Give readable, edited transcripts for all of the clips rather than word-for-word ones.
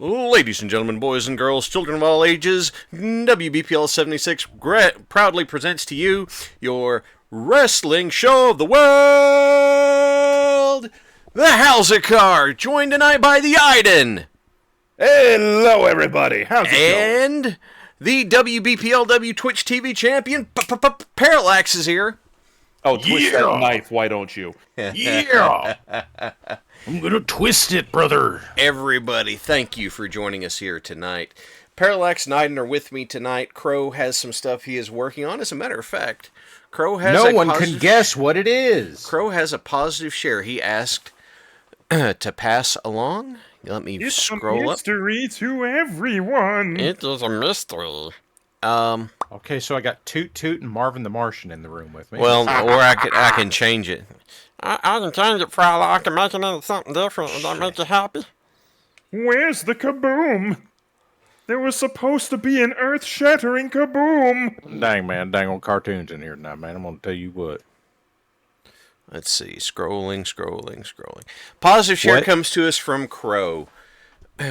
Ladies and gentlemen, boys and girls, children of all ages, WBPL 76 proudly presents to you your wrestling show of the world, the Halz Car, joined tonight by the Iden. Hello, everybody. How's it going? And the WBPLW Twitch TV champion, Parallax, is here. Oh, twist that knife, why don't you? Yeah! I'm gonna twist it, brother. Everybody, thank you for joining us here tonight. Parallax and Iden are with me tonight. Crow has some stuff he is working on. As a matter of fact, Crow has no one can guess what it is. Crow has a positive share. He asked to pass along. Let me scroll up. It's a mystery to everyone. It is a mystery. Okay, so I got Toot Toot and Marvin the Martian in the room with me. Well, or I can change it. I can change it for all I can make it into something different. Would that make you happy? Where's the kaboom? There was supposed to be an earth-shattering kaboom. Dang, man. Dang old cartoons in here tonight, man. I'm going to tell you what. Let's see. Scrolling. Positive share comes to us from Crow.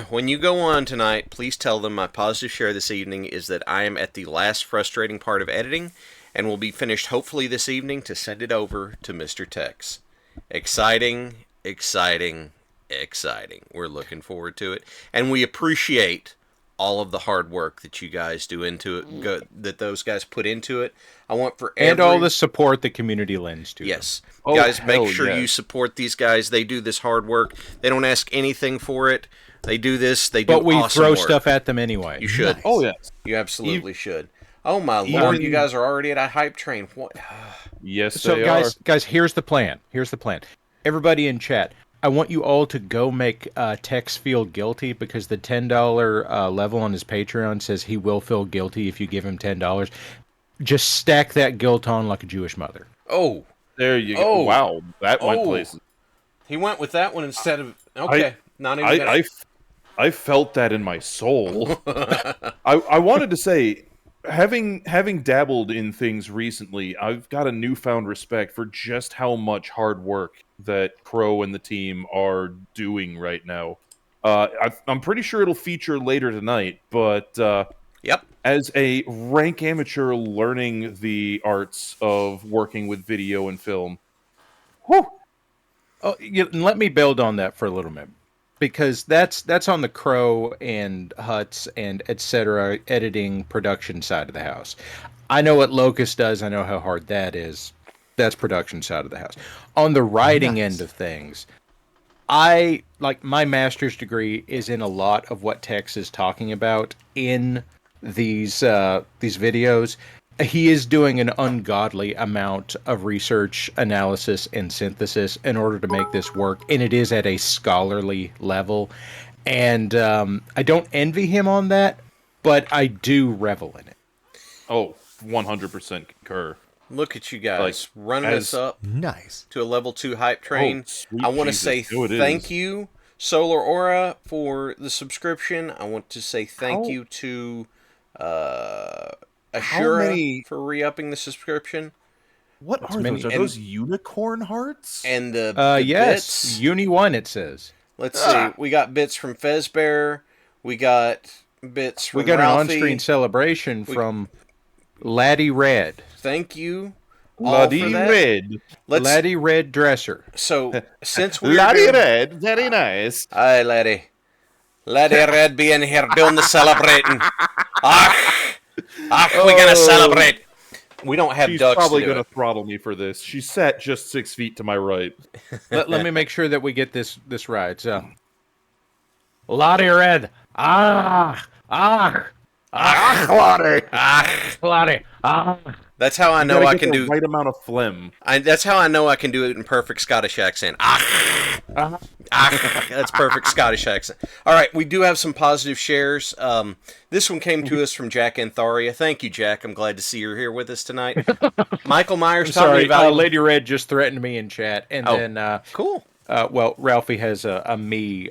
When you go on tonight, please tell them my positive share this evening is that I am at the last frustrating part of editing and will be finished hopefully this evening to send it over to Mr. Tex. Exciting. We're looking forward to it. And we appreciate all of the hard work that you guys do into it, that those guys put into it. I want for and all the support the community lends to yes. them. Oh, guys, make sure you support these guys. They do this hard work. They don't ask anything for it. They do this. They do awesome work. But we throw stuff at them anyway. You should. Nice. Oh, yes. You absolutely should. Oh, my Lord. You guys are already at a hype train. What? Yes, so they guys, here's the plan. Everybody in chat, I want you all to go make Tex feel guilty because the $10 level on his Patreon says he will feel guilty if you give him $10. Just stack that guilt on like a Jewish mother. Oh. There you go. Wow, that went places. He went with that one instead of... Okay. I felt that in my soul. I wanted to say, having dabbled in things recently, I've got a newfound respect for just how much hard work that Crow and the team are doing right now. I'm pretty sure it'll feature later tonight, but yep. As a rank amateur learning the arts of working with video and film, whew. Oh, let me build on that for a little bit. Because that's on the Crow and Huts and etc. editing production side of the house. I know what Locust does. I know how hard that is. That's production side of the house. On the writing end of things, my master's degree is in a lot of what Tex is talking about in these videos. He is doing an ungodly amount of research, analysis, and synthesis in order to make this work, and it is at a scholarly level. And I don't envy him on that, but I do revel in it. Oh, 100% concur. Look at you guys running us up to a level 2 hype train. I want to say thank you, Solar Aura, for the subscription. I want to say thank you to... Ashura for re-upping the subscription. What are those? Are those unicorn hearts? And the yes, bits. Uni 1 it says. Let's see. We got bits from Fezbear. We got bits from Ralphie. An on-screen celebration from Laddie Red. Thank you. Laddie Red. Laddie Red Dresser. So, since we're Laddie Red, very nice. Hi, Laddie. Laddie Red being here doing the celebrating. We're gonna celebrate. We don't have She's ducks. She's probably gonna throttle me for this. She sat just 6 feet to my right. Let me make sure that we get this right. So, Laddie Red. Laddie. That's how I know I can do the right amount of phlegm. That's how I know I can do it in perfect Scottish accent. That's perfect Scottish accent. All right, we do have some positive shares. This one came to us from Jack Antharia. Thank you, Jack. I'm glad to see you're here with us tonight. Michael Myers taught me about Lady Red just threatened me in chat, and then cool. Well, Ralphie has a me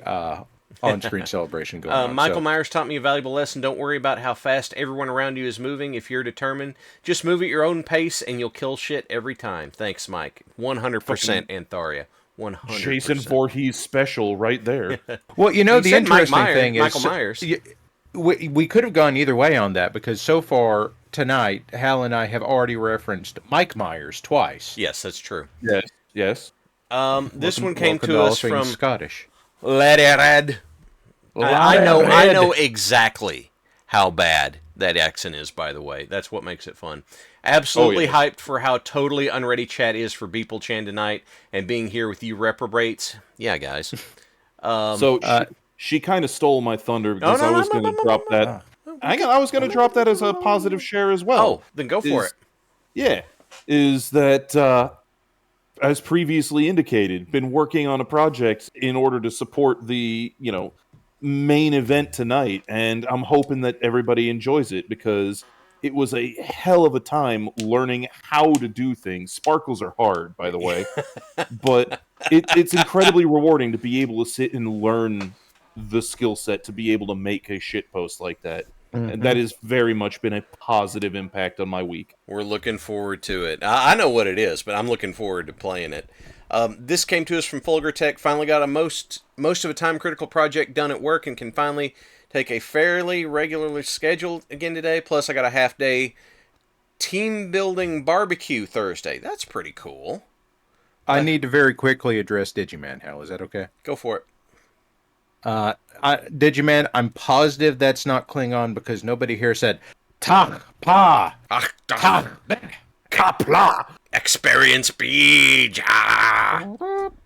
on-screen celebration going on. Michael Myers taught me a valuable lesson. Don't worry about how fast everyone around you is moving. If you're determined, just move at your own pace, and you'll kill shit every time. Thanks, Mike. 100% Antharia. 100%. Jason Voorhees special right there. Well, you know, You the said Mike interesting Myers- thing is Michael Myers. we could have gone either way on that because so far tonight, Hal and I have already referenced Mike Myers twice. Yes, that's true. Yes. This one came Welcome to all us things from Scottish. Lady Red. I Red. know exactly how bad that accent is, by the way. That's what makes it fun. Absolutely yeah. hyped for how totally unready chat is for Beeple Chan tonight and being here with you reprobates. Yeah, guys. So she kind of stole my thunder because I was going to drop that. I was going to drop that as a positive share as well. Oh, then go for it. Yeah, is that as previously indicated, been working on a project in order to support the main event tonight, and I'm hoping that everybody enjoys it because it was a hell of a time learning how to do things. Sparkles are hard, by the way, but it's incredibly rewarding to be able to sit and learn the skill set to be able to make a shit post like that. And that has very much been a positive impact on my week. We're looking forward to it. I know what it is, but I'm looking forward to playing it. This came to us from Fulgur Tech. Finally got a most of a time critical project done at work and can finally take a fairly regularly scheduled again today. Plus, I got a half day team building barbecue Thursday. That's pretty cool. I need to very quickly address Digiman, Hal. Is that okay? Go for it. Digiman, I'm positive that's not Klingon because nobody here said "tak pa tak kapla." Experience speech. So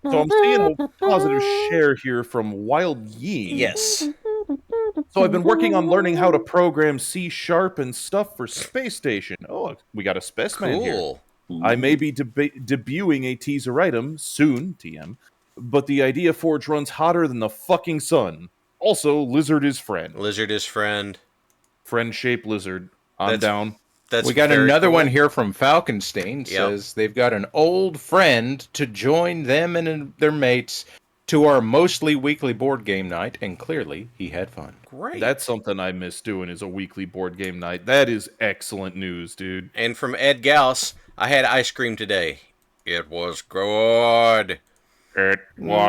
I'm seeing a positive share here from Wild Yee. Yes. So I've been working on learning how to program C# and stuff for Space Station. Oh, we got a specimen here. Cool. I may be debuting a teaser item soon, TM, but the Idea Forge runs hotter than the fucking sun. Also, lizard is friend. Lizard is friend. Friend-shaped lizard. I'm down. That's We got very another cool. one here from Falkenstein. Says they've got an old friend to join them and their mates to our mostly weekly board game night, and clearly he had fun. Great. That's something I miss doing is a weekly board game night. That is excellent news, dude. And from Ed Gauss, I had ice cream today. It was good. It was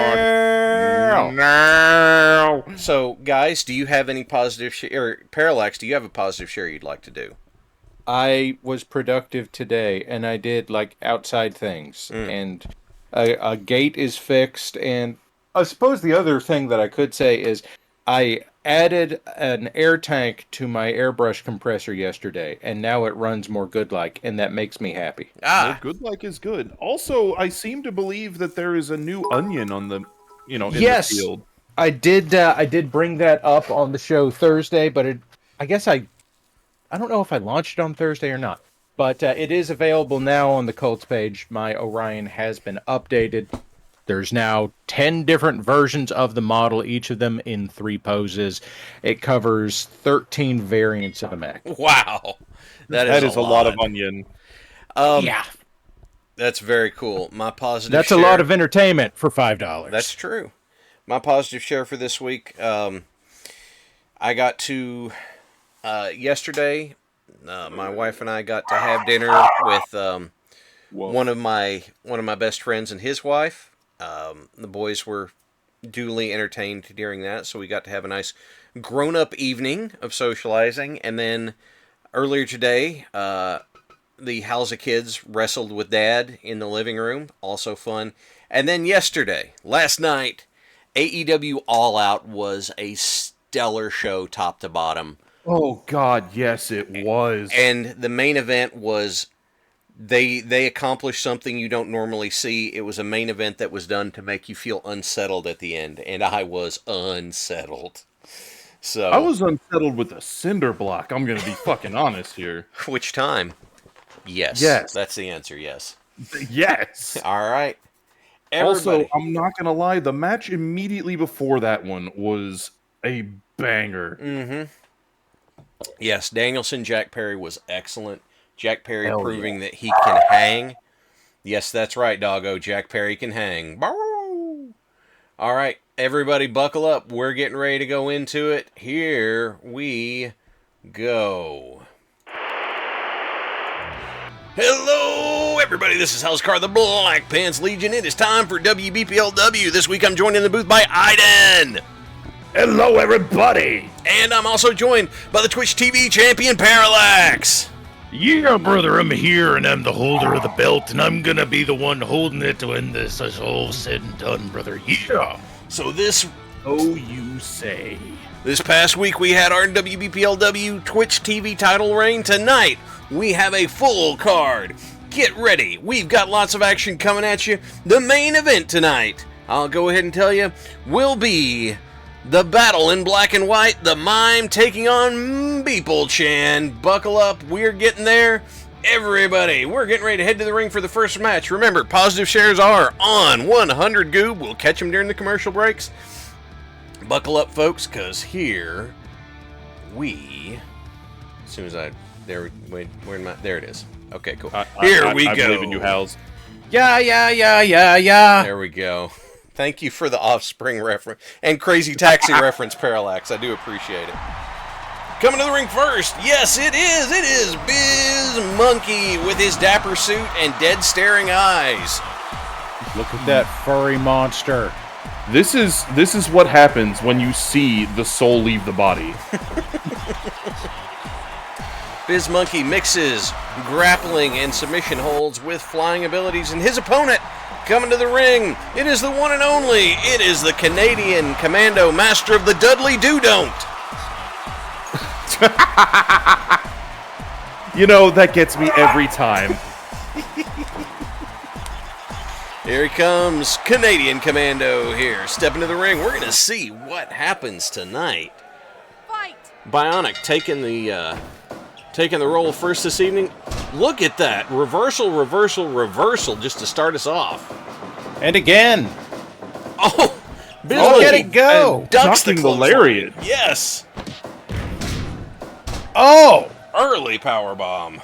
fun. No. So, guys, do you have any positive or Parallax? Do you have a positive share you'd like to do? I was productive today, and I did like outside things, and a gate is fixed. And I suppose the other thing that I could say is I added an air tank to my airbrush compressor yesterday, and now it runs more good-like, and that makes me happy. Well, good like is good. Also, I seem to believe that there is a new onion on the, in the field. I did bring that up on the show Thursday, but I guess I don't know if I launched it on Thursday or not. But it is available now on the Cults page. My Orion has been updated. There's now 10 different versions of the model, each of them in 3 poses. It covers 13 variants of the mech. Wow. That is a lot of onion. Yeah. That's very cool. My positive That's share, a lot of entertainment for $5. That's true. My positive share for this week, I got to, yesterday, my wife and I got to have dinner with one of my best friends and his wife. The boys were duly entertained during that, so we got to have a nice grown-up evening of socializing. And then earlier today, the Halz kids wrestled with Dad in the living room, also fun. And then last night, AEW All Out was a stellar show top to bottom. Oh God, yes, it was. And the main event was they accomplished something you don't normally see. It was a main event that was done to make you feel unsettled at the end, and I was unsettled. So I was unsettled with the cinder block. I'm going to be fucking honest here. Which time? Yes. Yes. That's the answer, yes. Yes. All right. Also, Everybody. I'm not going to lie, the match immediately before that one was a banger. Yes, Danielson, Jack Perry was excellent. Jack Perry proving that he can hang. Yes, that's right, doggo. Jack Perry can hang. Bow. All right, everybody buckle up. We're getting ready to go into it. Here we go. Hello, everybody. This is Halz the Black Pants Legion. It is time for WBPLW. This week I'm joined in the booth by Iden. Hello, everybody. And I'm also joined by the Twitch TV champion, Parallax. Yeah, brother, I'm here and I'm the holder of the belt, and I'm gonna be the one holding it when this is all said and done, brother. Yeah. So this You say. past week we had our WBPLW Twitch TV title reign. Tonight we have a full card. Get ready. We've got lots of action coming at you. The main event tonight, I'll go ahead and tell you, will be the battle in black and white, the Mime taking on Beeple-chan. Buckle up, we're getting there. Everybody, we're getting ready to head to the ring for the first match. Remember, positive shares are on 100 Goob. We'll catch them during the commercial breaks. Buckle up, folks, because here we... As soon as I... There it is. Okay, cool. Here we go. I believe in you, Halz. Yeah. There we go. Thank you for the Offspring reference and Crazy Taxi reference, Parallax. I do appreciate it. Coming to the ring first, yes, it is Biz Monkey with his dapper suit and dead staring eyes. Look at that furry monster. This is what happens when you see the soul leave the body. Biz Monkey mixes grappling and submission holds with flying abilities, and his opponent coming to the ring, it is the one and only, it is the Canadian Commando master of the Dudley Do-Don't. You know, that gets me every time. Here he comes, Canadian Commando here, step into the ring. We're going to see what happens tonight. Fight! Bionic taking the role first this evening. Look at that. Reversal just to start us off. And again. Oh, Biz Oh, Monkey let it go. ducks the Knocking the clothesline. lariat. Yes. Oh! Early power bomb.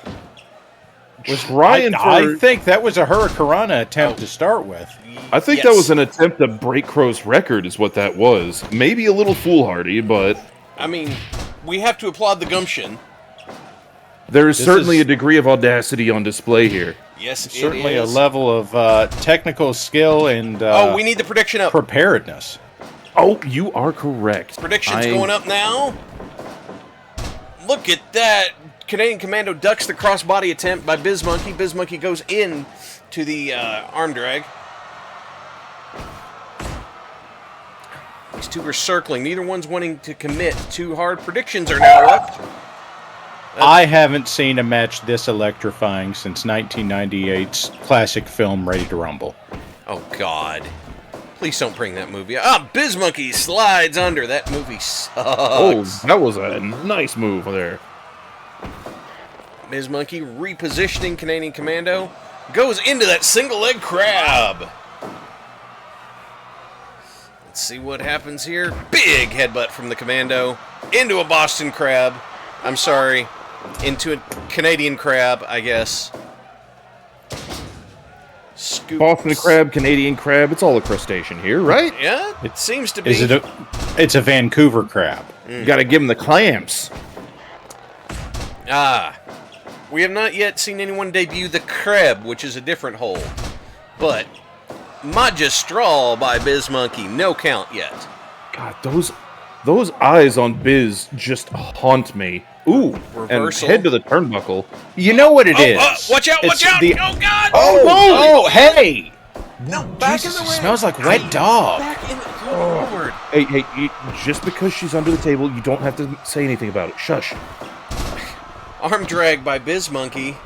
I think that was a Hurricanrana attempt to start with. I think Yes. that was an attempt to break Crow's record is what that was. Maybe a little foolhardy, but I mean, we have to applaud the gumption. there is This certainly is- a degree of audacity on display here. Yes, Certainly it a is. level of technical skill and Oh, we need the prediction up. preparedness. Oh, you are correct. Predictions going up now. Look at that. Canadian Commando ducks the crossbody attempt by Biz Monkey. Biz Monkey goes in to the arm drag. These two are circling. Neither one's wanting to commit too hard. Predictions are now up. I haven't seen a match this electrifying since 1998's classic film Ready to Rumble. Oh, God. Please don't bring that movie up. Ah, Biz Monkey slides under. That movie sucks. Oh, that was a nice move there. Biz Monkey repositioning Canadian Commando. Goes into that single leg crab. Let's see what happens here. Big headbutt from the Commando. Into a Boston crab. I'm sorry. Into a Canadian crab, I guess. Scoop. Boston crab, Canadian crab, it's all a crustacean here, right? Yeah, it seems to be. Is it it's a Vancouver crab. You gotta give him the clamps. Ah. We have not yet seen anyone debut the crab, which is a different hold. But Magistral by Biz Monkey, no count yet. God, those eyes on Biz just haunt me. Ooh, Reversal. and head to the turnbuckle. You know what it is? Watch out, It's watch out! the- Oh, God! Oh, hey! No, back Jesus, in the ring. smells like wet dog. Back in the forward. Hey, just because she's under the table, you don't have to say anything about it. Shush. Arm drag by Biz Monkey.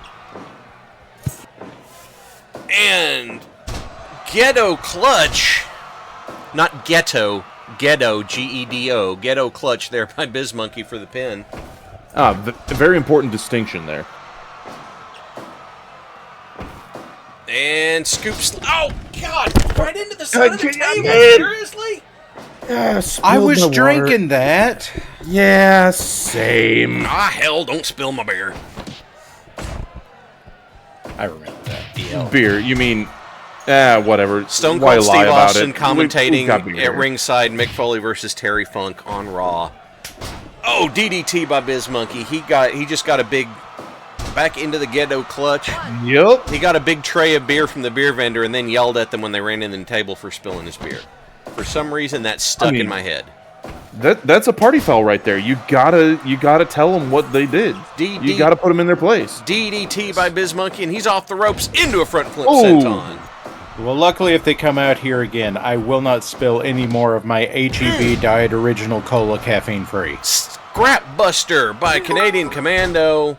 And Ghetto Clutch. Not Ghetto. Ghetto, G-E-D-O. Ghetto Clutch there by Biz Monkey for the pin. A very important distinction there. And scoops. Oh, God! Right into the side of the table. Seriously? I was drinking that. Yeah, same. Ah, hell, don't spill my beer. I remember that. Beer, you mean... whatever. Stone Why Cold lie Steve about Austin it? commentating We've got beer. at ringside, Mick Foley versus Terry Funk on Raw. Oh, DDT by Biz Monkey. He just got a big back into the ghetto clutch. Yep. He got a big tray of beer from the beer vendor and then yelled at them when they ran in the table for spilling his beer. For some reason, that stuck in my head. That's a party foul right there. You gotta tell them what they did. You gotta put them in their place. DDT by Bizmonkey, and he's off the ropes into a front flip Ooh. senton. Well, luckily, if they come out here again, I will not spill any more of my HEB Diet Original Cola caffeine-free. Scrap Buster by Canadian Commando.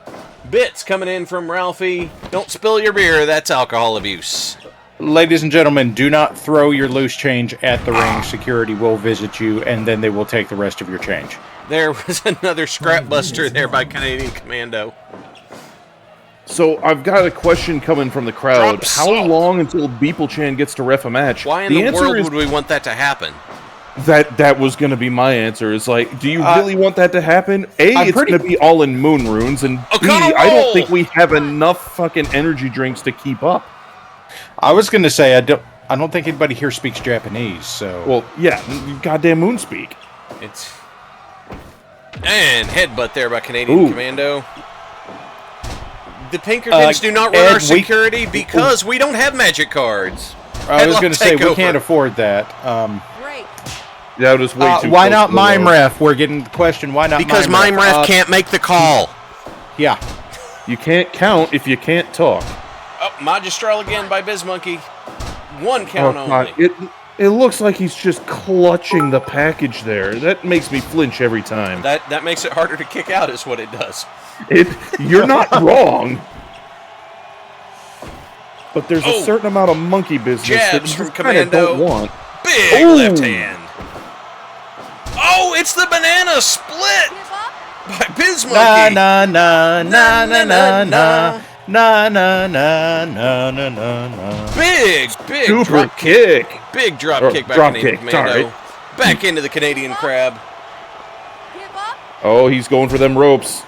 Bits coming in from Ralphie. Don't spill your beer, that's alcohol abuse. Ladies and gentlemen, do not throw your loose change at the ring. Security will visit you, and then they will take the rest of your change. There was another Scrap Buster there by Canadian Commando. So I've got a question coming from the crowd. Drop How salt. long until Beeple-chan gets to ref a match? Why in the world would we want that to happen? That was going to be my answer. Is like, do you really want that to happen? A, it's going to be all in moon runes, and B, I don't think we have enough fucking energy drinks to keep up. I was going to say I don't think anybody here speaks Japanese. So Well, yeah, goddamn moon speak. And headbutt there by Canadian Commando. The Pinkertons do not run Ed, our security because we don't have magic cards. I was going to say we takeover. can't afford that. That was way too. Why close not to the mime low. ref? We're getting the question. Why not? Because Mime Ref can't make the call. Yeah. You can't count if you can't talk. Oh, Magistral again by Bizmonkey. One count only. It looks like he's just clutching the package there. That makes me flinch every time. That makes it harder to kick out, is what it does. You're not wrong. But there's a certain amount of monkey business that Jabs you from just kind of Commando. don't want. Big left hand. Oh, it's the banana split by Bizmonkey. Na na na na na na na na na na na na. Big Super drop kick. Big drop Or kick by drop Canadian kick, Commando. sorry. Back into the Canadian Crab. Oh, he's going for them ropes.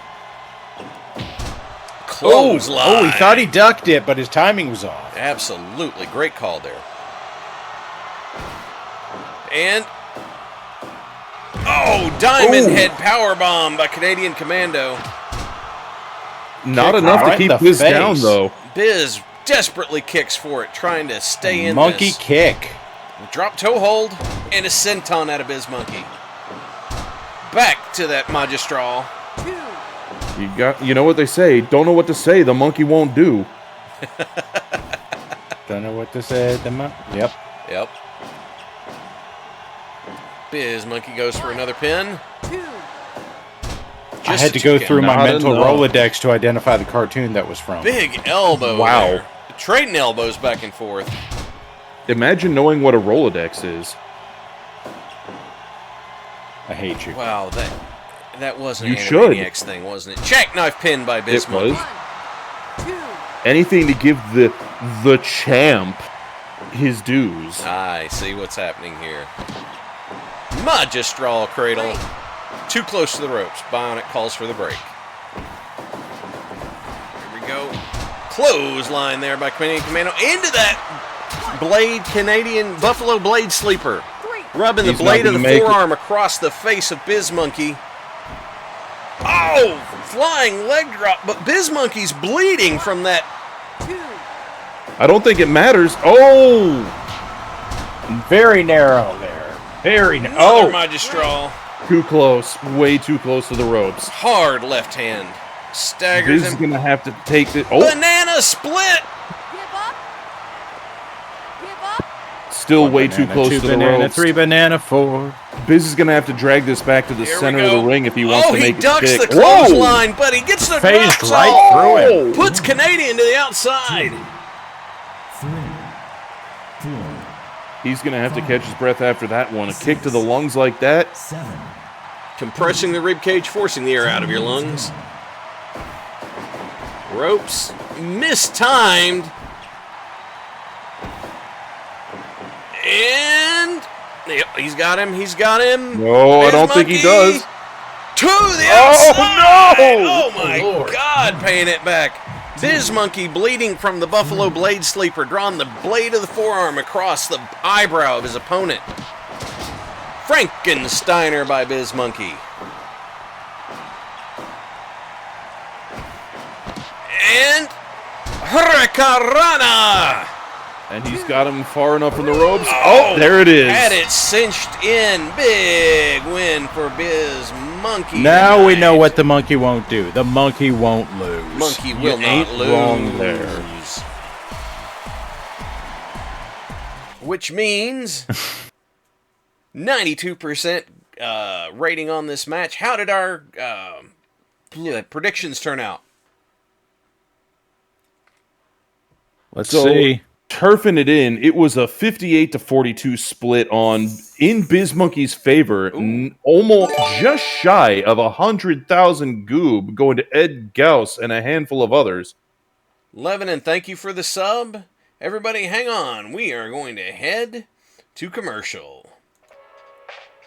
Clothesline. Oh, he thought he ducked it, but his timing was off. Absolutely. Great call there. And Diamond Head powerbomb by Canadian Commando. Not Kick enough to right keep in the this face. down, though. Biz desperately kicks for it, trying to stay in Monkey this. kick. Drop toe hold and a senton out of Bizmonkey. Back to that Magistral. You know what they say? Don't know what to say. The monkey won't do. Don't know what to say. Yep. Yep. Bizmonkey goes for another pin. I had to go through my Not mental enough. Rolodex to identify the cartoon that was from. Big elbow. Wow. there. Trading elbows back and forth. Imagine knowing what a Rolodex is. I hate you. Wow, that wasn't You an should. Animaniacs thing, wasn't it? Jackknife pin by It Bizmonkey. was. Anything to give the champ his dues. I see what's happening here. Magistral cradle. Too close to the ropes. Bionic calls for the break. Here we go. Clothesline there by Canadian Commando. Into that Canadian Buffalo Blade sleeper. Rubbing the He's blade not of the gonna make it. forearm across the face of Bizmonkey. Oh! Flying leg drop, but Bizmonkey's bleeding from that. I don't think it matters. Oh! Very narrow there. Very narrow. Another Oh! Magistral. Too close. Way too close to the ropes. Hard left hand. Staggers Biz is him. going to have to take the... Oh! Banana split! Still way too Banana, close two to the banana, ropes. three banana, four. Biz is going to have to drag this back to the Here we center go. of the ring if he wants to he make it ducks stick. the clothesline, but he gets the Phased drop right salt. through him. Puts Canadian to the outside. He's going to have to catch his breath after that one. A kick to the lungs like that. Compressing the rib cage, forcing the air out of your lungs. Ropes mistimed. And yep, he's got him. He's got him. No, I don't think he Bizmonkey does. To the Oh, outside. no! Oh my God! Paying it back. Bizmonkey bleeding from the Buffalo Blade sleeper, drawing the blade of the forearm across the eyebrow of his opponent. Frankensteiner by Bizmonkey. And Hurricanrana! And he's got him far enough from the ropes. Oh, there it is. Had it cinched in. Big win for Biz Monkey. Now we tonight. know what the monkey won't do. The monkey won't lose. Monkey will not ain't lose. wrong there. Which means 92% rating on this match. How did our predictions turn out? Let's So, see. turfing it in, it was a 58-42 split in Biz Monkey's favor. Almost just shy of 100,000 goob going to Ed Gauss and a handful of others. Levin, and thank you for the sub. Everybody, hang on. We are going to head to commercial.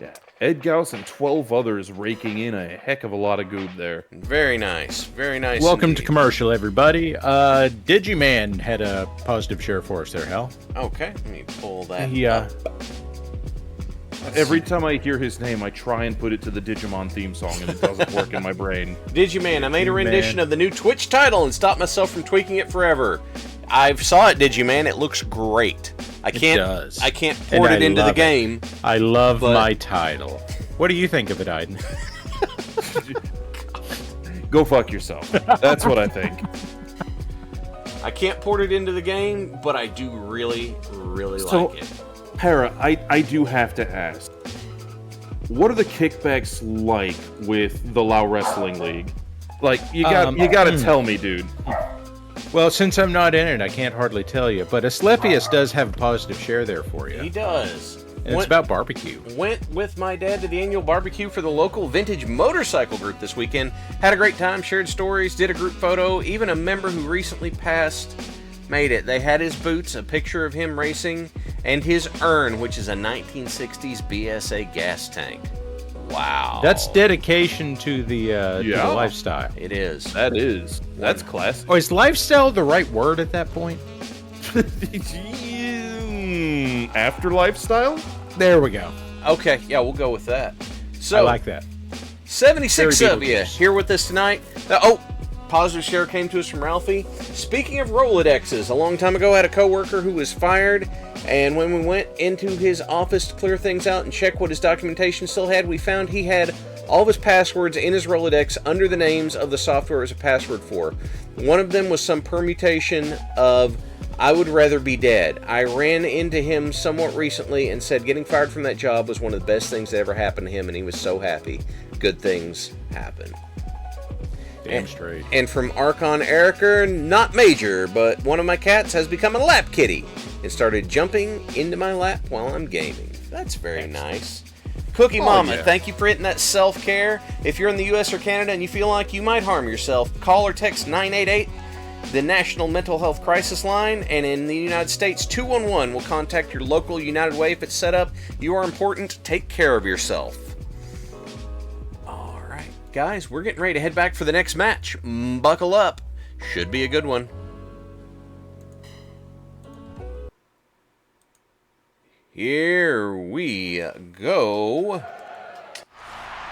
Yeah, Ed Gauss and 12 others raking in a heck of a lot of goob there. Very nice. Very nice. Welcome indeed. to commercial, everybody. Digiman had a positive share for us there, Hal. Okay, let me pull that Yeah. Every time I hear his name, I try and put it to the Digimon theme song, and it doesn't work in my brain. Digiman, I made a rendition Digiman. of the new Twitch title and stopped myself from tweaking it forever. I saw it, Digiman. It looks great. I can't port And it I into the love it. game. I love But- my title. What do you think of it, Iden? Go fuck yourself. That's what I think. I can't port it into the game, but I do really, really So- like it. Para, I do have to ask, what are the kickbacks like with the Lao Wrestling League? Like, you gotta tell me, dude. Well, since I'm not in it, I can't hardly tell you. But Asclepius does have a positive share there for you. He does. And it's about barbecue. Went with my dad to the annual barbecue for the local vintage motorcycle group this weekend. Had a great time, shared stories, did a group photo. Even a member who recently passed made it. They had his boots, a picture of him racing, and his urn, which is a 1960s BSA gas tank. Wow. That's dedication to the Yeah. lifestyle. It is. That's classic. Oh, is lifestyle the right word at that point? After lifestyle? There we go. Okay, yeah, we'll go with that. So I like that. 76 Very of you Beetlejuice. here with us tonight. Positive share came to us from Ralphie. Speaking of Rolodexes, a long time ago I had a coworker who was fired, and when we went into his office to clear things out and check what his documentation still had, we found he had all of his passwords in his Rolodex under the names of the software as a password for. One of them was some permutation of I would rather be dead. I ran into him somewhat recently and said getting fired from that job was one of the best things that ever happened to him, and he was so happy. Good things happen. Damn straight. And from Archon Erica, not major, but one of my cats has become a lap kitty and started jumping into my lap while I'm gaming. That's very nice. Cookie Mama, yeah. thank you for hitting that self-care. If you're in the US or Canada and you feel like you might harm yourself, call or text 988, the National Mental Health Crisis Line, and in the United States, 211 will contact your local United Way if it's set up. You are important. Take care of yourself. Guys, we're getting ready to head back for the next match. Buckle up. Should be a good one. Here we go.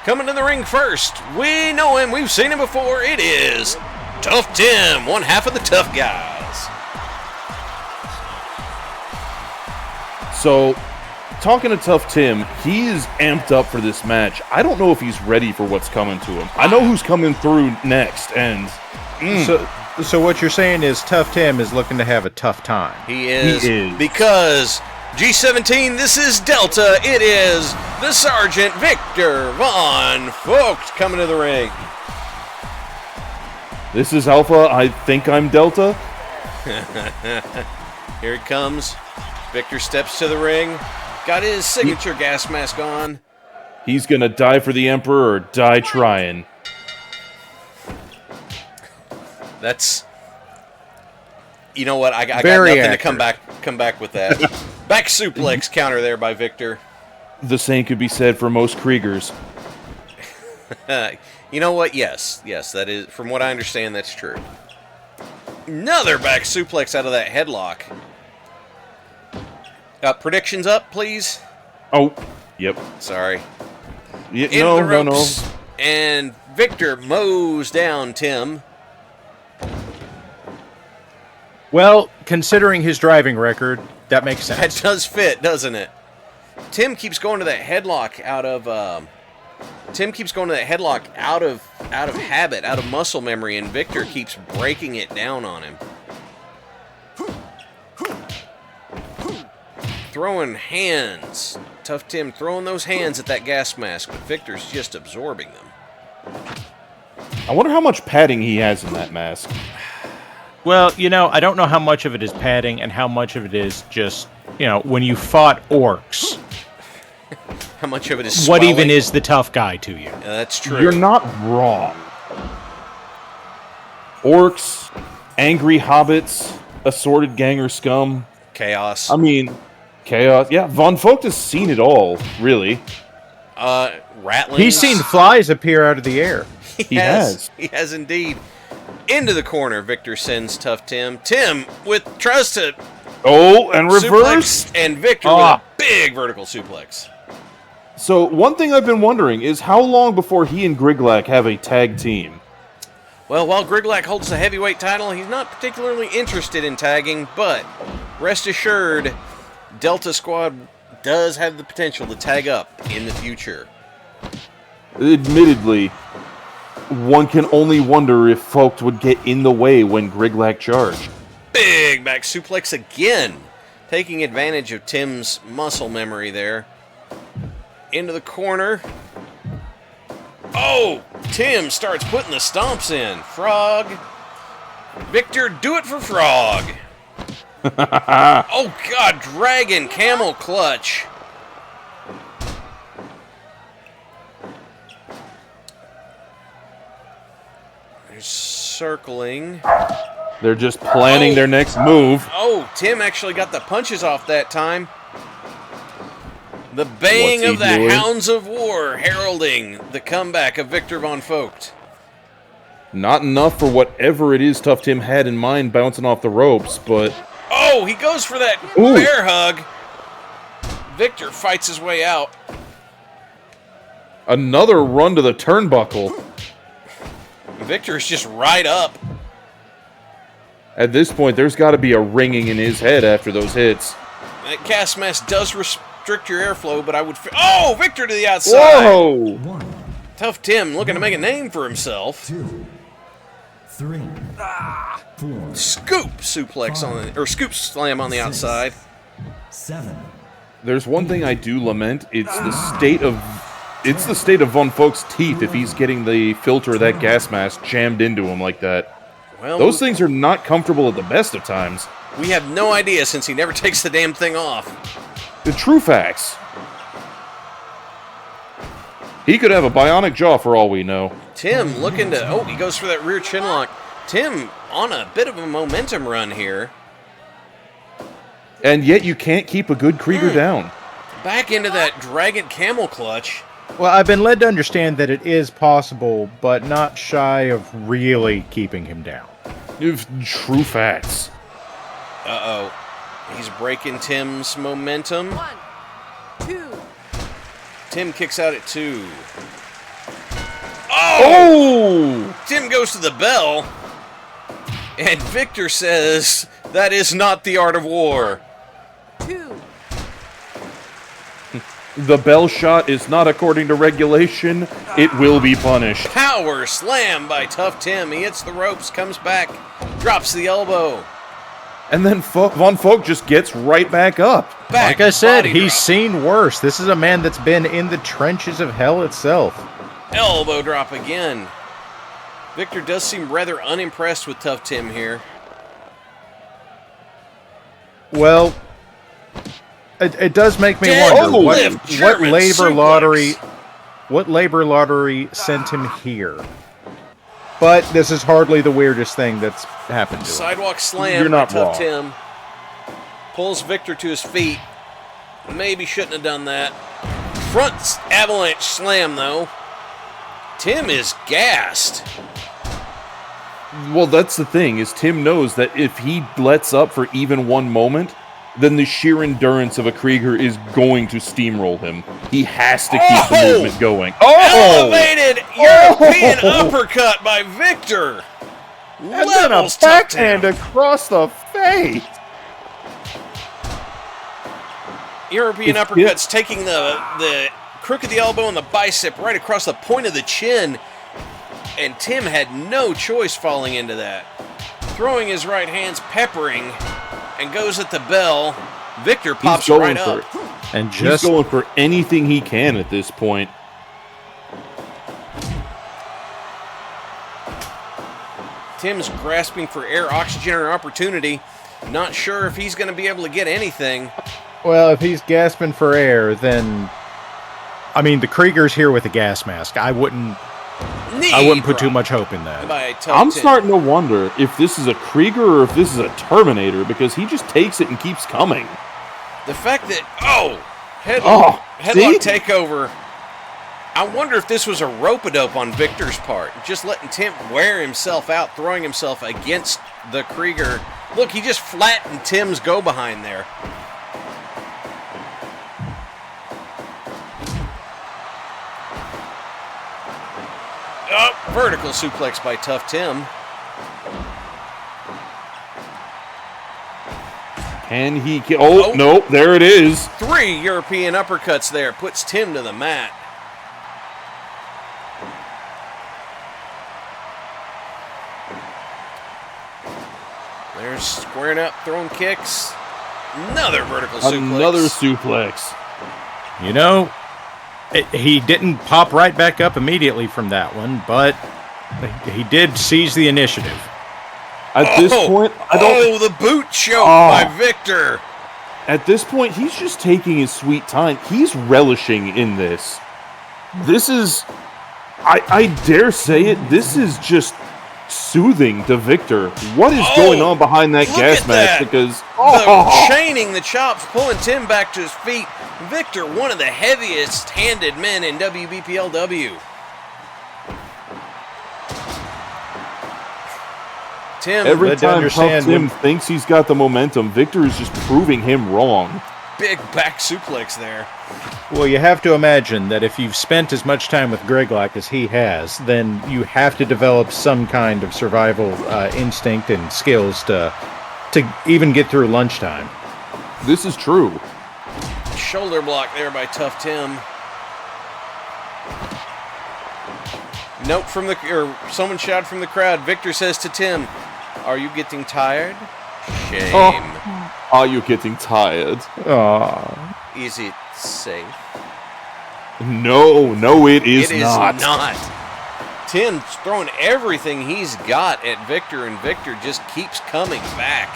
Coming to the ring first. We know him. We've seen him before. It is Tough Tim, one half of the Tough Guys. So, talking to Tough Tim, he is amped up for this match. I don't know if he's ready for what's coming to him. I know who's coming through next, and So what you're saying is Tough Tim is looking to have a tough time. He is. He is. Because G17, this is Delta. It is the Sergeant Victor Von Vogt coming to the ring. this is Alpha. I think I'm Delta. Here it comes. Victor steps to the ring. Got his signature gas mask on. He's gonna die for the Emperor or die trying. That's. You know what? I got Very nothing to accurate. come back with that. Back suplex counter there by Victor. The same could be said for most Kriegers. You know what? Yes, that is. From what I understand, that's true. Another back suplex out of that headlock. Predictions up, please. Oh, yep. Sorry. Yeah, Into no, the no, no. ropes, and Victor mows down Tim. Well, considering his driving record, that makes That sense. does fit, doesn't it? Tim keeps going to that headlock out of habit, out of muscle memory, and Victor keeps breaking it down on him. Throwing hands. Tough Tim throwing those hands at that gas mask, but Victor's just absorbing them. I wonder how much padding he has in that mask. Well, I don't know how much of it is padding and how much of it is just, when you fought orcs, How much of it is what swelling? even is the tough guy to you? Yeah, that's true. You're not wrong. Orcs, angry hobbits, assorted ganger scum. Chaos. I mean, chaos. Yeah, Von Vogt has seen it all, really. Rattlings. He's seen flies appear out of the air. He has. He has indeed. Into the corner, Victor sends Tough Tim. Tim tries to Oh, and reverse. suplex, and Victor with a big vertical suplex. So, one thing I've been wondering is how long before he and Griglak have a tag team? Well, while Griglak holds the heavyweight title, he's not particularly interested in tagging, but rest assured, Delta Squad does have the potential to tag up in the future. Admittedly, one can only wonder if Vogt would get in the way when Griglak charged. Big back suplex again, taking advantage of Tim's muscle memory there. Into the corner. Oh, Tim starts putting the stomps in. Frog. Victor, do it for Frog. Oh, God, Dragon Camel Clutch. They're circling. They're just planning their next move. Oh, Tim actually got the punches off that time. The baying What's he of the doing? Hounds of War heralding the comeback of Victor Von Vogt. Not enough for whatever it is Tough Tim had in mind bouncing off the ropes, but Oh, he goes for that Ooh. bear hug. Victor fights his way out. another run to the turnbuckle. Victor's just right up. At this point, there's got to be a ringing in his head after those hits. That cast mask does restrict your airflow, but I would... Oh, Victor to the outside. Whoa! Tough Tim looking to make a name for himself. 2, 3, 4, Scoop suplex on the... Or scoop slam on the outside. 7. There's one thing I do lament. It's the state of Von Vogt's teeth if he's getting the filter of that gas mask jammed into him like that. Well, Those things are not comfortable at the best of times. we have no idea since he never takes the damn thing off. The true facts. He could have a bionic jaw for all we know. Tim looking to... Oh, he goes for that rear chin lock. Tim on a bit of a momentum run here. And yet you can't keep a good Krieger down. Back into that Dragon Camel Clutch. Well, I've been led to understand that it is possible, but not shy of really keeping him down. If true facts. Uh-oh. He's breaking Tim's momentum. 1, 2. Tim kicks out at 2. Oh! Tim goes to the bell. And Victor says, that is not the art of war. 2. The bell shot is not according to regulation. It will be punished. Power slam by Tough Tim. He hits the ropes, comes back, drops the elbow. And then Von Vogt just gets right back up. Back, Like I said, body he's drop. seen worse. This is a man that's been in the trenches of hell itself. Elbow drop again. Victor does seem rather unimpressed with Tough Tim here. Well, it does make me Dead wonder lift what German labor suplex. lottery sent him here. But this is hardly the weirdest thing that's happened to him. Sidewalk slam You're not by Tough wrong. Tim. Pulls Victor to his feet. Maybe shouldn't have done that. Front avalanche slam, though. Tim is gassed. Well, that's the thing, is Tim knows that if he lets up for even one moment, then the sheer endurance of a Krieger is going to steamroll him. He has to keep the Oh! movement going. Elevated European uppercut by Victor. And then a Levels Tough backhand Tim. across the face. Hey! European It's uppercuts taking the crook of the elbow and the bicep right across the point of the chin. And Tim had no choice falling into that. Throwing his right hands, peppering, and goes at the bell. Victor pops right up. And He's going for anything he can at this point. Tim's grasping for air, oxygen, or opportunity. Not sure if he's going to be able to get anything. Well, if he's gasping for air, then I mean the Krieger's here with a gas mask. I wouldn't put too much hope in that. I'm starting to wonder if this is a Krieger or if this is a Terminator, because he just takes it and keeps coming. The fact that headlock takeover. I wonder if this was a rope-a-dope on Victor's part, just letting Tim wear himself out, throwing himself against the Krieger. Look, he just flattened Tim's go-behind there. Oh, vertical suplex by Tough Tim. Can he... Oh, no, there it is. 3 European uppercuts there, puts Tim to the mat. There's squaring up, throwing kicks. Another vertical suplex. Another suplex. You know, he didn't pop right back up immediately from that one, but he did seize the initiative. At this point, I don't... the boot choke by Victor. At this point, he's just taking his sweet time. He's relishing in this. This is... I dare say it, this is just soothing to Victor. What is going on behind that gas mask? Because the chaining the chops, pulling Tim back to his feet. Victor, one of the heaviest-handed men in WBPLW. Tim, every time Tough Tim thinks he's got the momentum, Victor is just proving him wrong. Big back suplex there. Well, you have to imagine that if you've spent as much time with Greglock as he has, then you have to develop some kind of survival instinct and skills to even get through lunchtime. This is true. Shoulder block there by Tough Tim. Note from someone shouted from the crowd. Victor says to Tim, "Are you getting tired?" Shame. Are you getting tired? Is it safe? No, it is not. It is not. Tim's throwing everything he's got at Victor, and Victor just keeps coming back.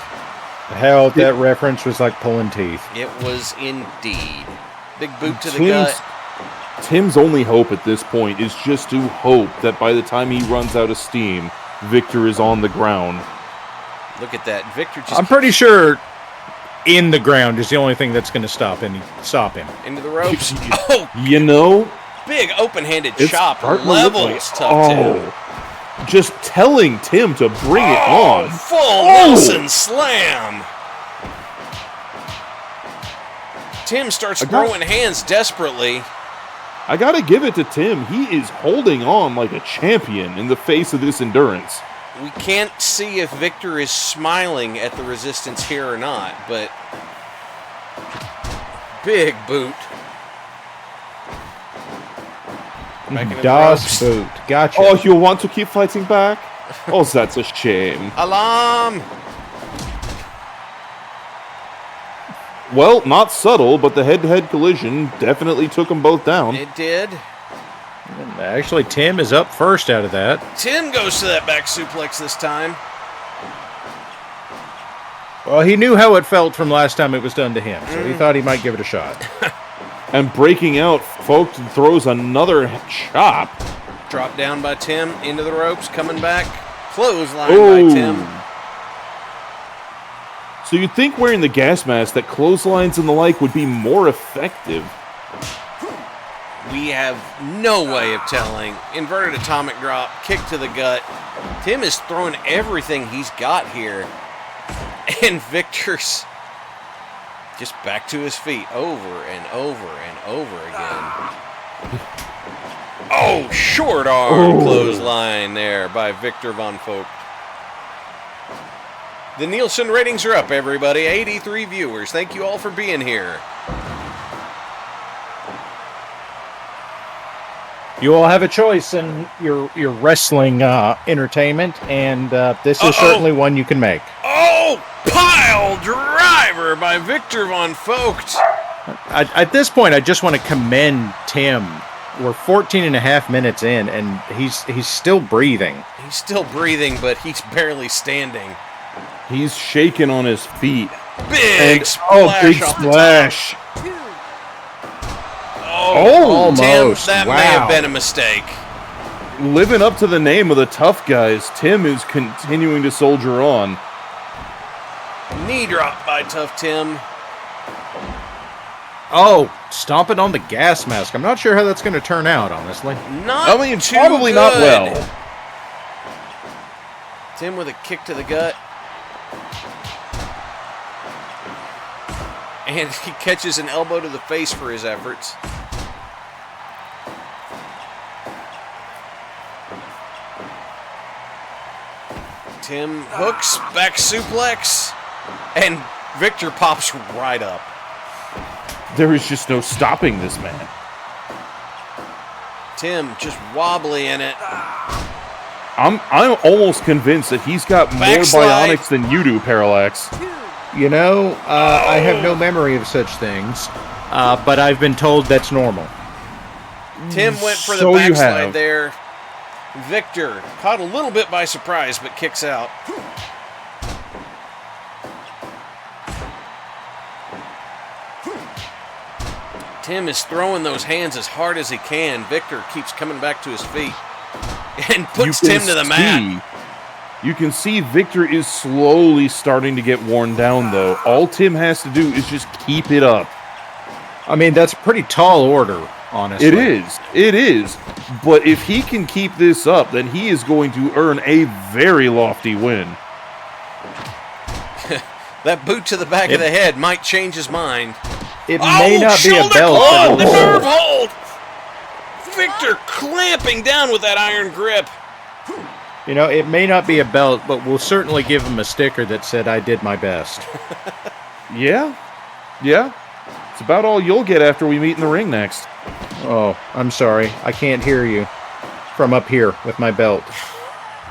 Hell, that reference was like pulling teeth. It was indeed. Big boot to the gut. Tim's only hope at this point is just to hope that by the time he runs out of steam, Victor is on the ground. Look at that. Victor just... I'm pretty sure in the ground is the only thing that's going to stop him. Into the ropes. You know? Big open-handed chop levels Tough Tim. Just telling Tim to bring it on. Full Nelson slam. Tim starts throwing hands desperately. I gotta give it to Tim. He is holding on like a champion in the face of this endurance. We can't see if Victor is smiling at the resistance here or not, but big boot. Das boot. Gotcha. Oh, you want to keep fighting back? Oh, that's a shame. Alarm! Well, not subtle, but the head-to-head collision definitely took them both down. It did. Actually, Tim is up first out of that. Tim goes to that back suplex this time. Well, he knew how it felt from last time it was done to him, so he thought he might give it a shot. And breaking out, folks throws another chop. Drop down by Tim, into the ropes, coming back. Clothesline by Tim. So you'd think wearing the gas mask that clotheslines and the like would be more effective. We have no way of telling. Inverted atomic drop, kick to the gut. Tim is throwing everything he's got here. And Victor's just back to his feet over and over and over again. Oh, short arm clothesline there by Victor Von Vogt. The Nielsen ratings are up, everybody. 83 viewers. Thank you all for being here. You all have a choice in your wrestling entertainment, and this is certainly one you can make. Oh, pile driver by Victor von Vogt. At this point, I just want to commend Tim. We're 14 and a half minutes in, and he's still breathing. He's still breathing, but he's barely standing. He's shaking on his feet. Big And, splash. big off the splash. top. 2, Oh, Tim, almost. that may Wow. have been a mistake. Living up to the name of the tough guys, Tim is continuing to soldier on. Knee drop by Tough Tim. Oh, stomping on the gas mask. I'm not sure how that's going to turn out, honestly. Not I mean, too probably not good. well. Tim with a kick to the gut. And he catches an elbow to the face for his efforts. Tim hooks, back suplex, and Victor pops right up. There is just no stopping this man. Tim just wobbly in it. I'm almost convinced that he's got more Backslide. bionics than you do, Parallax. 2, You know, I have no memory of such things, but I've been told that's normal. Tim went for the So you backslide have. there. Victor caught a little bit by surprise, but kicks out. Tim is throwing those hands as hard as he can. Victor keeps coming back to his feet and puts You can Tim to the mat. You can see Victor is slowly starting to get worn down, though. All Tim has to do is just keep it up. I mean, that's a pretty tall order, honestly. It is. It is. But if he can keep this up, then he is going to earn a very lofty win. That boot to the back of the head might change his mind. It may not be a shoulder belt. club, but the it will- nerve hold. Victor clamping down with that iron grip. You know, it may not be a belt, but we'll certainly give him a sticker that said, "I did my best." Yeah. Yeah. It's about all you'll get after we meet in the ring next. Oh, I'm sorry. I can't hear you from up here with my belt.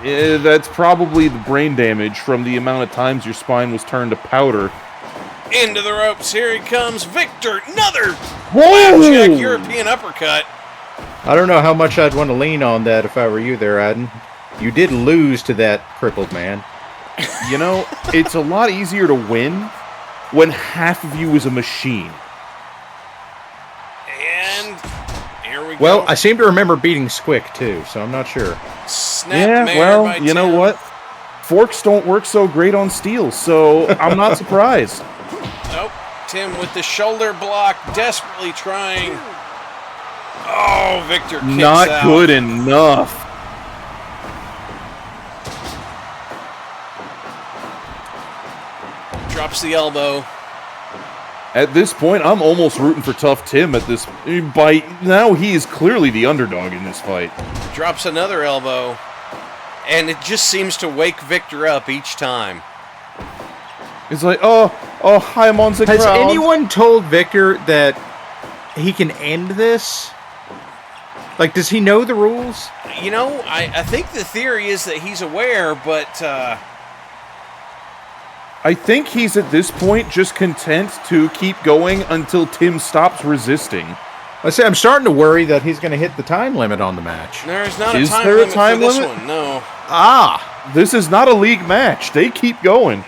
Yeah, that's probably the brain damage from the amount of times your spine was turned to powder. Into the ropes. Here he comes. Victor. Another Whoa! flapjack European uppercut. I don't know how much I'd want to lean on that if I were you there, Iden. You did lose to that crippled man. You know, it's a lot easier to win when half of you is a machine. And here we Well, go. I seem to remember beating Squick, too, so I'm not sure. Snap mare well, by you know Tim. what? Forks don't work so great on steel, so I'm not surprised. Nope. Tim with the shoulder block, desperately trying. Oh, Victor kicks Not out. good enough. Drops the elbow. At this point, I'm almost rooting for Tough Tim at this. By now, he is clearly the underdog in this fight. Drops another elbow. And it just seems to wake Victor up each time. It's like, oh, hi, I'm on the Has ground. anyone told Victor that he can end this? Like, does he know the rules? You know, I think the theory is that he's aware, but I think he's at this point just content to keep going until Tim stops resisting. I say I'm starting to worry that he's going to hit the time limit on the match. there's not Is a time there a limit time for this limit? one. No. Ah, This is not a league match. They keep going.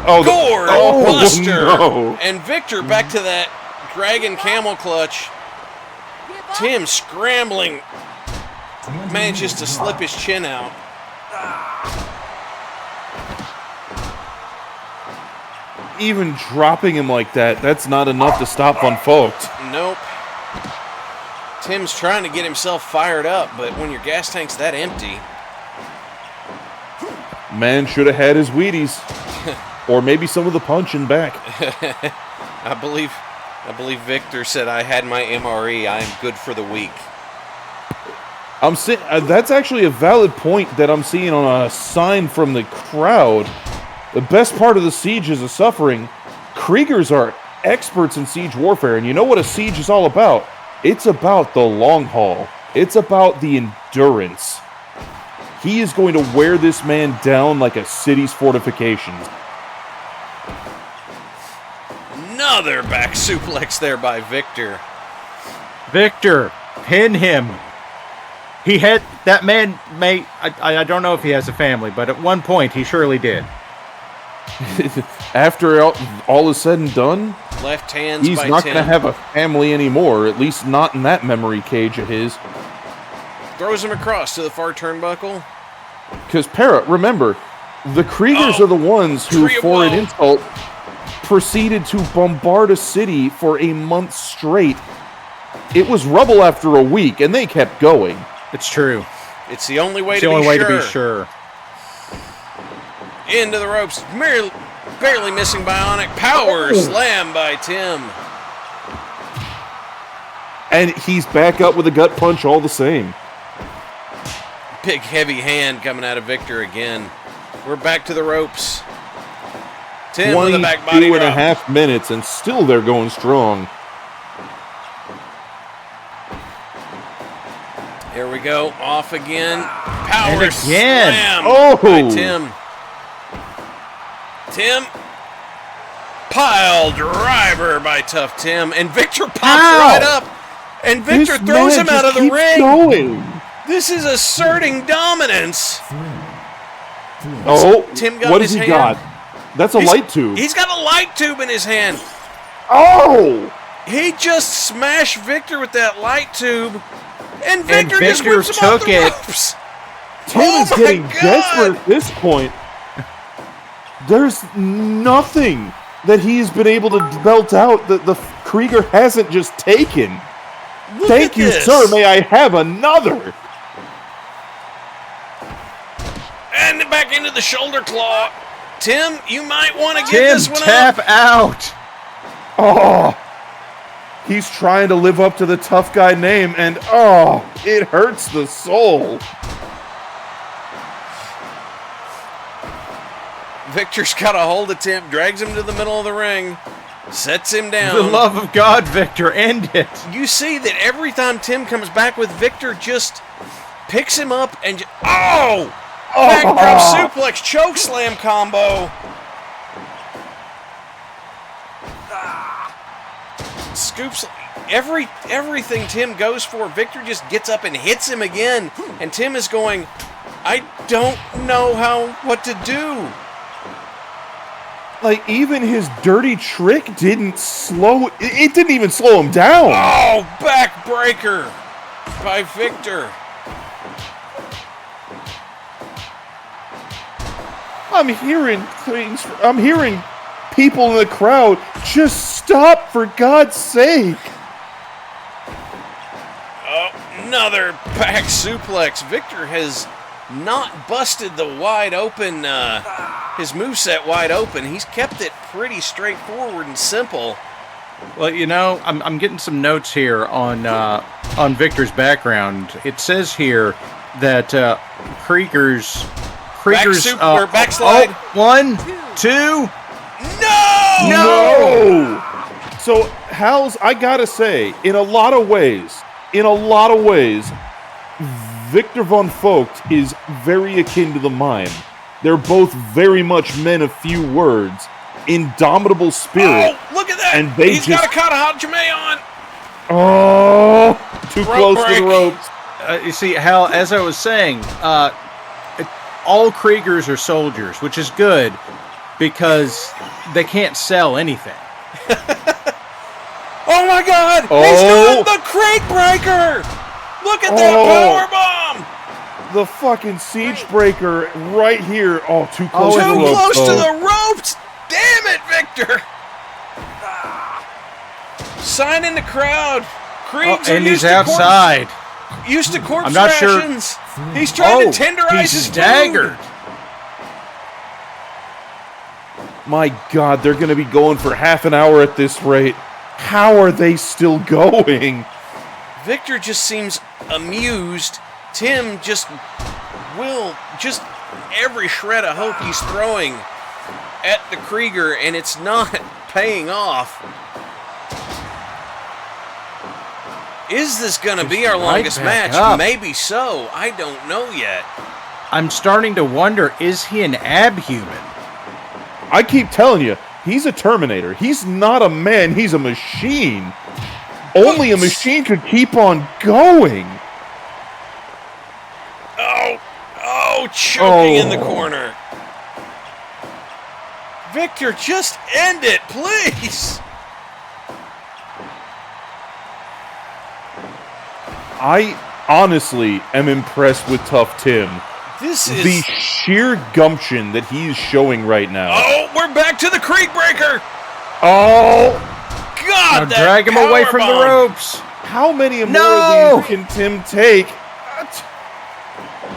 Oh, Gourd oh, Buster. no. And Victor back to that dragon camel clutch. Tim scrambling manages to slip his chin out. Even dropping him like that, that's not enough to stop Von Vogt. Nope. Tim's trying to get himself fired up, but when your gas tank's that empty, Man should have had his Wheaties. Or maybe some of the punching back. I believe Victor said, "I had my MRE. I am good for the week." That's actually a valid point that I'm seeing on a sign from the crowd. The best part of the siege is the suffering. Kriegers are experts in siege warfare, and you know what a siege is all about? It's about the long haul. It's about the endurance. He is going to wear this man down like a city's fortifications. Another back suplex there by Victor. Victor, pin him. He had that man may I don't know if he has a family, but at one point he surely did. After all is said and done, Left hands he's by not Tim. going to have a family anymore, at least not in that memory cage of his. Throws him across to the far turnbuckle. Because, remember, the Kriegers Oh, are the ones who, tree of for an woe. insult, proceeded to bombard a city for a month straight. It was rubble after a week, and they kept going. It's true. It's the only way, It's to, the only be way sure. to be sure. Into the ropes. Barely missing bionic power. Slam by Tim. And he's back up with a gut punch all the same. Big heavy hand coming out of Victor again. We're back to the ropes. Tim with a back body 22 and a drop. half minutes, and still they're going strong. Here we go. Off again. Power And again. slam Oh! by Tim. Tim. Pile driver by Tough Tim. And Victor pops right up. And Victor This throws man him out just of the keeps ring. Going. This is asserting dominance. 3, 4, Oh, Tim got what his has he hand. got? That's a He's- light tube. He's got a light tube in his hand. Oh! He just smashed Victor with that light tube. And Victor just Victor whips him off took the it. ropes. Tim Oh is my getting God. desperate at this point. There's nothing that he's been able to belt out that the Krieger hasn't just taken. Look Thank at you, this. sir. May I have another? And back into the shoulder claw. Tim, you might want to get Tim, this one tap up. out. Oh, he's trying to live up to the tough guy name, and oh, it hurts the soul. Victor's got a hold of Tim, drags him to the middle of the ring, sets him down. For the love of God, Victor, end it. You see that every time Tim comes back with Victor, just picks him up and oh! Backdrop suplex choke slam combo. Scoops everything Tim goes for. Victor just gets up and hits him again, and Tim is going, I don't know what to do. Like, even his dirty trick didn't slow... It didn't even slow him down. Oh, backbreaker by Victor. I'm hearing things... I'm hearing people in the crowd just stop, for God's sake. Oh, another back suplex. Victor has not busted the wide open, his moveset wide open. He's kept it pretty straightforward and simple. Well, you know, I'm getting some notes here on Victor's background. It says here that Krieger's backslide. Oh, 1, 2. No! So, Halz, I gotta say, in a lot of ways, Victor von Vogt is very akin to the mime. They're both very much men of few words, indomitable spirit. Oh, look at that! And they He's just- got a Katahajime on. Oh, too Rope close to break. the ropes. You see, Hal, as I was saying, all Kriegers are soldiers, which is good because they can't sell anything. Oh my God! He's Oh. got the crate breaker! Look at Oh. that power bomb! The fucking siege breaker right here. Oh, too close Oh, to the Too ropes. close to though. the ropes! Damn it, Victor! Sign in the crowd. Kriegs are And he's used to outside. used to corpse I'm not sure- rations. He's trying to tenderize he's his food. staggered. My God, they're going to be going for half an hour at this rate. How are they still going? Victor just seems amused Tim just every shred of hope he's throwing at the Krieger, and it's not paying off. Is this going to be our longest match? Up. Maybe so. I don't know yet. I'm starting to wonder, is he an abhuman? I keep telling you, he's a Terminator. He's not a man, he's a machine. Only a machine could keep on going. Oh, choking in the corner. Victor, just end it, please. I honestly am impressed with Tough Tim. This is... The sheer gumption that he's showing right now. Oh, we're back to the Creek Breaker. Oh! God, Now drag him away from the powerbomb. ropes. How many more No! of these can Tim take?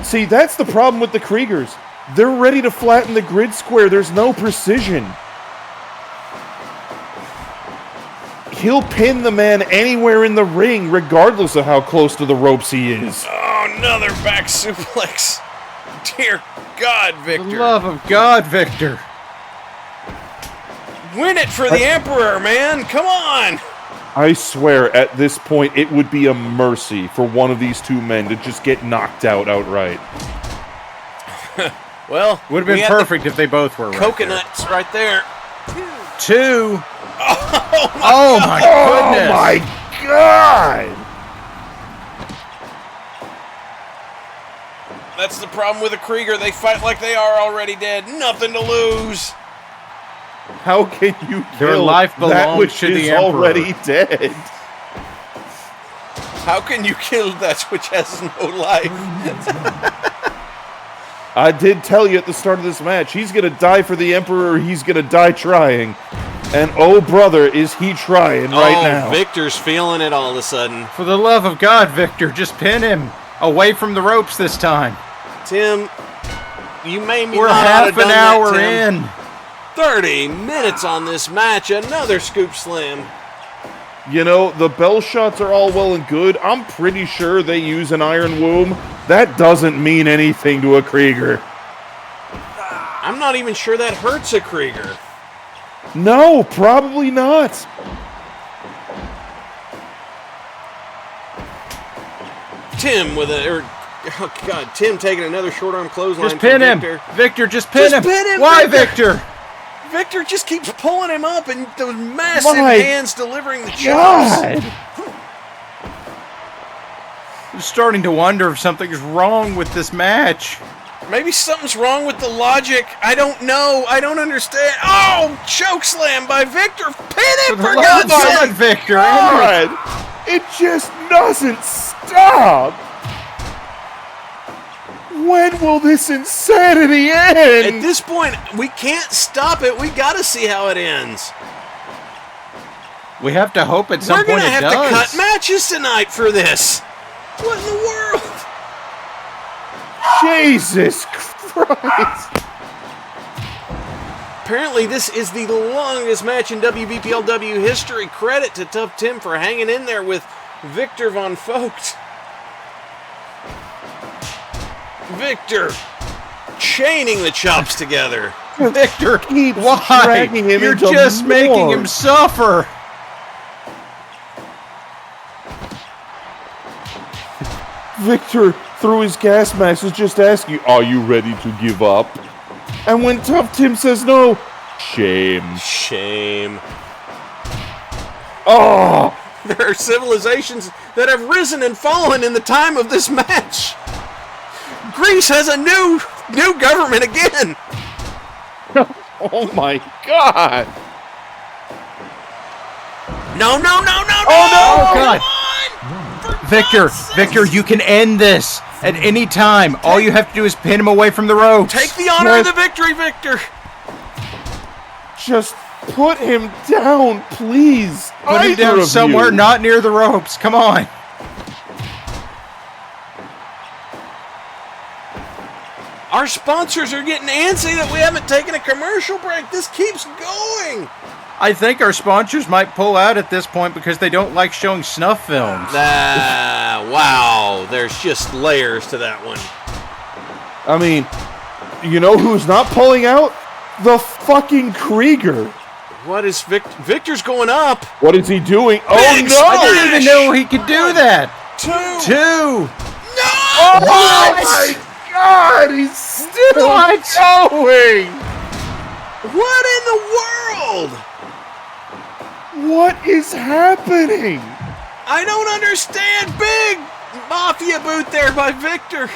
See, that's the problem with the Kriegers. They're ready to flatten the grid square. There's no precision. He'll pin the man anywhere in the ring, regardless of how close to the ropes he is. Oh, another back suplex. Dear God, For Victor. the love of God, Victor. Win it for the Emperor, man. Come on. I swear, at this point, it would be a mercy for one of these two men to just get knocked out outright. Well, Would have we been had perfect if they both were the right coconuts right there. there. 2. Oh, Oh, my goodness. Oh my God! That's the problem with a Krieger. They fight like they are already dead. Nothing to lose. How can you Their kill life that belongs which to the is Emperor. already dead? How can you kill that which has no life? I did tell you at the start of this match, he's going to die for the Emperor, or he's going to die trying. And oh, brother, is he trying right now. Victor's feeling it all of a sudden. For the love of God, Victor, just pin him away from the ropes this time. Tim, you made me We're not half have done an that, hour Tim. in. 30 minutes on this match. Another scoop slam. You know, the bell shots are all well and good. I'm pretty sure they use an iron womb. That doesn't mean anything to a Krieger. I'm not even sure that hurts a Krieger. No, probably not. Tim with Tim taking another short arm clothesline. Just pin from him. Victor. Victor, just pin Just him. pin him, Why, Victor? Victor? Victor just keeps pulling him up, and those massive My hands delivering the chops. God! I'm starting to wonder if something's wrong with this match. Maybe something's wrong with the logic. I don't know. I don't understand. Oh, choke slam by Victor. Pin him for Love God's God, sake. Victor. end it. God! It just doesn't stop! When will this insanity At end? this point, we can't stop it. We got to see how it ends. We have to hope at some We're point gonna it have does. to cut matches tonight for this. What in the world? Jesus Christ! Apparently, this is the longest match in WBPLW history. Credit to Tough Tim for hanging in there with Victor Von Vogt. Victor chaining the chops together. Victor, Keeps why? dragging him You're into just making more. him suffer. Victor, through his gas mask, is just asking, are you ready to give up? And when Tough Tim says no, shame. Shame. Oh! There are civilizations that have risen and fallen in the time of this match. Greece has a new government again. Oh my God! No, no, no, no, no! Oh, God. Come on! For Victor, God's sake. Victor, you can end this at any time. All you have to do is pin him away from the ropes. Take the honor of the victory, Victor. Just put him down, please. Put him Either down of somewhere you. not near the ropes. Come on. Our sponsors are getting antsy that we haven't taken a commercial break. This keeps going. I think our sponsors might pull out at this point because they don't like showing snuff films. Nah, Wow, there's just layers to that one. I mean, you know who's not pulling out? The fucking Krieger. What is Victor's going up? What is he doing? Big Oh no! I didn't even know he could do that. 2. Two. Oh my God! He's still going. What in the world? What is happening? I don't understand. Big mafia boot there by Victor.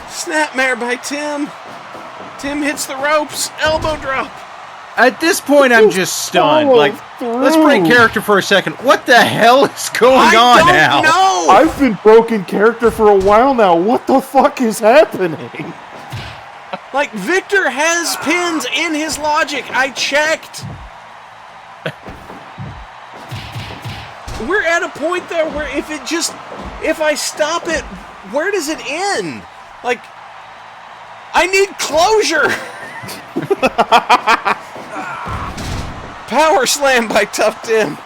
Snapmare by Tim. Tim hits the ropes. Elbow drop. At this point, I'm just stunned. Follow Like, let's break through. character for a second. What the hell is going I on don't now? know. I've been broken character for a while now. What the fuck is happening? Like, Victor has pins in his logic. I checked. We're at a point there where if I stop it, where does it end? Like, I need closure. Power slam by Tough Tim.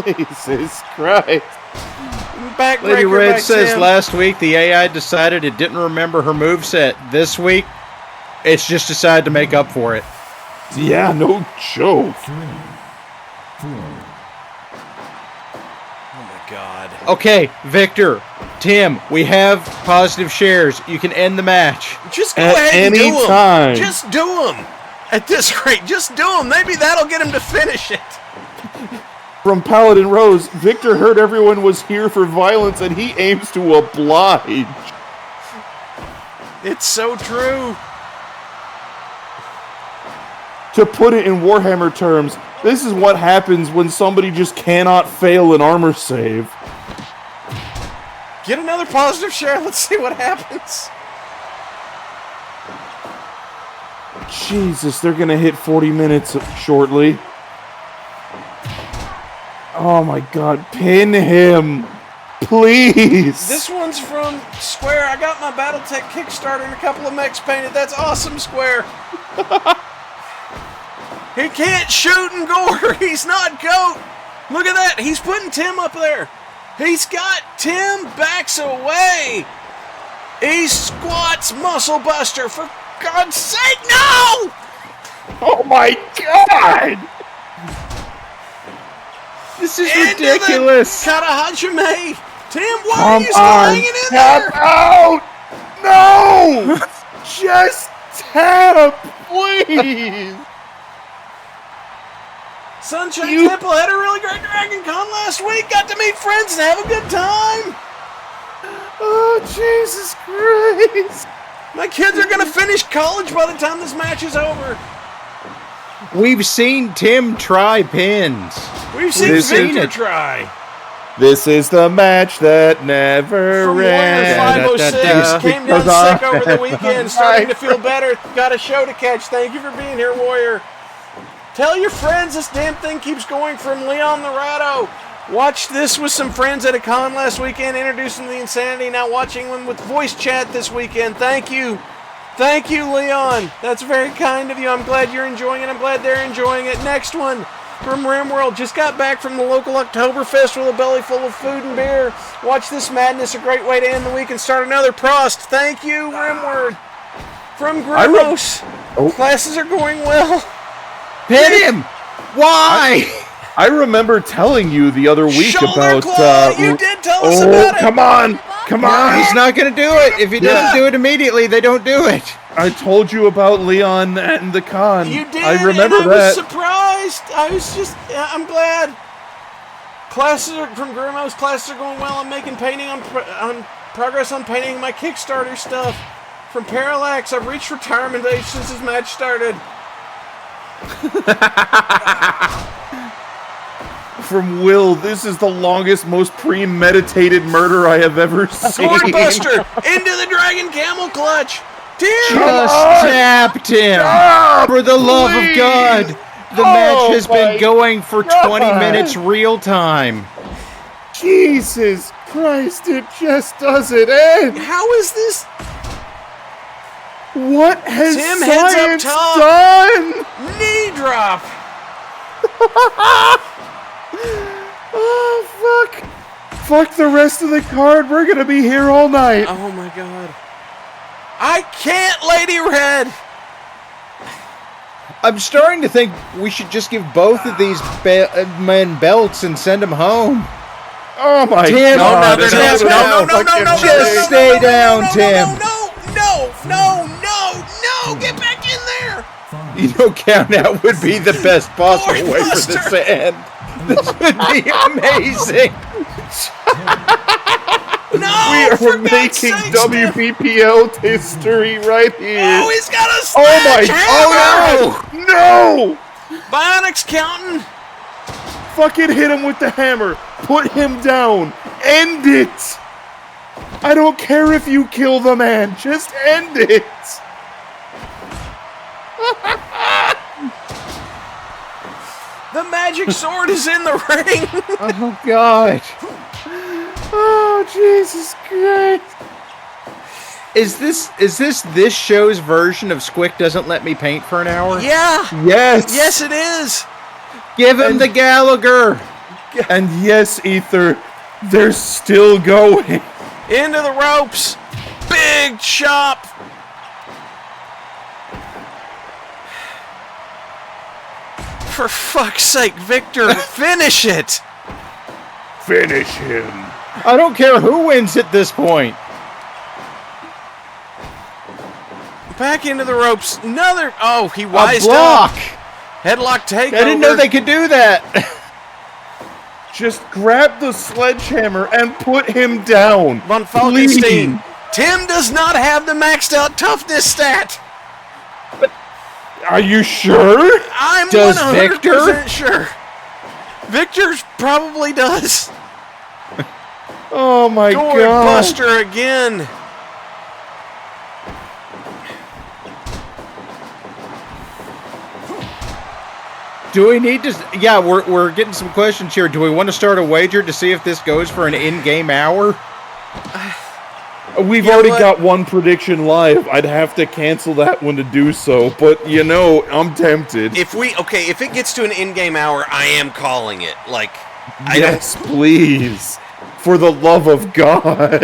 Jesus Christ. Backbreaker Lady by Red says Tim. last week the AI decided it didn't remember her moveset. This week, it's just decided to make up for it. Yeah, no joke. 3, 4, Oh my God. Okay, Victor, Tim, we have positive shares. You can end the match. Just go At ahead and any do 'em. time. Just do them. At this rate, just do them. Maybe that'll get him to finish it. From Paladin Rose, Victor heard everyone was here for violence and he aims to oblige. It's so true. To put it in Warhammer terms, this is what happens when somebody just cannot fail an armor save. Get another positive share. Let's see what happens. Jesus, they're gonna hit 40 minutes shortly. Oh my God, pin him, please. This one's from Square. I got my BattleTech Kickstarter and a couple of mechs painted. That's awesome, Square. He can't shoot and gore. He's not GOAT. Look at that. He's putting Tim up there. He's got Tim backs away. He squats Muscle Buster. For God's sake, no! Oh my God! This is ridiculous. Kata Hajime. Tim, why are Come you still on, hanging in tap there? out! No! Just tap, please! Sunshine Temple had a really great Dragon Con last week. Got to meet friends and have a good time. Oh, Jesus Christ! My kids are going to finish college by the time this match is over. We've seen Tim try pins. We've seen We've seen Victor it. try. This is the match that never From Warrior ran. 506, came down Because sick over the weekend, starting to feel better. Got a show to catch. Thank you for being here, Warrior. Tell your friends this damn thing keeps going from Leon Lorado. Watched this with some friends at a con last weekend, introducing the Insanity, now watching them with voice chat this weekend. Thank you. Thank you, Leon. That's very kind of you. I'm glad you're enjoying it. I'm glad they're enjoying it. Next one from RimWorld. Just got back from the local Oktoberfest with a belly full of food and beer. Watch this madness. A great way to end the week and start another Prost. Thank you, RimWorld. From Grimos. Classes are going well. Pin him! Why? I remember telling you the other week Shoulder about. claw. You did tell us about it. Come on! Come on! He's not going to do it. If he doesn't do it immediately, they don't do it. I told you about Leon and the con. You did, I remember and I that. was surprised. I was just, I'm glad. Classes are, from Grimos, classes are going well. I'm making painting on progress on painting my Kickstarter stuff. From Parallax, I've reached retirement age since this match started. From Will, this is the longest, most premeditated murder I have ever seen. Swordbuster into the Dragon Camel Clutch. Tim! Just tapped him. For the love of God. The match has been going for 20 minutes real time. Jesus Christ, it just doesn't end. How is this? What has Tim heads science up top. done? Knee drop. Oh, fuck. Fuck the rest of the card. We're going to be here all night. Oh my god. I can't, Lady Red! I'm starting to think we should just give both of these men belts and send them home. Oh my Tim, god. no, Just stay down, Tim. No, get back in there! You know, count out would be the best possible way for this to end. This would be amazing. No! We are for God's making sakes, WBPL history right here. Oh, he's got a Oh my sledgehammer! god! No! Bionics counting! Fucking hit him with the hammer. Put him down. End it. I don't care if you kill the man. Just end it. The magic sword is in the ring! Oh, God. Oh, Jesus Christ. Is this show's version of Squick Doesn't Let Me Paint for an Hour? Yeah! Yes. Yes, it is! Give him the Gallagher! And yes, Ether, they're still going. Into the ropes! Big chop! For fuck's sake, Victor, finish it! Finish him. I don't care who wins at this point. Back into the ropes. Another. Oh, he A wised block! up. Headlock takeover. I didn't know they could do that. Just grab the sledgehammer and put him down. Von Falkenstein. Tim does not have the maxed out toughness stat. Are you sure? I'm Does 100% Victor? sure. Victor's probably does. Oh my Gourd god. Buster again. Do we need to... Yeah, we're getting some questions here. Do we want to start a wager to see if this goes for an in-game hour? We've You know already what? got one prediction live. I'd have to cancel that one to do so, but you know, I'm tempted. If it gets to an in-game hour, I am calling it. Like, Yes, please. For the love of God.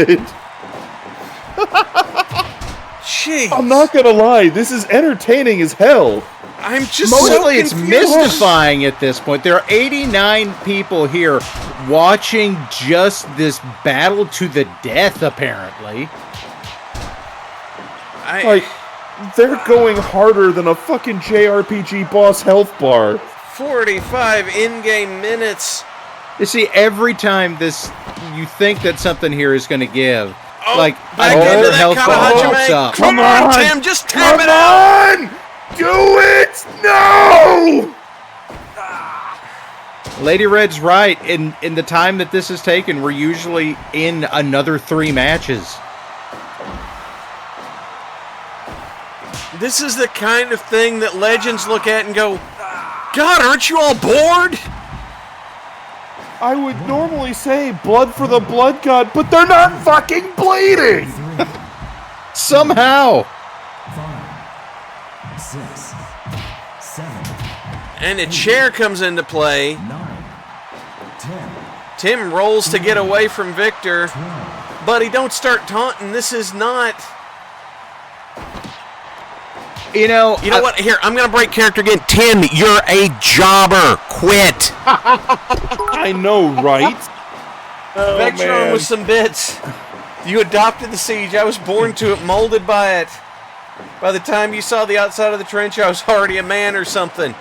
Jeez. I'm not gonna lie, this is entertaining as hell. I'm just Mostly so it's confused. mystifying at this point. There are 89 people here watching just this battle to the death, apparently. Like, they're going harder than a fucking JRPG boss health bar. 45 in-game minutes. You see, every time you think that something here is going to give, Oh, like back another into that health bar Kamahajime. pops up. Come on, Tim, just tap it Come on! Do it! No! Lady Red's right. In the time that this has taken, we're usually in another 3 matches. This is the kind of thing that legends look at and go, God, aren't you all bored? I would normally say blood for the blood god, but they're not fucking bleeding! Somehow. 5, 6, 7, And a chair comes into play. 9, 10, Tim rolls to get away from Victor. 12. Buddy, don't start taunting. This is not... You know what? Here, I'm going to break character again. Tim, you're a jobber. Quit. I know, right? Oh, Vectron with some bits. You adopted the siege. I was born to it, molded by it. By the time you saw the outside of the trench, I was already a man or something.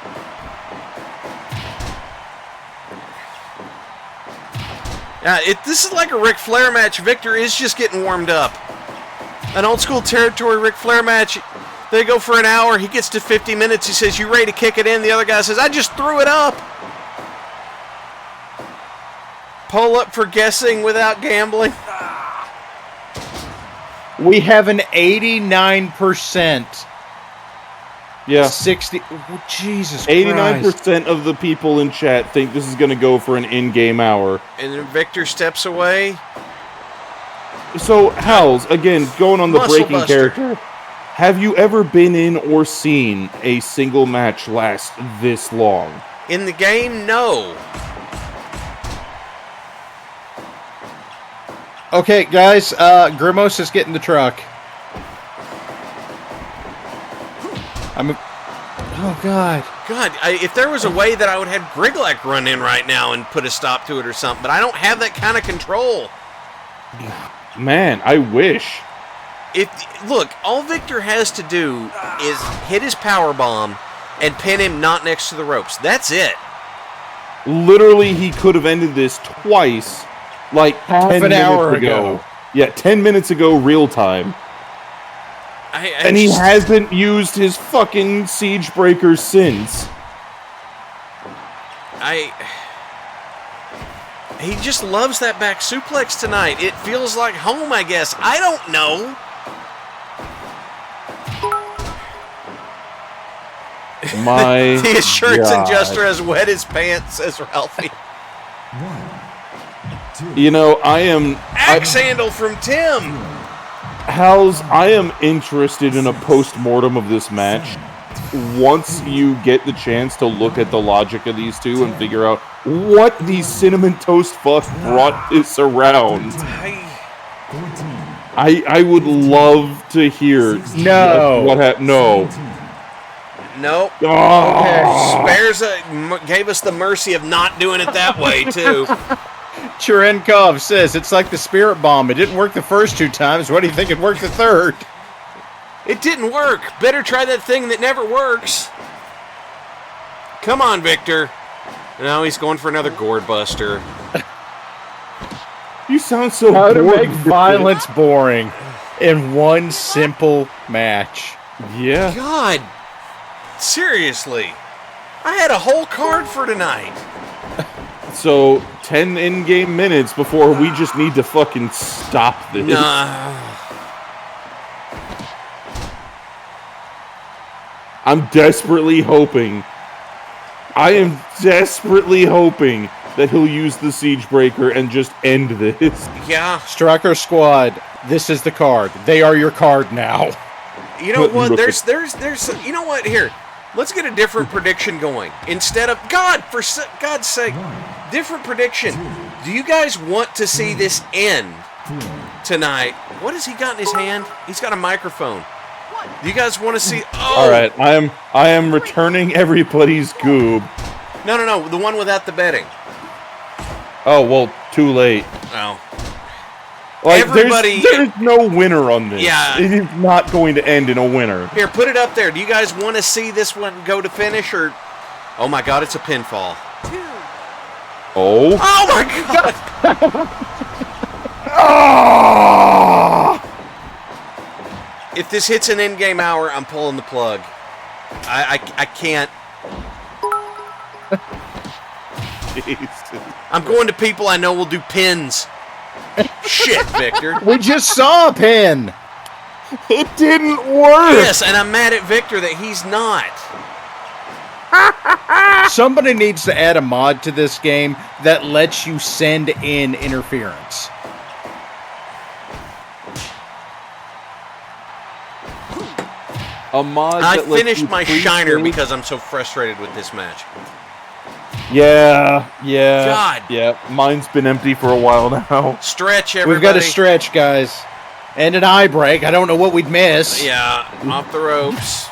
This is like a Ric Flair match. Victor is just getting warmed up. An old school territory Ric Flair match. They go for an hour. He gets to 50 minutes. He says, "You ready to kick it in?" The other guy says, "I just threw it up." Pull up for guessing without gambling. we have an 89%. Yeah. 60. Oh, Jesus 89% of the people in chat think this is going to go for an in-game hour. And then Victor steps away. So, Halz, again, going on the Muscle breaking buster. character, have you ever been in or seen a single match last this long? In the game, no. Okay, guys, Grimos is getting the truck. Oh, God. God, if there was a way that I would have Griglak run in right now and put a stop to it or something, but I don't have that kind of control. Man, I wish. Look, all Victor has to do is hit his power bomb and pin him not next to the ropes. That's it. Literally, he could have ended this twice, like Half 10 an minutes hour ago. Yeah, 10 minutes ago, real time. And he hasn't used his fucking siege breaker since. He just loves that back suplex tonight. It feels like home, I guess. I don't know. My The assurance God. adjuster has wet his pants, says Ralphie. 1, 2, You know, I am... Axe handle from Tim. Halz, I am interested in a post-mortem of this match. Once you get the chance to look at the logic of these two and figure out what the Cinnamon Toast fuck brought this around. 14, I would love to hear No. what happened. No. 17, Nope. Oh. Gave us the mercy of not doing it that way, too. Cherenkov says, it's like the spirit bomb. It didn't work the first 2 times. What do you think it worked the third? It didn't work. Better try that thing that never works. Come on, Victor. No, he's going for another gourd buster. You sound so How to bored. make violence boring in one simple match. Yeah. God. Seriously. I had a whole card for tonight. So, 10 in-game minutes before we just need to fucking stop this. Nah. I'm desperately hoping. I am desperately hoping that he'll use the siege breaker and just end this. Yeah. Striker Squad, this is the card. They are your card now. You know what? There's you know what? Here. Let's get a different prediction going. Instead of for God's sake, different prediction. Do you guys want to see this end tonight? What has he got in his hand? He's got a microphone. Do you guys want to see? Oh, All right, I am returning everybody's goob. No, the one without the betting. Oh well, too late. Oh, Like, everybody, there's no winner on this. Yeah. It is not going to end in a winner. here, put it up there. Do you guys want to see this one go to finish or? Oh my God, it's a pinfall. 2, Oh. Oh my God! If this hits an in-game hour, I'm pulling the plug. I can't. Jesus. I'm going to people I know will do pins. Shit, Victor. We just saw a pin. It didn't work. Yes, and I'm mad at Victor that he's not. Somebody needs to add a mod to this game that lets you send in interference. A mod. I that lets finished you my pre-save. shiner because I'm so frustrated with this match. Yeah. God. Yeah. Mine's been empty for a while now. Stretch, everybody. We've got to stretch, guys. And an eye break. I don't know what we'd miss. Yeah, off the ropes.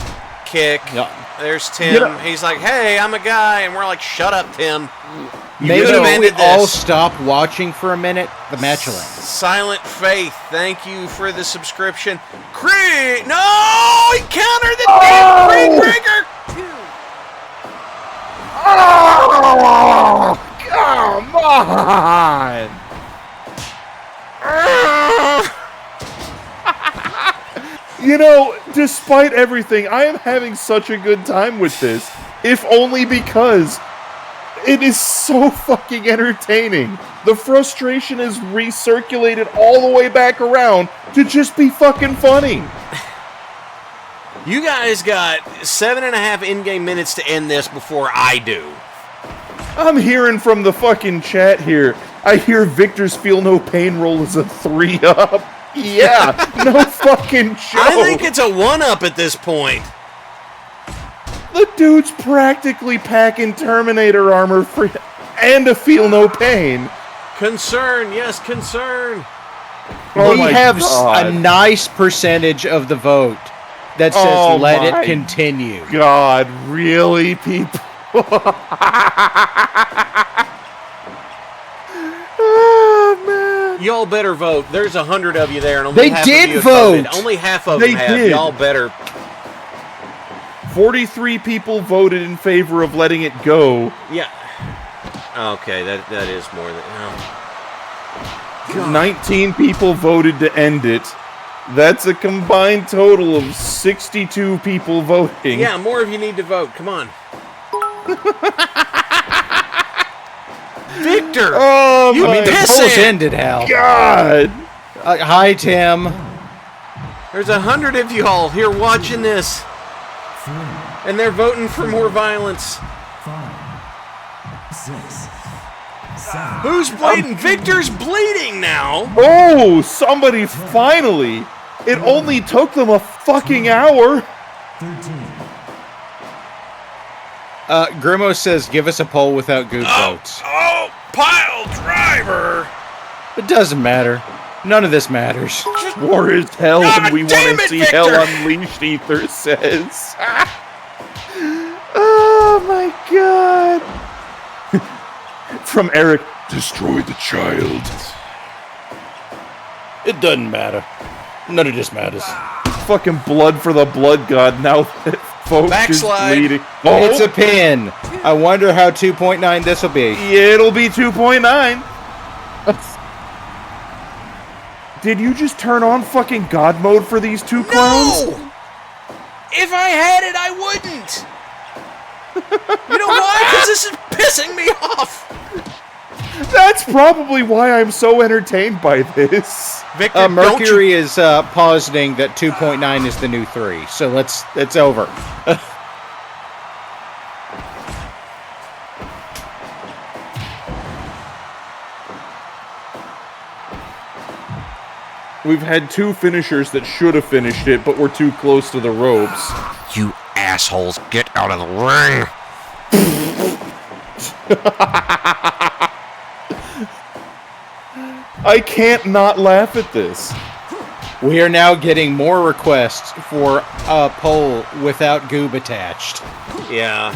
Kick. Yeah. There's Tim. Yeah. He's like, hey, I'm a guy. And we're like, shut up, Tim. Maybe could've if we ended all this. stop watching for a minute, the match will end. Silent Faith, thank you for the subscription. Creed! No! He countered the damn Creed breaker! 2, Come on. You know, despite everything, I am having such a good time with this. If only because it is so fucking entertaining. The frustration is recirculated all the way back around to just be fucking funny. You guys got 7.5 in-game minutes to end this before I do. I'm hearing from the fucking chat here. I hear Victor's Feel No Pain roll is a 3-up. Yeah, no fucking joke. I think it's a 1-up at this point. The dude's practically packing Terminator armor and a Feel No Pain. Concern, yes, concern. Oh we my have God. a nice percentage of the vote that says Oh let my it continue. God, really, people? Oh, man. Y'all better vote. There's 100 of you there, and only They half did of you have vote. voted. Only half of They them have. did. Y'all better. 43 people voted in favor of letting it go. Yeah. Okay, that is more than. 19 people voted to end it. That's a combined total of 62 people voting. Yeah, more of you need to vote. Come on. Victor! Oh, You my The pissant! polls ended, Hal. God. Hi, Tim. There's 100 of you all here watching this, 4, and they're voting for more violence. 5, 6, 7, Who's bleeding? Victor's bleeding now! Oh, somebody finally. It only took them a fucking hour. 13, Grimo says, give us a poll without goop votes. Oh, pile driver! It doesn't matter. None of this matters. War is hell God and we damn want to it, see Victor! hell unleashed, Ether says. Oh my God. From Eric, Destroy the child. It doesn't matter. None of this matters. fucking blood for the blood god now that folks Backslide. is bleeding. It's a pin. I wonder how 2.9 this will be. It'll be 2.9. Did you just turn on fucking God mode for these two clowns? No! If I had it, I wouldn't! You know why? Because this is pissing me off! That's probably why I'm so entertained by this. Victor, don't you... Mercury is positing that 2.9 is the new 3. So it's over. We've had two finishers that should have finished it, but were too close to the ropes. You assholes, get out of the ring! I can't not laugh at this. We are now getting more requests for a poll without goob attached. Yeah.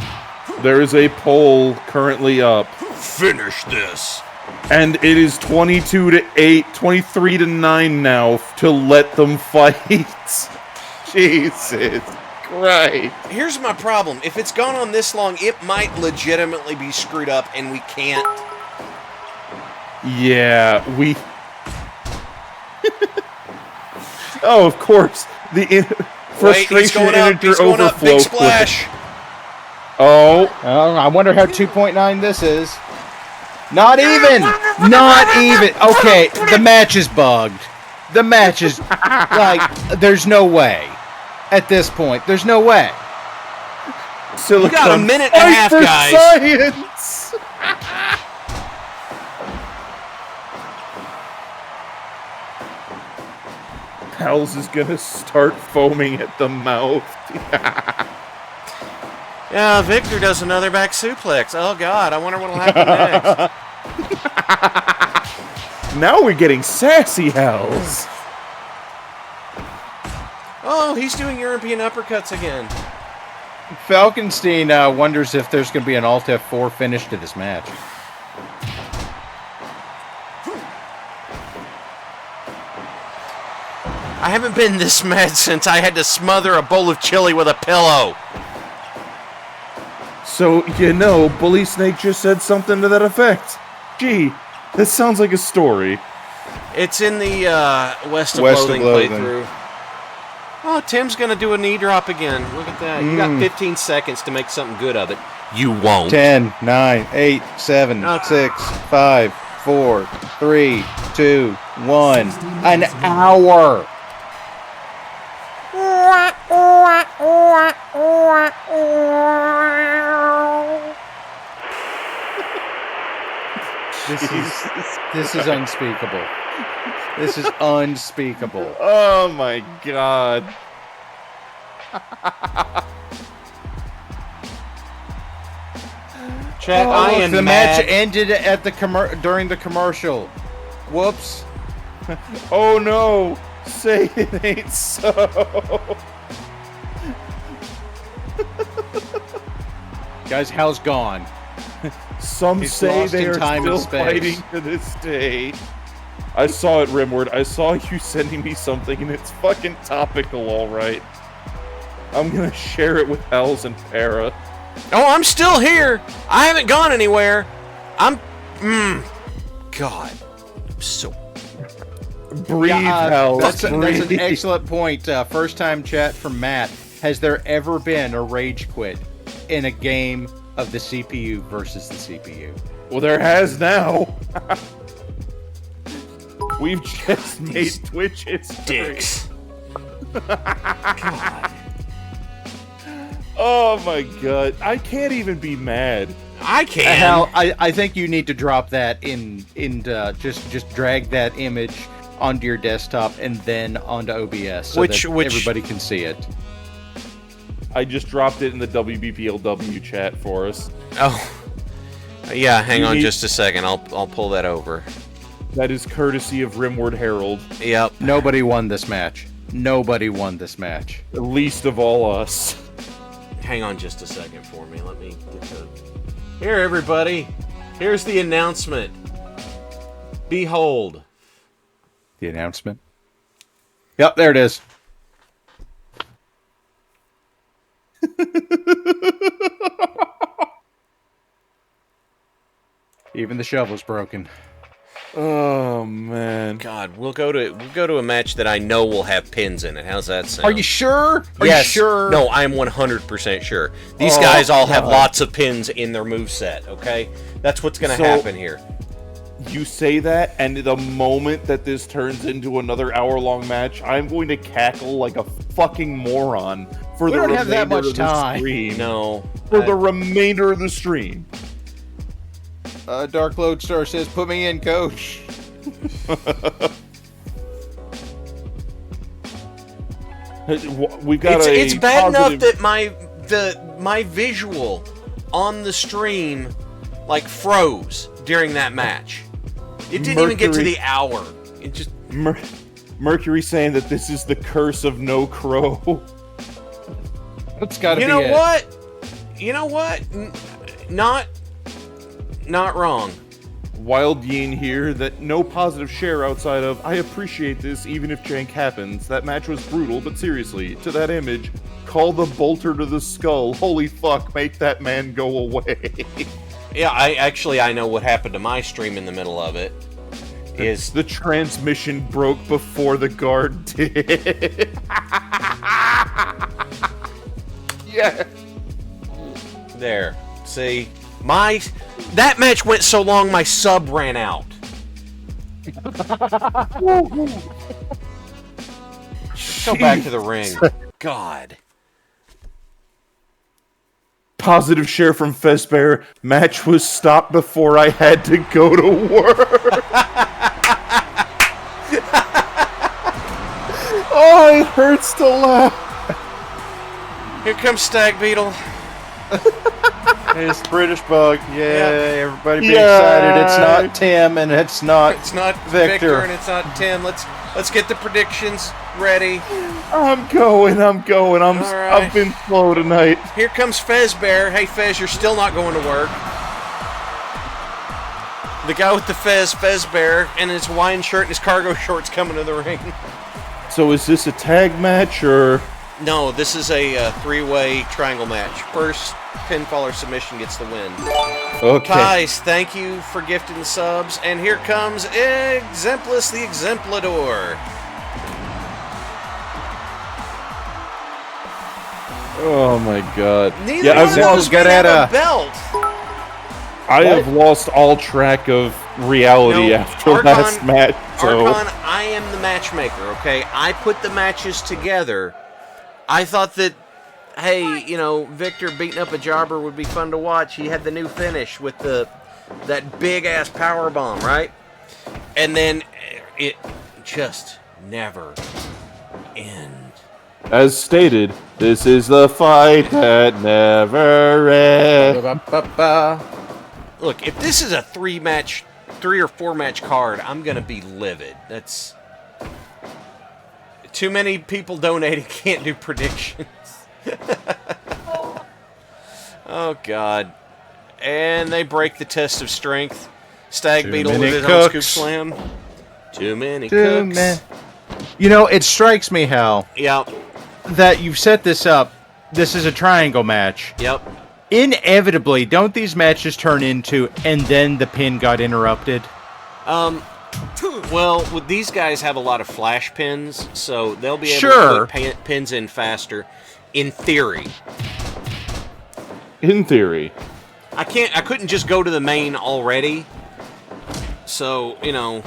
There is a poll currently up, Finish this. and it is 22 to 8, 23 to 9 now to let them fight. Jesus Christ. Here's my problem. If it's gone on this long, it might legitimately be screwed up, and we can't. Yeah, we... Oh, of course. The Wait, frustration he's going up. integer He's going up. overflow Big splash. quick. Oh, I wonder how 2.9 this is. Not even! Not even! Okay, the match is bugged. The match is... like, there's no way. At this point, there's no way. Silicon. got a minute and a Fight half, for guys. Science! Halz is gonna start foaming at the mouth. Yeah, Victor does another back suplex. Oh, God. I wonder what'll happen next. Now we're getting sassy, Halz. Oh, he's doing European uppercuts again. Falkenstein wonders if there's going to be an Alt F4 finish to this match. I haven't been this mad since I had to smother a bowl of chili with a pillow. So, you know, Bully Snake just said something to that effect. Gee, that sounds like a story. It's in the West of West of Loathing Loathing. playthrough. Oh, Tim's going to do a knee drop again. Look at that. You got 15 seconds to make something good of it. You won't. 10, 9, 8, 7, Okay. 6, 5, 4, 3, 2, 1. An hour! This is unspeakable. This is unspeakable. Oh my god. Chat, Oh, I look, am the mad. match ended at the during the commercial. Whoops. Oh no! Say it ain't so. Guys, Hal's gone. Some He's say lost they in are time and still space. fighting to this day. I saw it, Rimward. I saw you sending me something, and it's fucking topical, all right. I'm gonna share it with Halz and Para. Oh, I'm still here. I haven't gone anywhere. God. I'm so... Breathe, Halz. That's breathe. an excellent point. First time chat from Matt. Has there ever been a rage quit in a game of the CPU versus the CPU? Well, there has now. We've just made Twitch history. Dicks. God. Oh my god. I can't even be mad. I can. Hal, I think you need to drop that in just drag that image onto your desktop and then onto OBS so Which- that which- everybody can see it. I just dropped it in the WBPLW chat for us. Oh. Yeah, hang You on need- just a second. I'll pull that over. That is courtesy of Rimward Herald. Yep. Nobody won this match. Nobody won this match. Least of all us. Hang on just a second for me. Let me get the... Here, everybody. Here's the announcement. Behold. The announcement. Yep, there it is. Even the shovel's broken. Oh man. God, we'll go to a match that I know will have pins in it. How's that sound? Are you sure? Are Yes. you sure? No, I'm 100% sure. These Oh, guys all have God. lots of pins in their moveset, okay? That's what's going to So- happen here. You say that, and the moment that this turns into another hour-long match, I'm going to cackle like a fucking moron for We the don't remainder have that much of the time. stream. No. For the remainder of the stream. Dark Lodestar says, "Put me in, coach." We've got It's bad enough positive- that my visual on the stream like froze during that match. It didn't even get to Mercury- the hour. It just Mercury saying that this is the curse of no crow. That's gotta You be know it. what? You know what? Not wrong. Wild Yeen here that no positive share outside of I appreciate this even if jank happens. That match was brutal, but seriously, to that image, call the bolter to the skull. Holy fuck, make that man go away. Yeah, I know what happened to my stream in the middle of it. Is The transmission broke before the guard did. Yeah. there. See, that match went so long my sub ran out. Go back to the ring. God. Positive share from Fezbear. Match was stopped before I had to go to work. Oh, it hurts to laugh. Here comes Stag Beetle. It's British Bug. Yay, everybody be Yay. excited. It's not Tim and it's not It's not Victor. Victor and it's not Tim. Let's get the predictions ready. I'm going. All right. I've been slow tonight. Here comes Fezbear. Hey Fez, you're still not going to work. The guy with the Fezbear, and his Hawaiian shirt and his cargo shorts coming to the ring. So is this a tag match or? No, this is a three-way triangle match. First pinfall or submission gets the win. Okay. Guys, thank you for gifting the subs. And here comes Exemplus the Exemplador. Oh my god. Neither Yeah, one of those men have Garetta. a belt. I have lost all track of reality No, after Archon- last match. So Archon, I am the matchmaker, okay? I put the matches together. I thought that, hey, you know, Victor beating up a jobber would be fun to watch. He had the new finish with that big-ass power bomb, right? And then it just never ends. as stated, this is the fight that never ends. Ba-ba-ba-ba. Look, if this is a three-match 3 or 4 match card, I'm going to be livid. That's too many people donating can't do predictions. Oh, God. And they break the test of strength. Stag Beetle with his own scoop slam. Too many cooks. You know, it strikes me, Hal, Yep. that you've set this up. This is a triangle match. Yep. Inevitably, don't these matches turn into, and then the pin got interrupted? Well, these guys have a lot of flash pins, so they'll be able Sure. to put pins in faster. In theory. In theory. I couldn't just go to the main already. So, you know.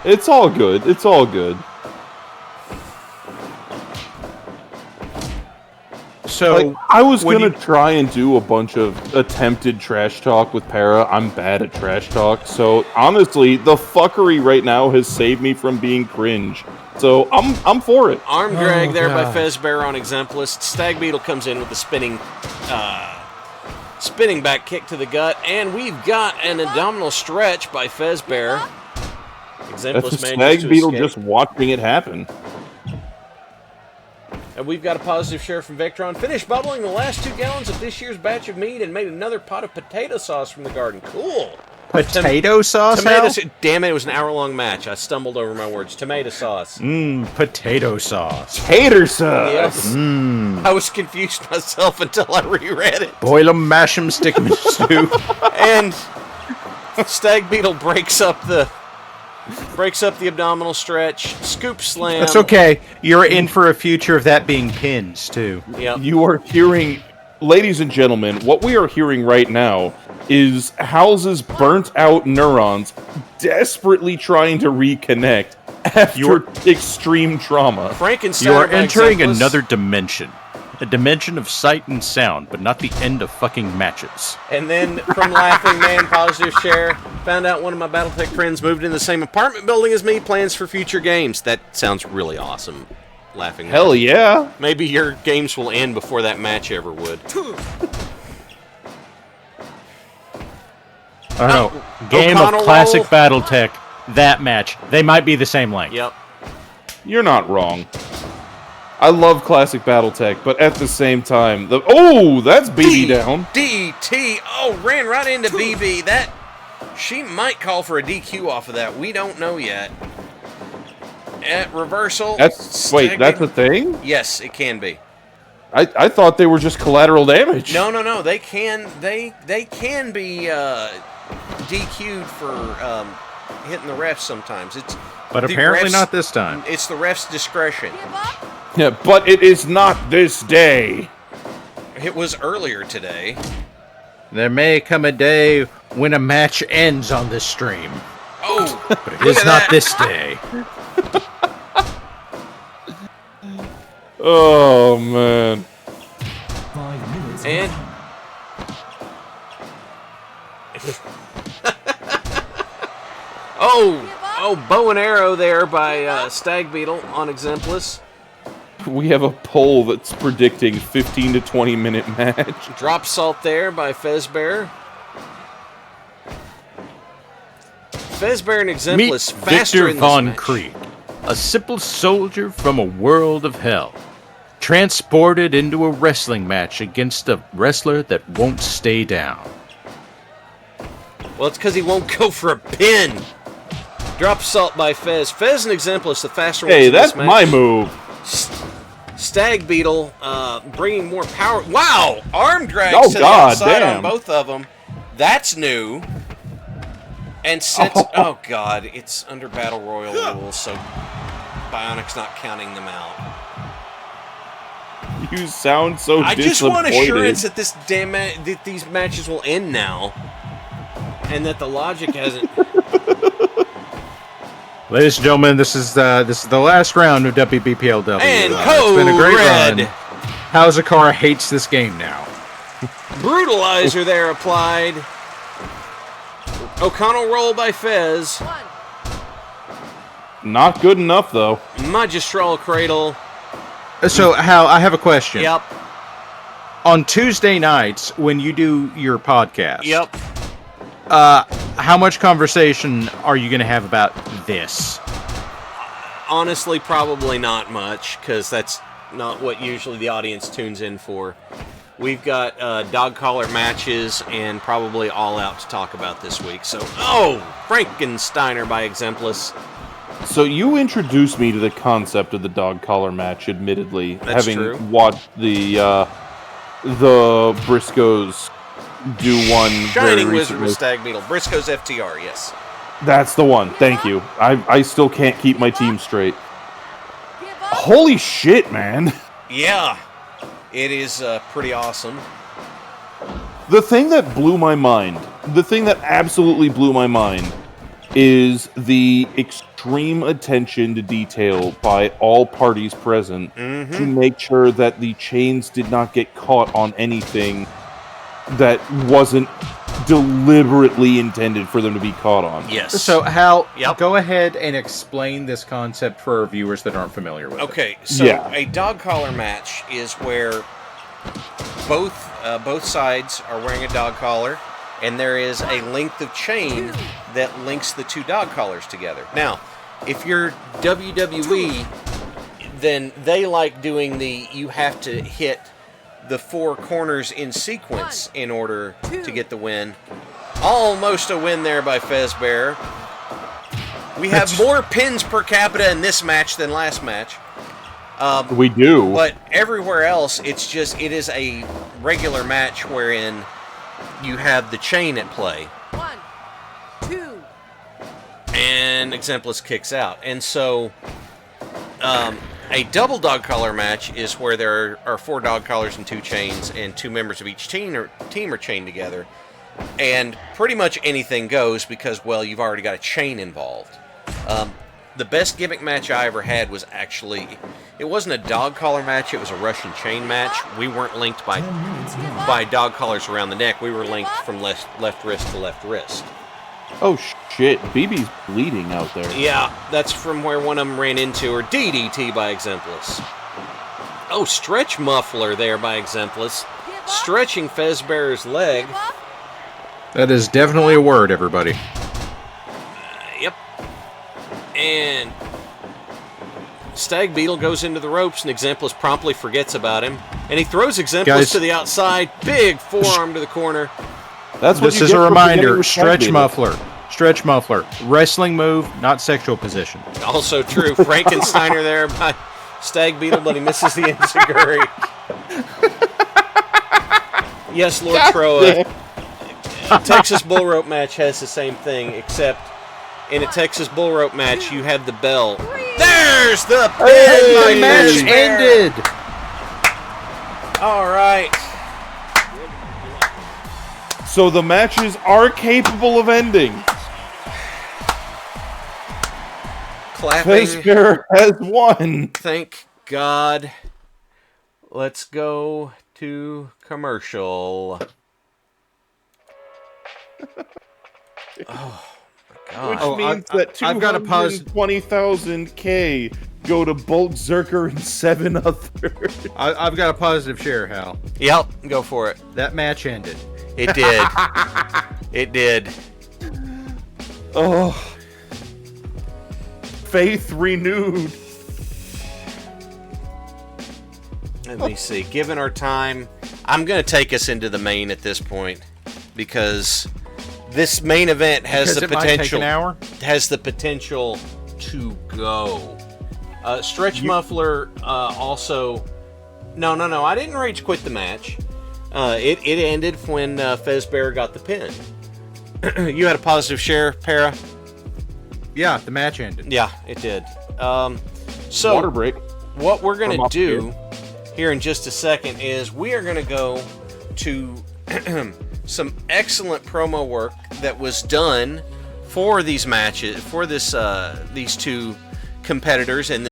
It's all good. It's all good. So, Like, I was when gonna you- try and do a bunch of attempted trash talk with Para. I'm bad at trash talk, so honestly, the fuckery right now has saved me from being cringe. So I'm for it. Arm drag there by God. Fezbear on Exemplist. Stag Beetle comes in with the spinning back kick to the gut, and we've got an abdominal stretch by Fezbear. That's Exemplist a manages Stag to Beetle escape. just watching it happen. And we've got a positive share from Vectron. Finished bubbling the last 2 gallons of this year's batch of meat and made another pot of potato sauce from the garden. Cool. potato sauce, Tomato Hal? sauce. Damn it, it was an hour-long match. I stumbled over my words. Tomato sauce. Potato sauce. Hater sauce. Yes. I was confused myself until I reread it. Boil 'em, mash 'em, stick 'em in stew. And Stag Beetle breaks up the abdominal stretch. Scoop slam. That's okay. You're in for a future of that being pins, too. Yep. You are hearing, ladies and gentlemen, what we are hearing right now is Halz's burnt-out neurons desperately trying to reconnect after extreme trauma. You are entering Exemplist. another dimension. A dimension of sight and sound, but not the end of fucking matches. And then from Laughing Man, positive share. Found out one of my Battletech friends moved in the same apartment building as me. Plans for future games. That sounds really awesome. Laughing Man. Hell yeah. Maybe your games will end before that match ever would. I don't know. Game O'Connell of classic roll. Battletech. That match. They might be the same length. Yep. You're not wrong. I love classic Battletech, but at the same time, that's BB down. DT. Oh, ran right into BB. She might call for a DQ off of that. We don't know yet. At reversal. That's a thing? Yes, it can be. I thought they were just collateral damage. No. They can be DQ'd for hitting the refs sometimes. But the apparently refs- not this time. It's the ref's discretion. Yeah, but it is not this day. It was earlier today. There may come a day when a match ends on this stream. Oh, But it is at not that. this day. Oh, man. 5 minutes. And bow and arrow there by Stag Beetle on Exemplus. We have a poll that's predicting 15 to 20 minute match. Drop salt there by Fezbear. Fezbear and Meet Exemplus faster Victor in this Von match. Krieg, a simple soldier from a world of hell, transported into a wrestling match against a wrestler that won't stay down. Well, it's because he won't go for a pin. Drop salt by Fez. Fez and Exemplus, the faster ones Hey, in this that's my match. move. Stag Beetle bringing more power. Wow! Arm drags Oh, to the God outside on damn. both of them. That's new. And since... Oh, God. It's under Battle Royal rules, so Bionic's not counting them out. You sound so I just want disappointed. assurance that that these matches will end now. And that the logic hasn't... Ladies and gentlemen, this is the last round of WBPLW. And It's been a great Code run. Hauzakara hates this game now. Brutalizer there applied. O'Connell roll by Fez. Not good enough, though. Magistral Cradle. So, Hal, I have a question. Yep. On Tuesday nights, when you do your podcast, Yep. how much conversation are you going to have about this? Honestly, probably not much, because that's not what usually the audience tunes in for. We've got dog collar matches and probably all out to talk about this week. So, Frankensteiner by Exemplis. So you introduced me to the concept of the dog collar match, admittedly, That's having true. watched the Briscoes do one very Shining Wizard recently. with Stag Beetle. Briscoe's FTR, yes. That's the one. Thank you. I still can't keep my team straight. Give up. Holy shit, man! Yeah, it is pretty awesome. The thing that blew my mind, the thing that absolutely blew my mind, is the extreme attention to detail by all parties present to make sure that the chains did not get caught on anything that wasn't deliberately intended for them to be caught on. Yes. So, Hal, Yep. go ahead and explain this concept for our viewers that aren't familiar with it. Okay, so Yeah. a dog collar match is where both sides are wearing a dog collar, and there is a length of chain that links the two dog collars together. Now, if you're WWE, then they like doing you have to hit the four corners in sequence in order to get the win. Almost a win there by Fezbear. We have more pins per capita in this match than last match. We do. But everywhere else, it is a regular match wherein you have the chain at play. 1, 2, And Exemplis kicks out. And so a double dog collar match is where there are four dog collars and two chains, and two members of each team are chained together. And pretty much anything goes because, well, you've already got a chain involved. The best gimmick match I ever had was actually, it wasn't a dog collar match, it was a Russian chain match. We weren't linked by dog collars around the neck. We were linked from left wrist to left wrist. Oh shit, BB's bleeding out there. Yeah, that's from where one of them ran into her. DDT by Exemplis. Oh, stretch muffler there by Exemplis. Stretching Fezbear's leg. give up. That is definitely a word, everybody. Yep. And Stag Beetle goes into the ropes, and Exemplis promptly forgets about him. And he throws Exemplis Guys. to the outside. Big forearm to the corner. That's what This you is get a for forgetting reminder, with stretch Stag Beetle. muffler. Stretch muffler. Wrestling move, not sexual position. Also true. Frankensteiner there by Stag Beetle, but he misses the enziguri. Yes, Lord Troa. A Texas Bull Rope match has the same thing, except in a Texas Bull Rope match, you have the bell. There's the pin! Hey, by Match Fezbear. ended. All right. So the matches are capable of ending. Clapping. Fezbear has won. Thank God. Let's go to commercial. Oh, my God. Which Oh, means I- that I've got a pause. 220,000 K go to Bulk Zerker and 7 others. I've got a positive share, Hal. Yep, go for it. That match ended. It did. It did. Oh. Faith renewed. Let me see. Given our time, I'm going to take us into the main at this point because this main event has Because the it might take potential an hour. has the potential to go. Stretch Muffler also. No. I didn't rage quit the match. It ended when Fezbear got the pin. You had a positive share, Para? Yeah, the match ended. Yeah, it did. So Water break. what we're going From to up do here in just a second is we are going to go to some excellent promo work that was done for these matches, for these two competitors, and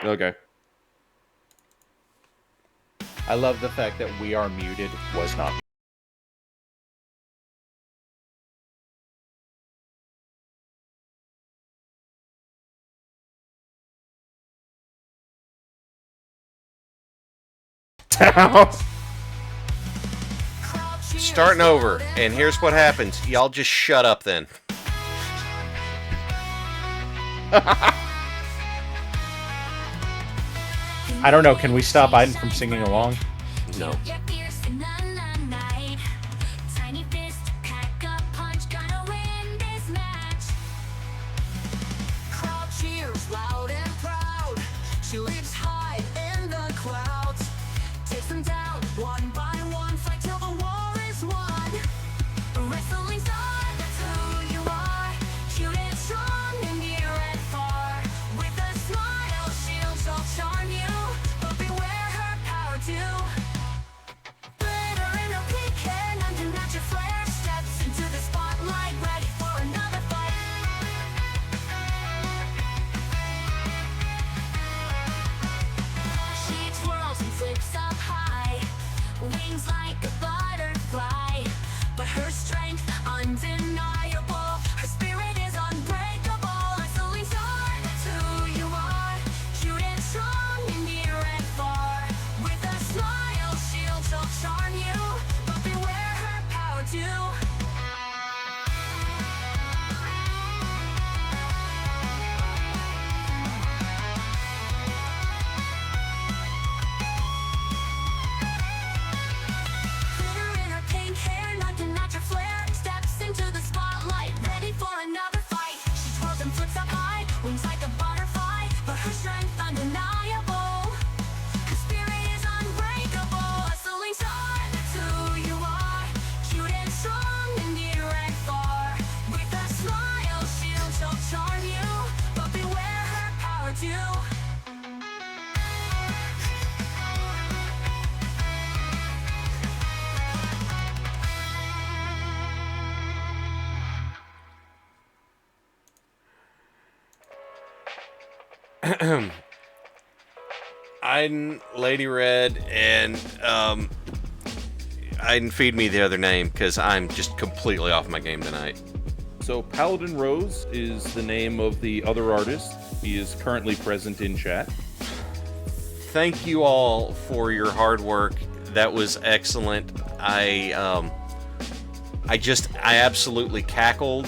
Okay. I love the fact that we are muted was not. Starting over, and here's what happens. Y'all just shut up then. I don't know. Can we stop Iden from singing along? No. Wings like a butterfly, but her strength undeniable. Her spirit is unbreakable. A soaring star, that's who you are. Cute and strong and near and far. With a smile, she'll charm you, but beware her power too. Iden, Lady Red, and Iden, feed me the other name because I'm just completely off my game tonight. So Paladin Rose is the name of the other artist. He is currently present in chat. Thank you all for your hard work. That was excellent. I absolutely cackled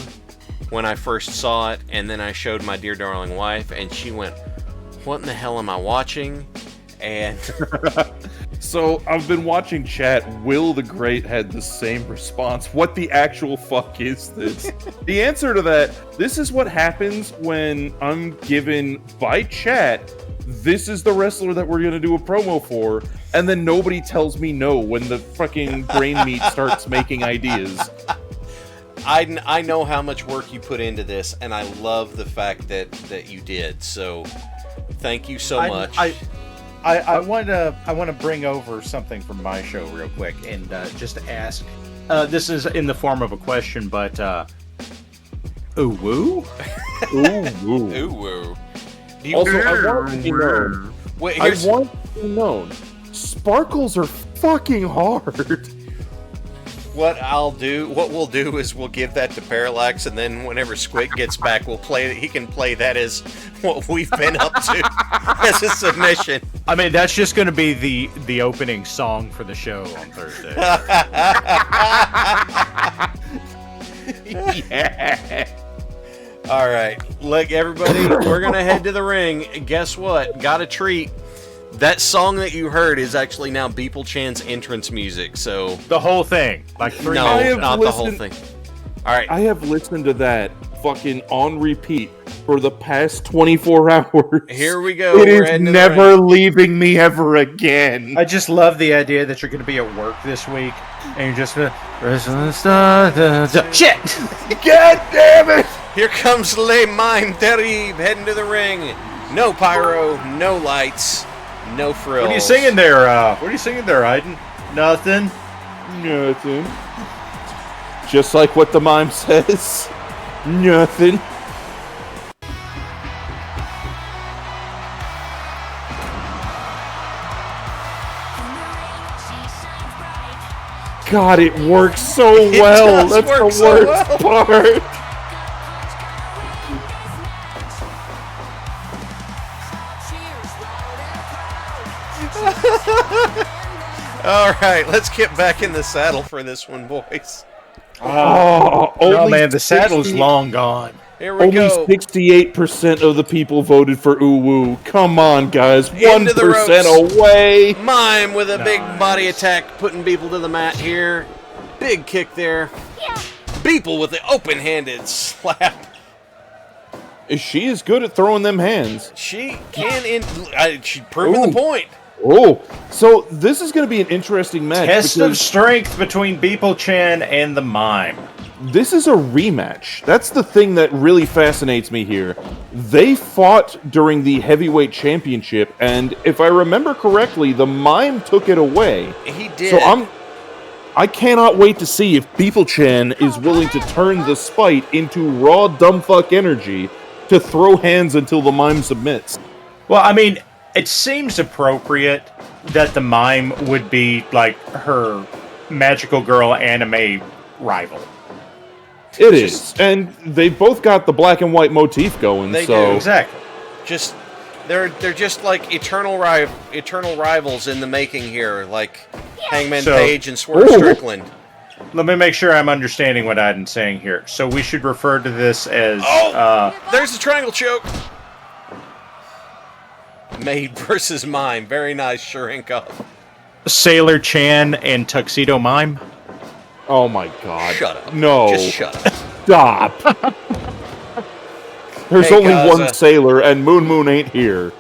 when I first saw it, and then I showed my dear darling wife, and she went, "What in the hell am I watching?" And so I've been watching chat. Will the Great had the same response. What the actual fuck is this? The answer to that, this is what happens when I'm given by chat, this is the wrestler that we're going to do a promo for, and then nobody tells me no when the fucking brain meat starts making ideas. I know how much work you put into this, and I love the fact that you did. So thank you so much. I want to bring over something from my show real quick and just ask. This is in the form of a question, but ooh woo, ooh woo, ooh woo. Also, I want to be known. Wait, I want to be known. Sparkles are fucking hard. What we'll do is we'll give that to Parallax, and then whenever Squid gets back, we'll play. He can play that as what we've been up to as a submission. I mean, that's just going to be the opening song for the show on Thursday. Yeah. All right, look, everybody, we're gonna head to the ring. Guess what? Got a treat. That song that you heard is actually now Beeple Chan's entrance music. So the whole thing, like 3 minutes. No, not the whole thing. All right, I have listened to that fucking on repeat for the past 24 hours. Here we go. It is never leaving me ever again. I just love the idea that you're going to be at work this week and you're just shit. God damn it! Here comes Le Mime Terrible heading to the ring. No pyro, no lights, no frills. What are you singing there? What are you singing there, Iden? Nothing. Nothing. Just like what the mime says. Nothing. God, it works so It well. does That's work the so worst part. All right, let's get back in the saddle for this one, boys. Oh, Oh only man, the saddle's 60 long gone. Here we Only go. 68% of the people voted for Uwu. Come on, guys. Into the 1% ropes. away. Mime with a big body attack, putting people to the mat here. Big kick there. Beeple with the open-handed slap. She is good at throwing them hands. She can, she's proving the point. Oh, so this is going to be an interesting match. Test of because strength between Beeple Chan and the Mime. this is a rematch. That's the thing that really fascinates me here. They fought during the heavyweight championship, and if I remember correctly, the Mime took it away. He did. So I cannot wait to see if Beeple Chan is willing to turn the spite into raw dumbfuck energy to throw hands until the Mime submits. Well, I mean, it seems appropriate that the Mime would be like her magical girl anime rival. It is, and they both got the black and white motif going. They so do. Exactly. Just they're just like eternal rivals in the making here, like Hangman So- Page and Swerve Ooh. Strickland. Let me make sure I'm understanding what Iden's saying here. So we should refer to this as There's the triangle choke. Maid versus Mime. Very nice, Shurinkov. Sailor Chan and Tuxedo Mime. oh my god. Shut up. No. Just shut up. Stop. There's Hey, only Gaza. one sailor, and Moon Moon ain't here.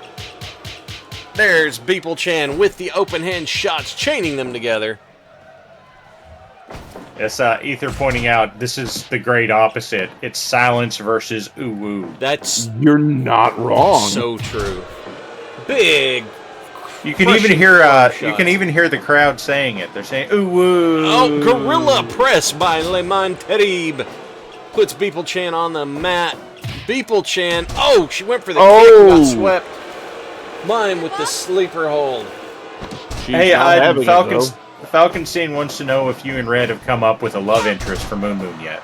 There's Beeple Chan with the open hand shots, chaining them together. Yes, Ether pointing out this is the great opposite. It's silence versus uwu. That's You're not wrong. so true. Big. You can Crushing even hear club you shots. can even hear the crowd saying it. They're saying uwu. Oh, gorilla press by Lemon Terib. Puts Beeple Chan on the mat. Beeple Chan. Oh, she went for the kick, got swept. Mime with the sleeper hold. She's Hey, not Iden, having it, Falcon's though. Falconstein wants to know if you and Red have come up with a love interest for Moon Moon yet.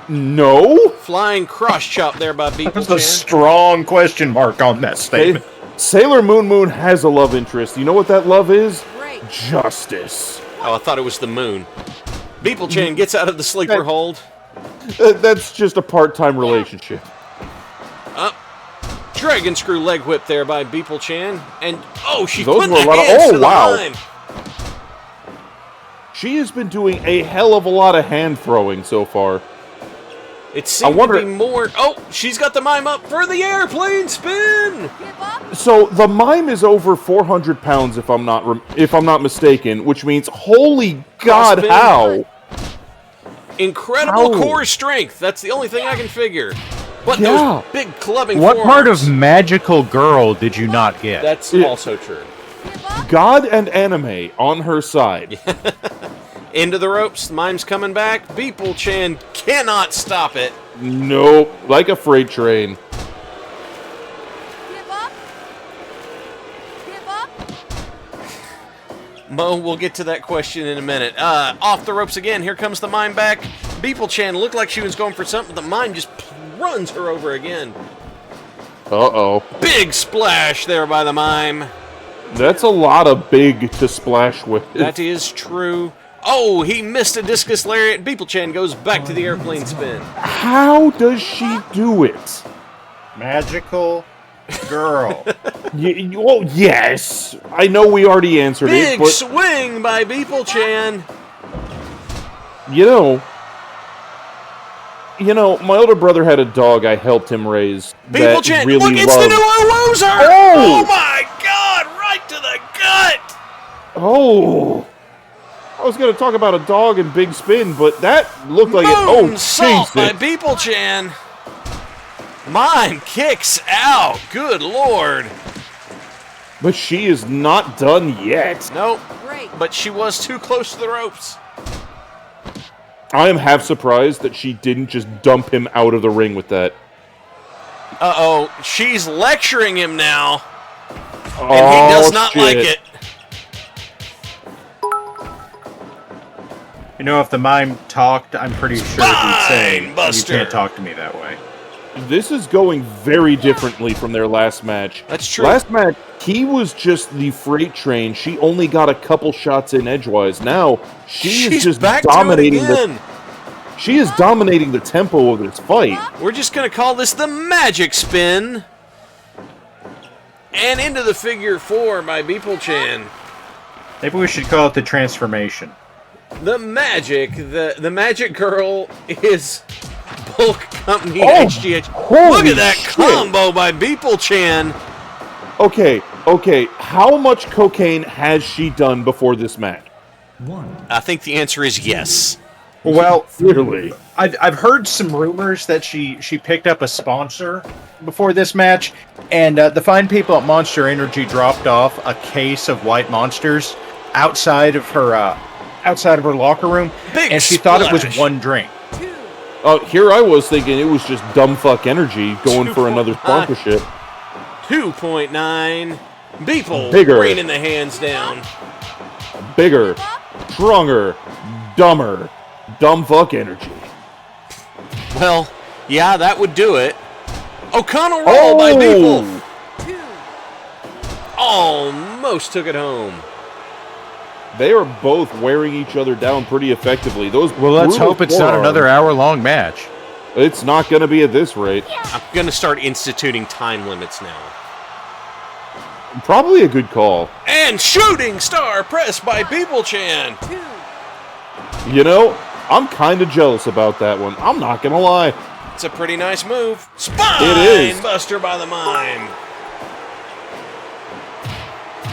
No. Flying cross chop there by Beeple There's Chan. a strong question mark on that statement. Sailor Moon Moon has a love interest. You know what that love is? Great. Justice. Oh, I thought it was the moon. Beeple Chan gets out of the sleeper hold. That's just a part-time relationship. Dragon screw leg whip there by Beeple Chan. And, oh, she's Those putting were the a lot of- hands oh, to the wow. Mime. She has been doing a hell of a lot of hand throwing so far. It seemed wonder- to be more... Oh, she's got the Mime up for the airplane spin. Give up. So the Mime is over 400 pounds, if I'm not mistaken, which means holy God, Crossbend. how? Incredible Ow. core strength. That's the only thing I can figure. But Yeah. those big clubbing What part forearms, of magical girl did you not get? That's Yeah. also true. Give up. God and anime on her side. Into the ropes. Mime's coming back. Beeple Chan cannot stop it. Nope, like a freight train. Give up. Give up. Mo, we'll get to that question in a minute. Off the ropes again. Here comes the Mime back. Beeple Chan looked like she was going for something, but the Mime just runs her over again. Uh-oh. Big splash there by the Mime. That's a lot of big to splash with. That is true. Oh, he missed a discus lariat. Beeple Chan goes back to the airplane spin. How does she do it? magical girl. Well, yes. I know we already answered it, Big but, swing by Beeple Chan. you know, my older brother had a dog I helped him raise Beeple that Chan, really look, it's loved... the new loser! Oh! Oh my God, right to the gut! Oh! I was going to talk about a dog and big spin, but that looked like it... Oh, Moonsault by Jesus. Beeple Chan. Mime kicks out. Good Lord. But she is not done yet. Nope, Great. but she was too close to the ropes. I am half surprised that she didn't just dump him out of the ring with that. Uh-oh, she's lecturing him now, Oh, and he does not like it. You know, if the mime talked, I'm pretty sure he'd say, Spine Buster. "You can't talk to me that way." This is going very differently from their last match. That's true. Last match, he was just the freight train. She only got a couple shots in edgewise. Now she is She's just back dominating to it again. She is dominating the tempo of this fight. We're just going to call this the magic spin. And into the figure 4 by Beeple-chan. Maybe we should call it the transformation. The magic girl is Bulk Company Oh, HGH. holy Look at that shit. combo by Beeple-chan. Okay. How much cocaine has she done before this match? 1. I think the answer is yes. Well, Clearly. I've heard some rumors that she picked up a sponsor before this match, and the fine people at Monster Energy dropped off a case of white monsters outside of her locker room, Big and she thought it was splash. one drink. Here I was thinking it was just dumb fuck energy going for another sponsorship. 2.9. Beeple Bigger. raining the hands down. Bigger, stronger, dumber, dumb fuck energy. Well, yeah, that would do it. O'Connell roll by Beeple. Almost took it home. They are both wearing each other down pretty effectively. Those Well, let's brutal hope it's not forearms- another hour-long match. It's not going to be at this rate. I'm going to start instituting time limits now. Probably a good call. And shooting star press by Beeple-chan. You know, I'm kind of jealous about that one. I'm not going to lie. It's a pretty nice move. Spine It is. Buster by the mime.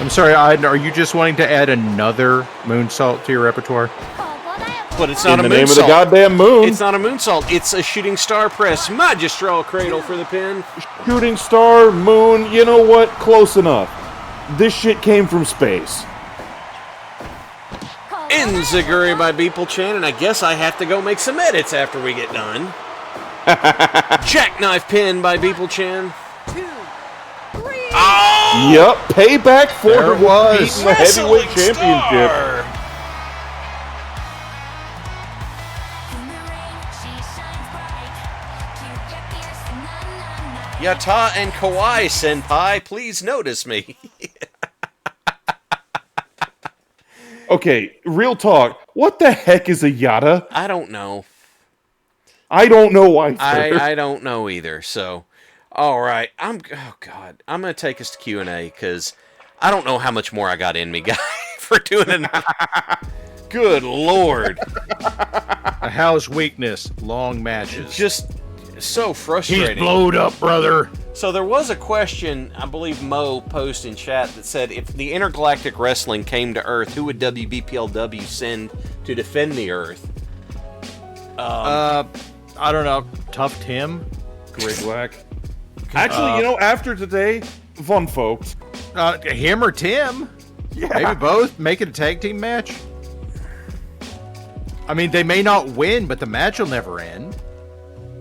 I'm sorry, Iden, are you just wanting to add another moonsault to your repertoire? But it's not In a the name of the moonsault. goddamn moon, It's not a moonsault. It's a shooting star press. Magistral cradle for the pin. shooting star, moon, you know what? Close enough. This shit came from space. Enziguri by Beeple-chan, and I guess I have to go make some edits after we get done. Jackknife pin by Beeple-chan. Oh! Yep, payback for There her it was. defeat in the heavyweight championship. Star. In the rain, she shines bright. Cute yet fierce, na na na. Yata and Kawaii senpai, please notice me. Okay, real talk. What the heck is a yada? I don't know. I don't know why. I don't know either. So, all right. Oh God, I'm gonna take us to Q&A because I don't know how much more I got in me, guy, for doing it. Good Lord, A Hal's weakness, long matches. just so He's frustrating. blowed up, brother. So there was a question, I believe Mo posted in chat that said, if the intergalactic wrestling came to Earth, who would WBPLW send to defend the Earth? I don't know. Tough Tim? Griglak. Actually, you know, after today, Von Folks. Him or Tim? Yeah. Maybe both. Make it a tag team match. I mean, they may not win, but the match will never end.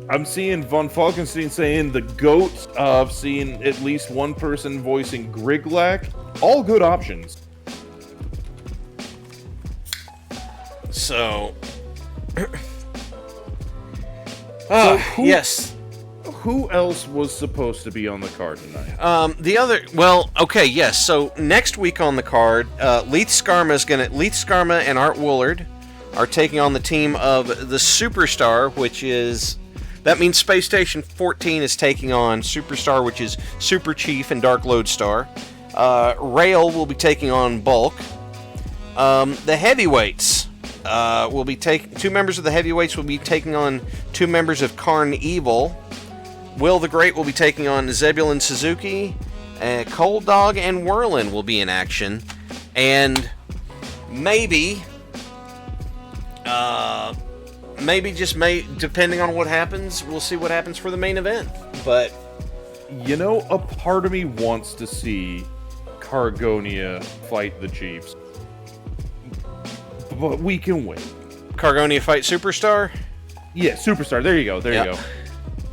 I'm seeing Von Falkenstein saying the GOAT. I've seen at least one person voicing Griglak. All good options. So, who- yes. Who else was supposed to be on the card tonight? Yes. So next week on the card, Leith Skarma and Art Woolard are taking on the team of the Superstar, that means Space Station 14 is taking on Superstar, which is Super Chief and Dark Lodestar. Rail will be taking on Bulk. The heavyweights will be two members of the heavyweights will be taking on two members of Karn Evil. Will the Great will be taking on Zebulon Suzuki. Cold Dog and Whirlin will be in action. And maybe, depending on what happens, we'll see what happens for the main event. But You know, a part of me wants to see Cargonia fight the Chiefs. But we can wait. Cargonia fight Superstar? Yeah, Superstar. There you go. There Yep. you go.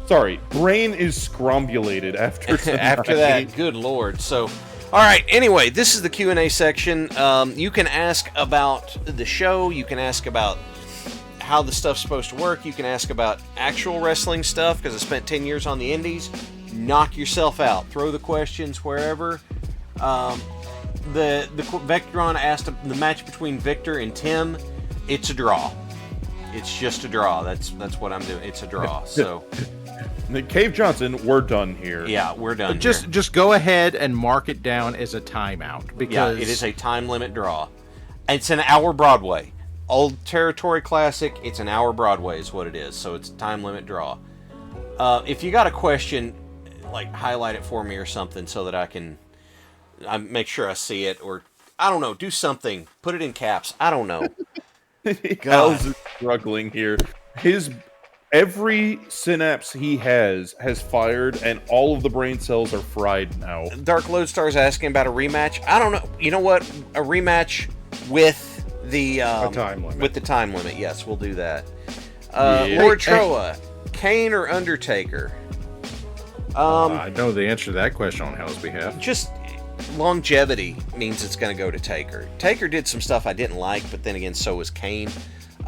Sorry, brain is scrombulated after tonight. After that, good lord. So, all right. Anyway, this is the Q&A section. You can ask about the show. You can ask about how the stuff's supposed to work. You can ask about actual wrestling stuff because I spent 10 years on the indies. Knock yourself out. Throw the questions wherever. The Vectron asked the match between Victor and Tim. It's a draw. It's just a draw. That's what I'm doing. It's a draw. So, Cave Johnson, we're done here. yeah, we're done. Just go ahead and mark it down as a timeout because it is a time limit draw. It's an hour Broadway. Old Territory Classic. It's an hour Broadway is what it is. So it's a time limit draw. If you got a question, like highlight it for me or something so that I can make sure I see it, or I don't know, do something. Put it in caps. I don't know. Halz is struggling here. Every synapse he has fired, and all of the brain cells are fried now. Dark Lodestar is asking about a rematch. I don't know. You know what? A rematch with the time limit. With the time limit. Yes, we'll do that. Yeah. Lord Troa, Kane or Undertaker? I know the answer to that question on Hal's behalf. Just longevity means it's going to go to Taker. Taker did some stuff I didn't like, but then again, so was Kane.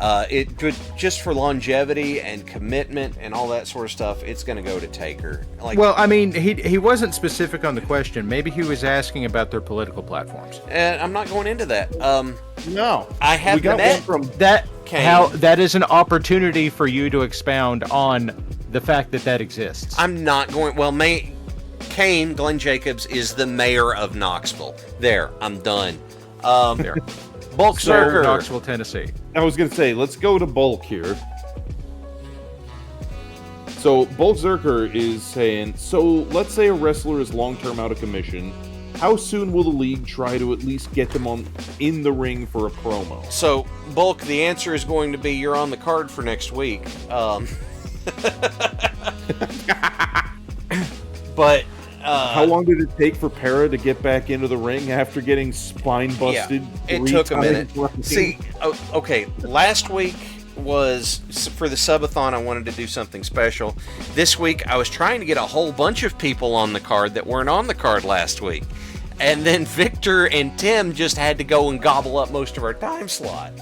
It could, just for longevity and commitment and all that sort of stuff, it's going to go to Taker. Well, I mean, he wasn't specific on the question. Maybe he was asking about their political platforms. And I'm not going into that. No, I have we got met one from That Kane. that is an opportunity for you to expound on the fact that exists. I'm not going. Well, Kane, Glenn Jacobs, is the mayor of Knoxville. There, I'm done. There. Bulk So, Zerker. Knoxville, Tennessee. I was gonna say, let's go to Bulk here. So Bulk Zerker is saying, so let's say a wrestler is long-term out of commission. How soon will the league try to at least get them in the ring for a promo? So, Bulk, the answer is going to be you're on the card for next week. But how long did it take for Para to get back into the ring after getting spine busted? it 3 took a times minute. running? See, okay, last week was for the subathon. I wanted to do something special. This week, I was trying to get a whole bunch of people on the card that weren't on the card last week, and then Victor and Tim just had to go and gobble up most of our time slot.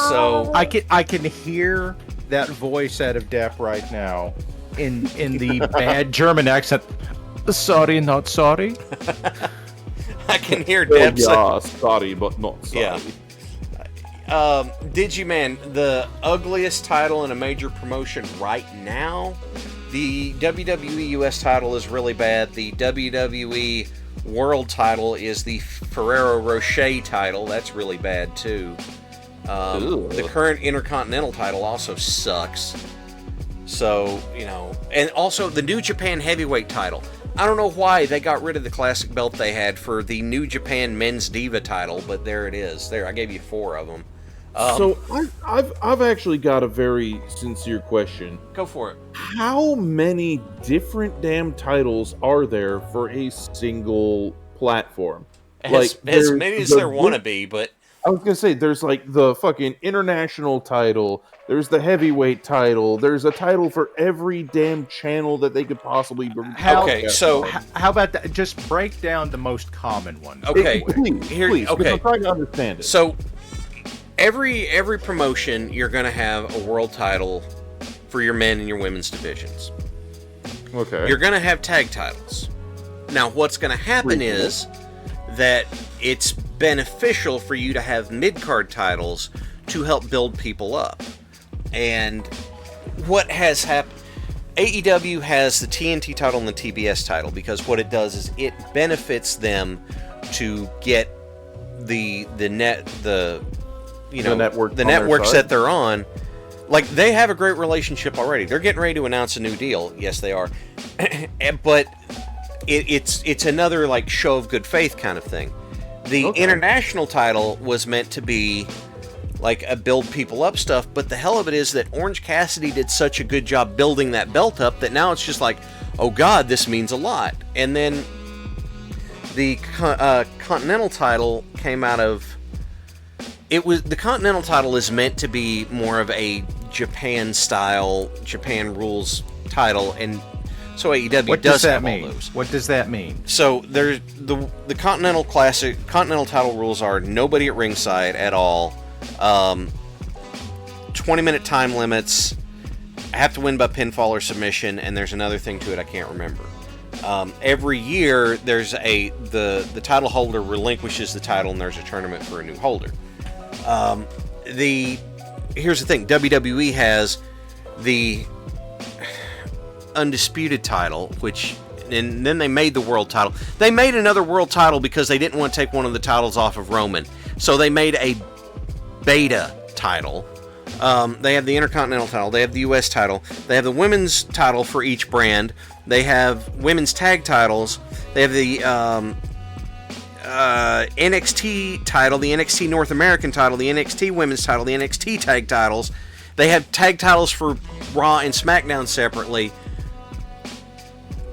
So I can hear that voice out of Depp right now in the bad German accent. Sorry, not sorry. I can hear Oh, Deb say, yeah, sorry, but not sorry. Yeah. Digiman, the ugliest title in a major promotion right now. The WWE US title is really bad. The WWE World title is the Ferrero Rocher title. That's really bad too. The current Intercontinental title also sucks. So, and also the New Japan Heavyweight title. I don't know why they got rid of the classic belt they had for the New Japan Men's Diva title, but there it is. There, I gave you 4 of them. So I've actually got a very sincere question. Go for it. How many different damn titles are there for a single platform? As there's many as the there want to be, but I was gonna say there's like the fucking international title. There's the heavyweight title. There's a title for every damn channel that they could possibly. Okay, so How about that? Just break down the most common one. okay, please, here, please, because okay. I'm trying to understand it. So every promotion, you're going to have a world title for your men and your women's divisions. Okay. You're going to have tag titles. Now, what's going to happen is that it's beneficial for you to have mid-card titles to help build people up. And what has happened, AEW has the TNT title and the TBS title because what it does is it benefits them to get the networks that they're on. Like, they have a great relationship already. They're getting ready to announce a new deal. Yes, they are. But it's another like show of good faith kind of thing. The international title was meant to be like a build people up stuff, but the hell of it is that Orange Cassidy did such a good job building that belt up that now it's just like, oh god, this means a lot. And then the Continental title came out of the Continental title is meant to be more of a Japan style, Japan rules title, and So AEW What does does that have mean? all those. What does that mean? So there's the Continental title rules are nobody at ringside at all, 20-minute time limits, have to win by pinfall or submission, and there's another thing to it I can't remember. Every year there's the title holder relinquishes the title and there's a tournament for a new holder. Here's the thing, WWE has the undisputed title, and then they made the world title. They made another world title because they didn't want to take one of the titles off of Roman. So they made a beta title. They have the Intercontinental title. They have the U.S. title. They have the women's title for each brand. They have women's tag titles. They have the NXT title, the NXT North American title, the NXT women's title, the NXT tag titles. They have tag titles for Raw and SmackDown separately.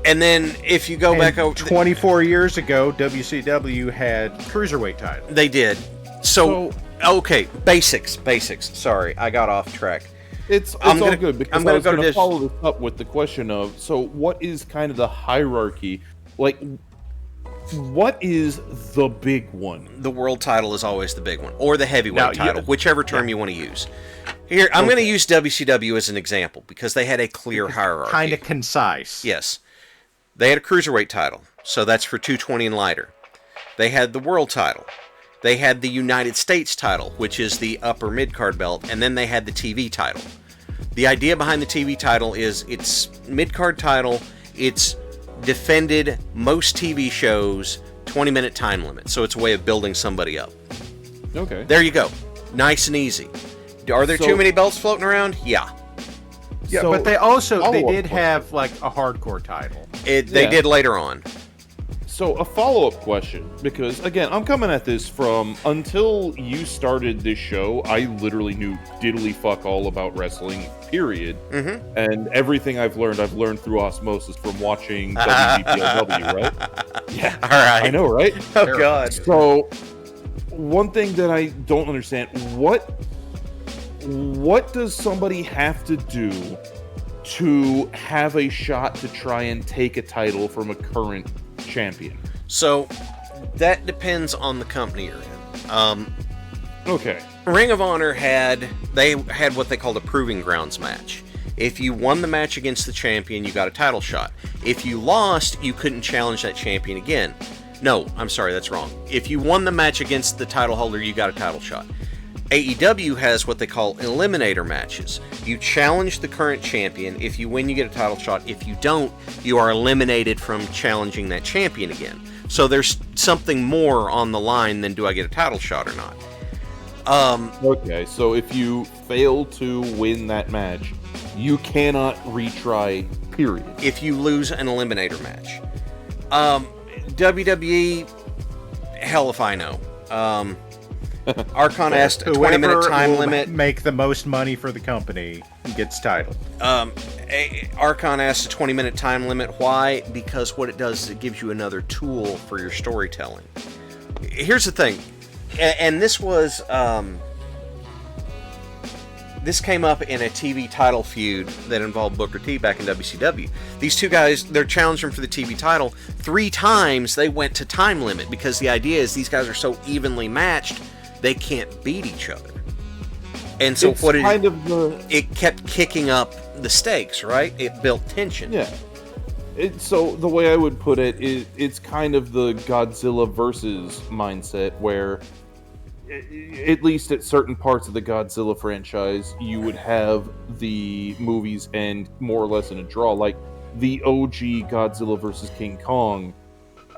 And then if you go back over 24 years ago, WCW had cruiserweight title. They did. So okay, basics. Sorry, I got off track. It's all good because I was going to follow this up with the question of, so what is kind of the hierarchy? Like, what is the big one? The world title is always the big one, or the heavyweight title, whichever term you want to use. Here, I'm going to use WCW as an example because they had a clear hierarchy. Kind of concise. Yes. They had a cruiserweight title, so that's for 220 and lighter. They had the world title. They had the United States title, which is the upper mid-card belt, and then they had the TV title. The idea behind the TV title is it's mid-card title, it's defended most TV shows, 20-minute time limit, so it's a way of building somebody up. Okay. There you go. Nice and easy. Are there too many belts floating around? Yeah. Yeah, So, but they did have like a hardcore title. They did later on. So a follow-up question, because again, I'm coming at this from until you started this show, I literally knew diddly fuck all about wrestling, period. Mm-hmm. And everything I've learned through osmosis from watching WBPLW, right? Yeah. All right. I know, right? Oh, God. So, one thing that I don't understand, what does somebody have to do to have a shot to try and take a title from a current champion? So, that depends on the company you're in. Okay. Ring of Honor had what they called a proving grounds match. If you won the match against the champion, you got a title shot. If you lost, you couldn't challenge that champion again. No, I'm sorry, that's wrong. If you won the match against the title holder, you got a title shot. AEW has what they call eliminator matches. You challenge the current champion. If you win, you get a title shot. If you don't, you are eliminated from challenging that champion again. So there's something more on the line than do I get a title shot or not. Okay, so if you fail to win that match, you cannot retry, period. If you lose an eliminator match. WWE, hell if I know. Archon asked a 20-minute time limit. Make the most money for the company gets title. Archon asked a 20-minute time limit. Why? Because what it does is it gives you another tool for your storytelling. Here's the thing, and this was this came up in a TV title feud that involved Booker T back in WCW. These two guys, they're challenging for the TV title. 3 times they went to time limit because the idea is these guys are so evenly matched, they can't beat each other. And so it kept kicking up the stakes, right? It built tension. Yeah. So the way I would put it is it's kind of the Godzilla versus mindset where at least at certain parts of the Godzilla franchise, you would have the movies end more or less in a draw. Like the OG Godzilla versus King Kong,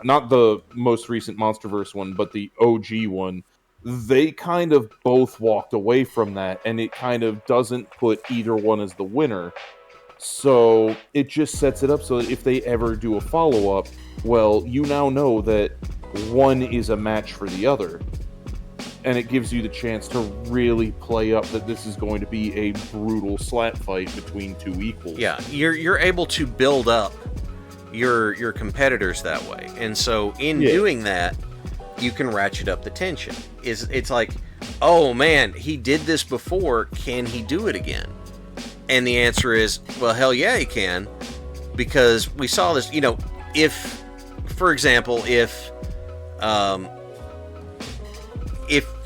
not the most recent MonsterVerse one, but the OG one, they kind of both walked away from that, and it kind of doesn't put either one as the winner. So it just sets it up so that if they ever do a follow-up, well, you now know that one is a match for the other. And it gives you the chance to really play up that this is going to be a brutal slap fight between two equals. Yeah, you're able to build up your competitors that way. And so in doing that, you can ratchet up the tension. It's like, oh man, he did this before, can he do it again? And the answer is, well, hell yeah, he can. because we saw this. If, for example, if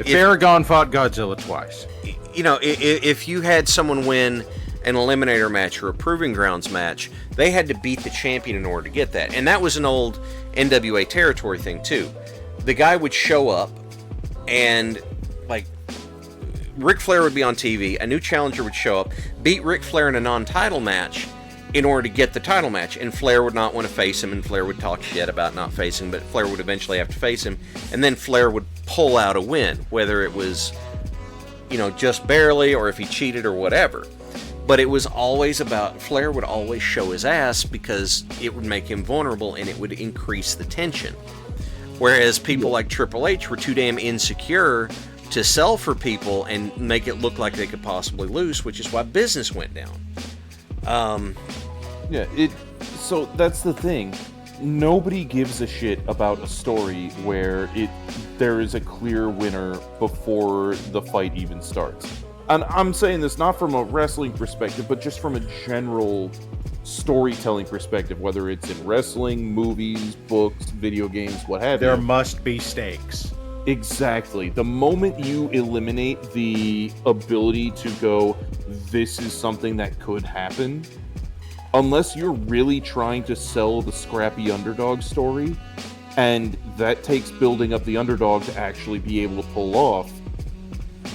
Aragon fought Godzilla twice, if you had someone win an eliminator match or a proving grounds match, they had to beat the champion in order to get that. And that was an old NWA territory thing too. The guy would show up and, like, Ric Flair would be on TV, a new challenger would show up, beat Ric Flair in a non-title match in order to get the title match, and Flair would not want to face him, and Flair would talk shit about not facing him, but Flair would eventually have to face him, and then Flair would pull out a win, whether it was, just barely, or if he cheated or whatever. But it was always about, Flair would always show his ass because it would make him vulnerable and it would increase the tension. Whereas people like Triple H were too damn insecure to sell for people and make it look like they could possibly lose, which is why business went down. So that's the thing. Nobody gives a shit about a story where there is a clear winner before the fight even starts. And I'm saying this not from a wrestling perspective, but just from a general storytelling perspective, whether it's in wrestling, movies, books, video games, what have you. there must be stakes. Exactly. The moment you eliminate the ability to go, this is something that could happen, unless you're really trying to sell the scrappy underdog story, and that takes building up the underdog to actually be able to pull off,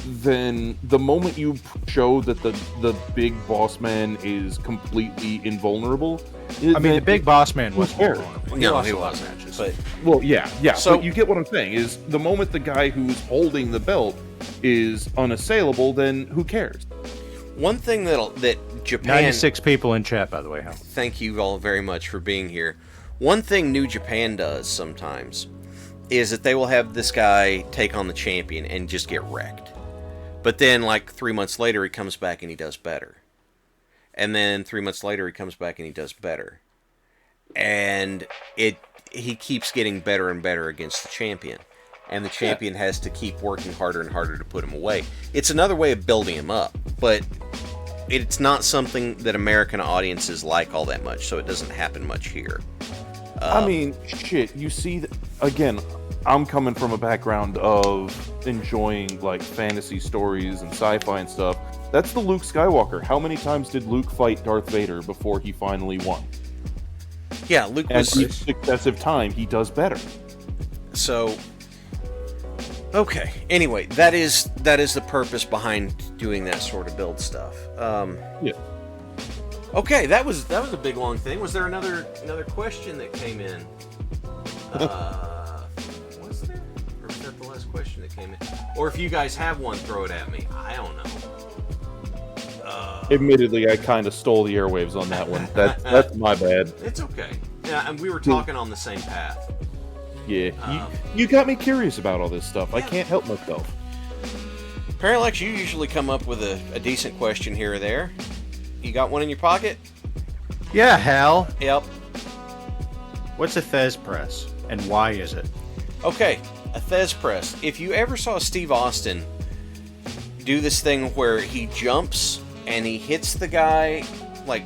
then the moment you show that the big boss man is completely invulnerable... The big boss man wasn't fair. vulnerable. No, lost he a lot of wasn't. matches. But Well, yeah. So- But you get what I'm saying, is the moment the guy who's holding the belt is unassailable, then who cares? one thing that Japan... 96 people in chat, by the way, Hal. Thank you all very much for being here. One thing New Japan does sometimes is that they will have this guy take on the champion and just get wrecked. But then, like, 3 months later, he comes back and he does better. And then 3 months later, he comes back and he does better. And he keeps getting better and better against the champion. And the champion has to keep working harder and harder to put him away. It's another way of building him up, but it's not something that American audiences like all that much, so it doesn't happen much here. Shit, you see, again, I'm coming from a background of enjoying, like, fantasy stories and sci-fi and stuff. That's the Luke Skywalker. How many times did Luke fight Darth Vader before he finally won? Yeah, Luke And was... each successive time, he does better. So... Okay. Anyway, that is the purpose behind doing that sort of build stuff. Yeah. Okay, that was a big long thing. Was there another question that came in? Was there? Or was that the last question that came in? Or if you guys have one, throw it at me. I don't know. Admittedly, I kind of stole the airwaves on that one. That's my bad. It's okay. Yeah, and we were talking on the same path. Yeah, you got me curious about all this stuff. I can't help myself. Parallax, you usually come up with a decent question here or there. You got one in your pocket? Yeah, Hal. Yep. What's a Thez press, and why is it? Okay, a Thez press. If you ever saw Steve Austin do this thing where he jumps and he hits the guy, like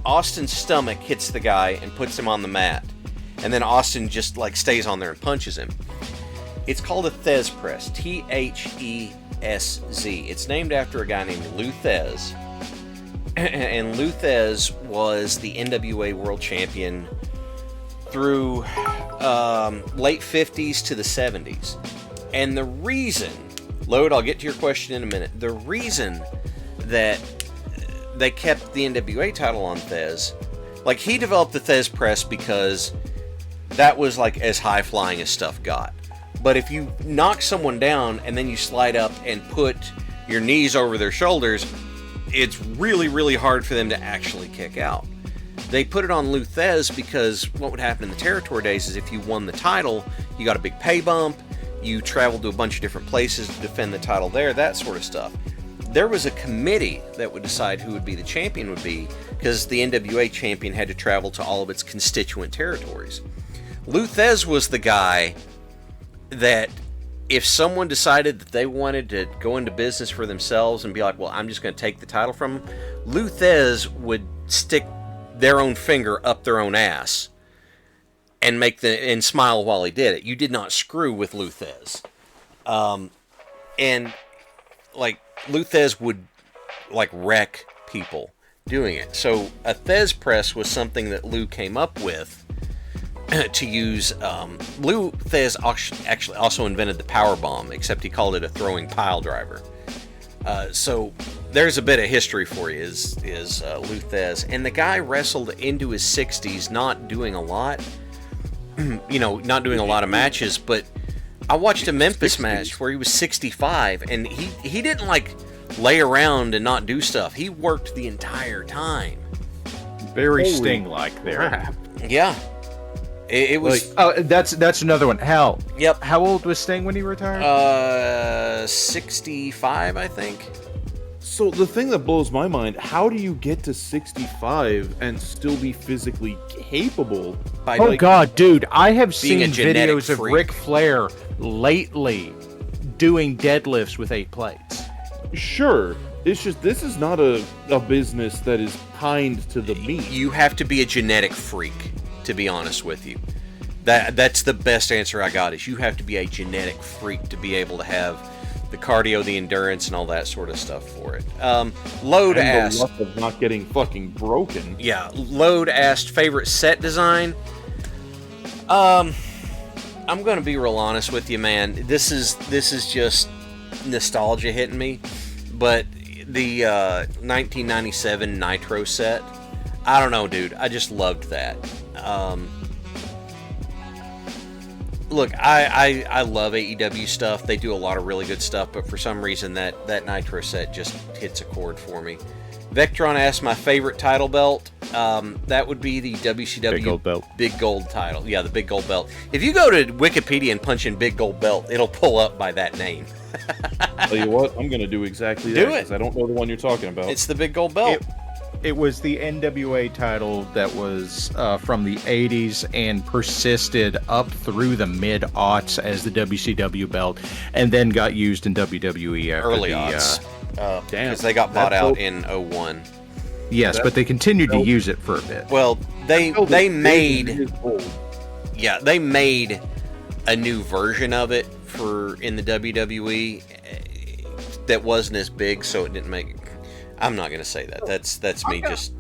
Austin's stomach hits the guy and puts him on the mat, and then Austin just like stays on there and punches him. It's called a Thez press. Thesz. It's named after a guy named Lou Thez. And Lou Thez was the NWA World Champion through late 50s to the 70s. And the reason, Load, I'll get to your question in a minute. The reason that they kept the NWA title on Thez, like, he developed the Thez press because that was like as high flying as stuff got. But if you knock someone down and then you slide up and put your knees over their shoulders, it's really, really hard for them to actually kick out. They put it on Lou Thez because what would happen in the territory days is if you won the title, you got a big pay bump, you traveled to a bunch of different places to defend the title there, that sort of stuff. There was a committee that would decide who would be the champion would be, because the NWA champion had to travel to all of its constituent territories. Lou Thez was the guy that if someone decided that they wanted to go into business for themselves and be like, well, I'm just going to take the title from him, Lou Thez would stick their own finger up their own ass and smile while he did it. You did not screw with Lou Thez. And like Lou Thez would like wreck people doing it. So a Thez press was something that Lou came up with to use. Lou Thez actually also invented the power bomb, except he called it a throwing pile driver. So there's a bit of history for you. Is Lou Thez, and the guy wrestled into his 60s, not doing a lot. Not doing a lot of matches, but I watched a Memphis match where he was 65, and he didn't like lay around and not do stuff. He worked the entire time. Very Sting-like there. Crap. Yeah, it was. That's another one. Hal. Yep. How old was Sting when he retired? 65, I think. So the thing that blows my mind, how do you get to 65 and still be physically capable? By Oh God, dude! I have being a seen genetic videos of freak. Ric Flair lately doing deadlifts with 8 plates. Sure, it's just this is not a business that is kind to the meat. You have to be a genetic freak, to be honest with you. That's the best answer I got. Is you have to be a genetic freak to be able to have the cardio, the endurance, and all that sort of stuff for it. Load and asked. the luck of not getting fucking broken. Yeah, Load asked favorite set design. I'm gonna be real honest with you, man. This is just nostalgia hitting me, but the 1997 Nitro set, I don't know, dude. I just loved that. Look, I love AEW stuff. They do a lot of really good stuff, but for some reason that Nitro set just hits a chord for me. Vectron asked my favorite title belt. That would be the WCW Big gold belt. Big Gold title. Yeah, the Big Gold belt. If you go to Wikipedia and punch in Big Gold belt, it'll pull up by that name. Tell you what, I'm gonna do exactly that Do it. because I don't know the one you're talking about. It's the Big Gold belt. It was the NWA title that was from the 80s and persisted up through the mid-aughts as the WCW belt, and then got used in WWE after Early the, odds. Damn. Because they got bought That out belt- in 01. Yes, That but they continued to belt- use it for a bit. Well, they Hell, they the made is old. yeah, they made a new version of it for in the WWE that wasn't as big, so it didn't make. I'm not gonna say that. That's me just.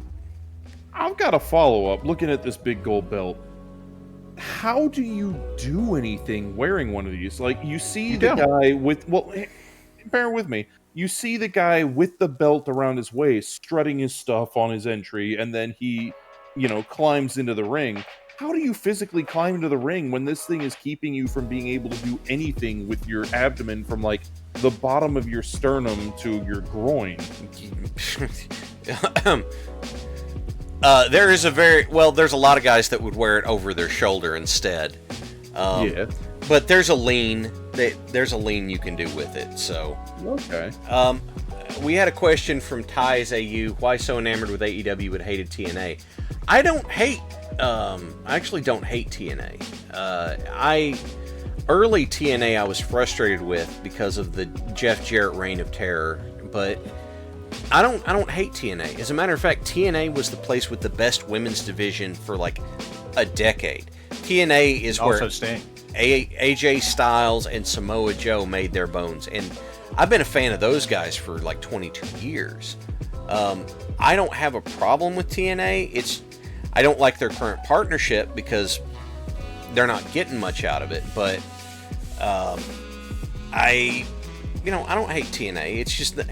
I've got a follow-up looking at this big gold belt. How do you do anything wearing one of these? Like, you see the guy with... Well, bear with me. You see the guy with the belt around his waist, strutting his stuff on his entry, and then he, climbs into the ring. How do you physically climb into the ring when this thing is keeping you from being able to do anything with your abdomen from, like, the bottom of your sternum to your groin? There's a lot of guys that would wear it over their shoulder instead. Yeah. But there's a lean. There's a lean you can do with it. So. Okay. We had a question from Ty's AU. Why so enamored with AEW but hated TNA? I actually don't hate TNA. Early TNA I was frustrated with because of the Jeff Jarrett reign of terror, but I don't hate TNA. As a matter of fact, TNA was the place with the best women's division for like a decade. TNA is Also where Sting. AJ Styles and Samoa Joe made their bones, and I've been a fan of those guys for like 22 years. I don't have a problem with TNA. I don't like their current partnership because they're not getting much out of it, but I don't hate TNA. It's just that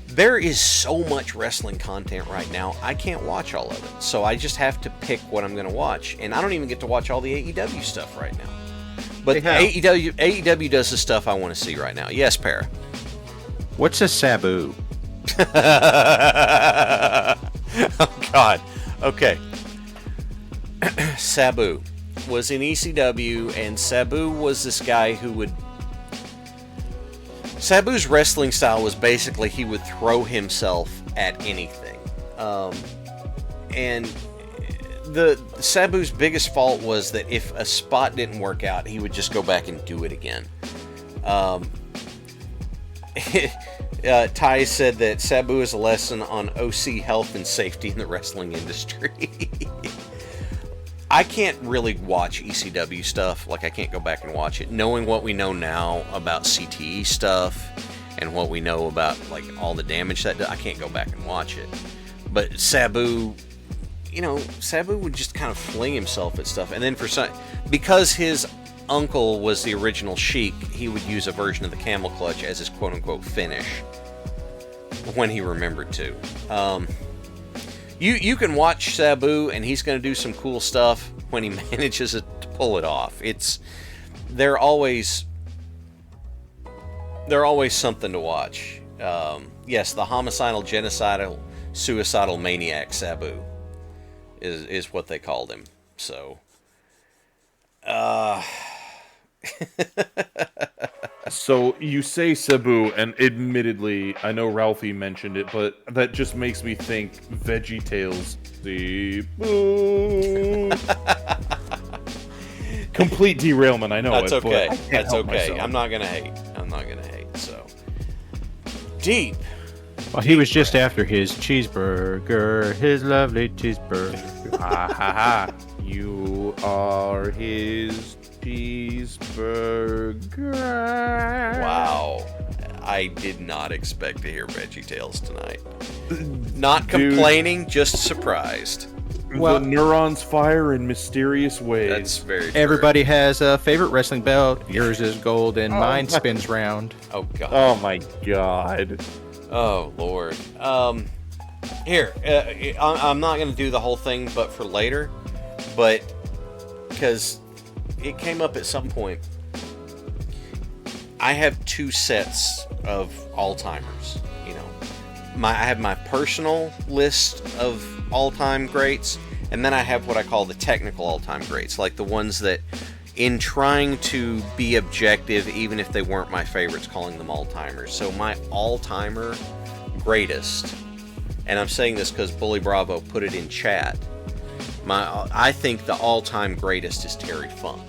there is so much wrestling content right now, I can't watch all of it. So I just have to pick what I'm going to watch, and I don't even get to watch all the AEW stuff right now. But AEW does the stuff I want to see right now. Yes, Para. What's a Sabu? Oh, God. Okay. Sabu was in ECW, and Sabu was this guy who would... Sabu's wrestling style was basically he would throw himself at anything. And the Sabu's biggest fault was that if a spot didn't work out, he would just go back and do it again. Ty said that Sabu is a lesson on OC health and safety in the wrestling industry. I can't really watch ECW stuff. Like, I can't go back and watch it. Knowing what we know now about CTE stuff and what we know about, like, all the damage that I can't go back and watch it. But Sabu, Sabu would just kind of fling himself at stuff. And then because his uncle was the original Sheik, he would use a version of the camel clutch as his quote-unquote finish when he remembered to. You can watch Sabu, and he's going to do some cool stuff when he manages to pull it off. They're always something to watch. Yes, the homicidal, genocidal, suicidal maniac Sabu is what they called him. So, So you say Sabu, and admittedly, I know Ralphie mentioned it, but that just makes me think VeggieTales. Sabu. Complete derailment, I know. That's it, okay. But I can't That's help okay. myself. I'm not gonna hate. So deep. Well, he was just after his cheeseburger, his lovely cheeseburger. Ha ha ha. You are his cheeseburger. Wow. I did not expect to hear VeggieTales tonight. Not complaining, just surprised. Well- the neurons fire in mysterious ways. That's very true. Everybody has a favorite wrestling belt. Yours is gold, and mine spins round. Oh, God. Oh my god. Oh, Lord. Here, I'm not going to do the whole thing, but for later. But, because it came up at some point. I have two sets of all-timers, I have my personal list of all-time greats, and then I have what I call the technical all-time greats, like the ones that, in trying to be objective, even if they weren't my favorites, calling them all-timers. So my all-timer greatest, and I'm saying this because Bully Bravo put it in chat, I think the all-time greatest is Terry Funk.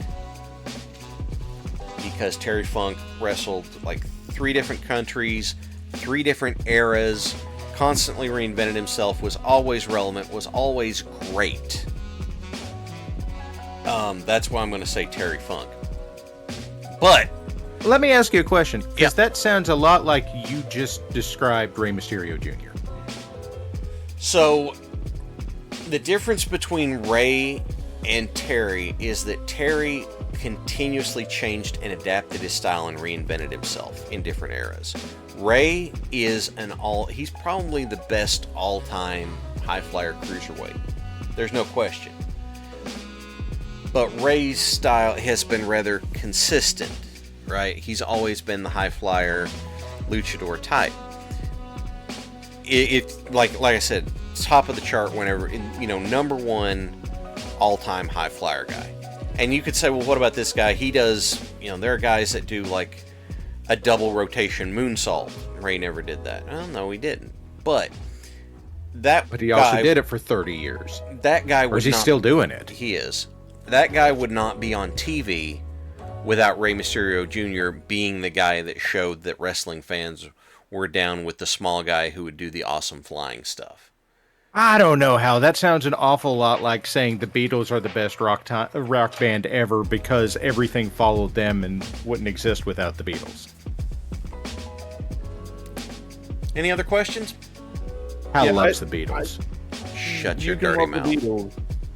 Because Terry Funk wrestled like 3 different countries, 3 different eras, constantly reinvented himself, was always relevant, was always great. That's why I'm going to say Terry Funk. But Let me ask you a question, because Yeah. that sounds a lot like you just described Rey Mysterio Jr. So, the difference between Ray and Terry is that Terry continuously changed and adapted his style and reinvented himself in different eras. Ray is he's probably the best all-time high flyer cruiserweight. There's no question. But Ray's style has been rather consistent, right? He's always been the high flyer luchador type. Like I said, top of the chart whenever, number one all-time high flyer guy. And you could say, well, what about this guy? He does, there are guys that do like a double rotation moonsault. Ray never did that. Oh, no, he didn't. But He also did it for 30 years. That guy Or would is he not, still doing it? He is. That guy would not be on TV without Rey Mysterio Jr. being the guy that showed that wrestling fans were down with the small guy who would do the awesome flying stuff. I don't know how. That sounds an awful lot like saying the Beatles are the best rock band ever because everything followed them and wouldn't exist without the Beatles. Any other questions? Hal Yeah, loves the Beatles. Shut your You can dirty love mouth. the Beatles.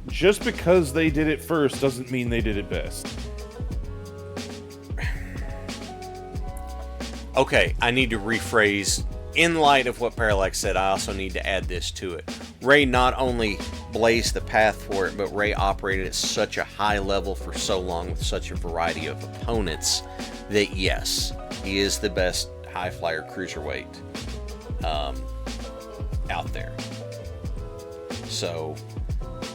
Just because they did it first doesn't mean they did it best. Okay, I need to rephrase. In light of what Parallax said, I also need to add this to it. Ray not only blazed the path for it, but Ray operated at such a high level for so long with such a variety of opponents that, yes, he is the best high flyer cruiserweight out there. So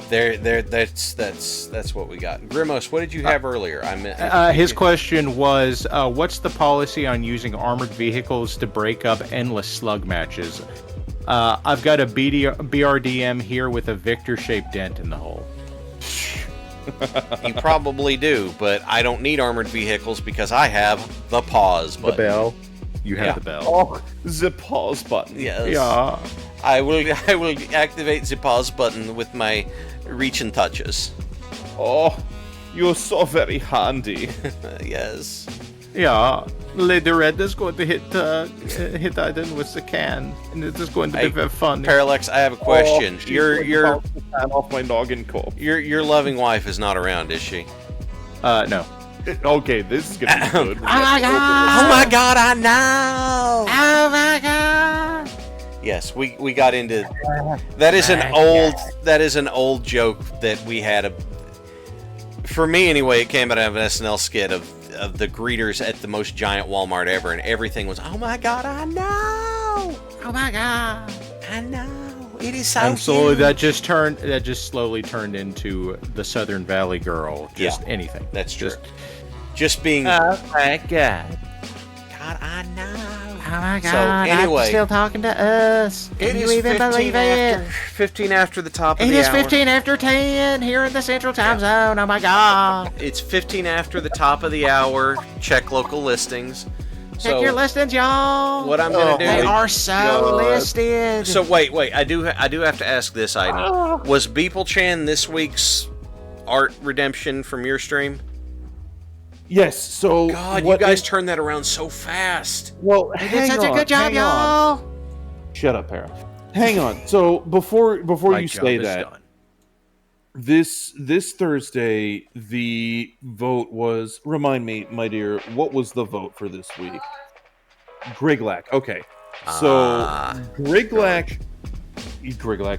that's what we got. Grimos, what did you have earlier? His question was, what's the policy on using armored vehicles to break up endless slug matches? I've got a BRDM here with a Victor-shaped dent in the hole. You probably do, but I don't need armored vehicles because I have the pause The button. bell. You have Yeah. the bell. Oh, the pause button. Yes. Yeah. I will activate the pause button with my reach and touches. Oh, you're so very handy. Yes. Yeah. Lady Red is going to hit Iden with the can, and it is going to Hey, be very fun. Parallax, I have a question. Oh, Your off my noggin cup. your loving wife is not around, is she? No. Okay, this is gonna be good. Oh my god, I know! Oh my god! Yes, we got into that is an old joke that we had for me anyway. It came out of an SNL skit of the greeters at the most giant Walmart ever, and everything was, oh my god, I know! Oh my god! I know! It is so And slowly cute. that just slowly turned into the Southern Valley Girl. Just anything. That's true. Just being Oh my god. God, I know. Oh my god! So, anyway. I'm still talking to us. Can It you is even 15 believe after, it? 15 after the top of It the is hour. 15 after 10 here in the Central Time Zone. Oh my god! It's 15 after the top of the hour. Check local listings. Check your listings, y'all. What I'm gonna do? They are so listed. So wait. I do have to ask this, Iden. Was Beeple Chan this week's art redemption from your stream? Yes. So God, what you guys turned that around so fast. Well, You did such a good job, hang on. y'all. Shut up, Para. Hang on. So before My you job say is that, done. this Thursday the vote was. Remind me, my dear, what was the vote for this week? Griglac. Okay. So Griglac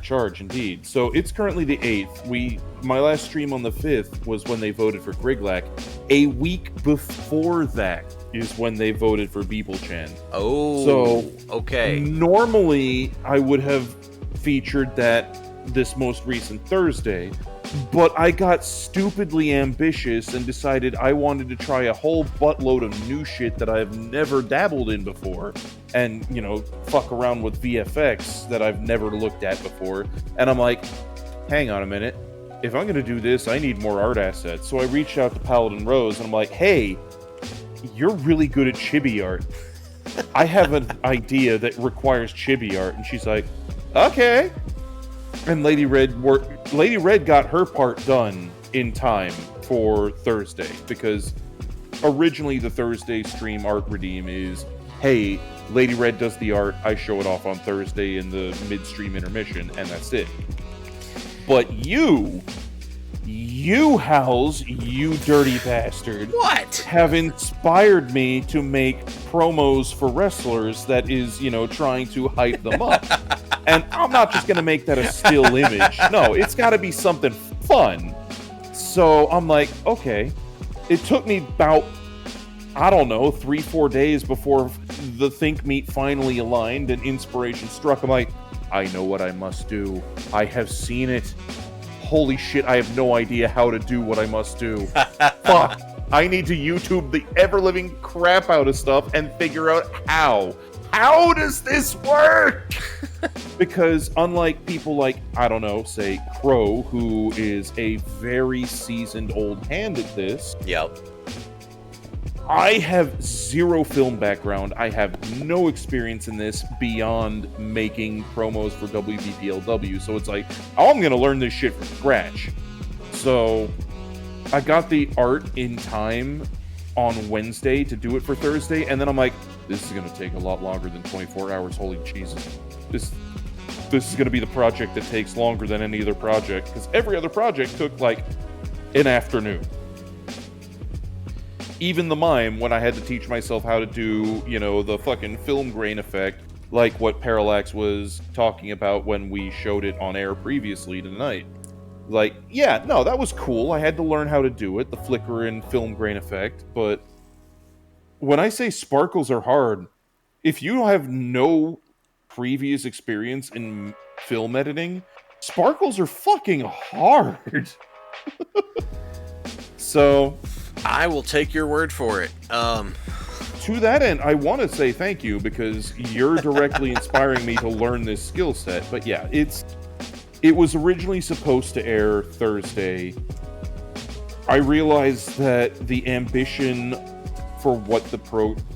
charge indeed. So it's currently the 8th. My last stream on the 5th was when they voted for Griglac. A week before that is when they voted for Beeple-chan. Oh. So okay. Normally I would have featured that this most recent Thursday, but I got stupidly ambitious and decided I wanted to try a whole buttload of new shit that I've never dabbled in before, and, fuck around with VFX that I've never looked at before. And I'm like, hang on a minute. If I'm going to do this, I need more art assets. So I reached out to Paladin Rose, and I'm like, hey, you're really good at chibi art. I have an idea that requires chibi art. And she's like, okay. And Lady Red got her part done in time for Thursday, because originally the Thursday stream art redeem is, hey, Lady Red does the art, I show it off on Thursday in the midstream intermission, and that's it. But you Halz, you dirty bastard, What? have inspired me to make promos for wrestlers that is, trying to hype them up. And I'm not just going to make that a still image. No, it's got to be something fun. So I'm like, okay. It took me about, 3-4 days before the Think Meet finally aligned and inspiration struck. I'm like, I know what I must do. I have seen it. Holy shit, I have no idea how to do what I must do. Fuck. I need to YouTube the ever-living crap out of stuff and figure out how. How does this work? Because unlike people like, say Crow, who is a very seasoned old hand at this, Yep. I have zero film background. I have no experience in this beyond making promos for WBPLW. So it's like, I'm going to learn this shit from scratch. So I got the art in time on Wednesday to do it for Thursday. And then I'm like, this is going to take a lot longer than 24 hours. Holy Jesus. This is going to be the project that takes longer than any other project. Because every other project took like an afternoon. Even the mime, when I had to teach myself how to do, the fucking film grain effect, like what Parallax was talking about when we showed it on air previously tonight. Like, yeah, no, that was cool. I had to learn how to do it, the flicker and film grain effect. But when I say sparkles are hard, if you have no previous experience in film editing, sparkles are fucking hard. So I will take your word for it. To that end, I want to say thank you, because you're directly inspiring me to learn this skill set. But yeah, it was originally supposed to air Thursday. I realized that the ambition for what the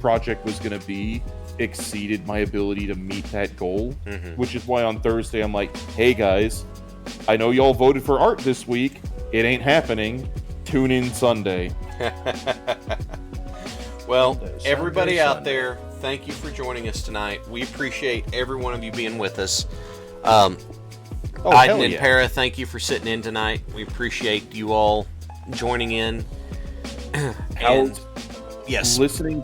project was going to be exceeded my ability to meet that goal, which is why on Thursday I'm like, hey guys, I know y'all voted for art this week. It ain't happening. Tune in Sunday. Well, Sunday, everybody Sunday. out there, thank you for joining us tonight. We appreciate every one of you being with us. Oh, Iden hell and yeah. Para, thank you for sitting in tonight. We appreciate you all joining in. And yes, Listening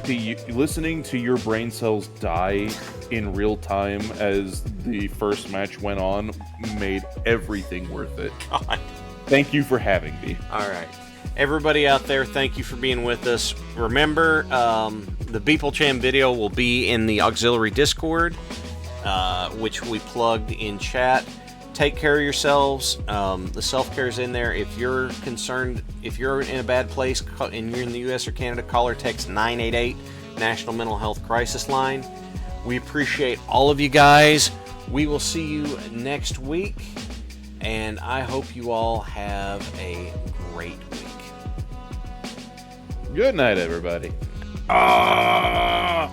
to your brain cells die in real time as the first match went on made everything worth it. God. Thank you for having me. All right. Everybody out there, thank you for being with us. Remember, the BPLCham video will be in the auxiliary Discord, which we plugged in chat. Take care of yourselves. The self-care is in there. If you're concerned, if you're in a bad place and you're in the U.S. or Canada, call or text 988, National Mental Health Crisis Line. We appreciate all of you guys. We will see you next week, and I hope you all have a great week. Good night, everybody. Ah!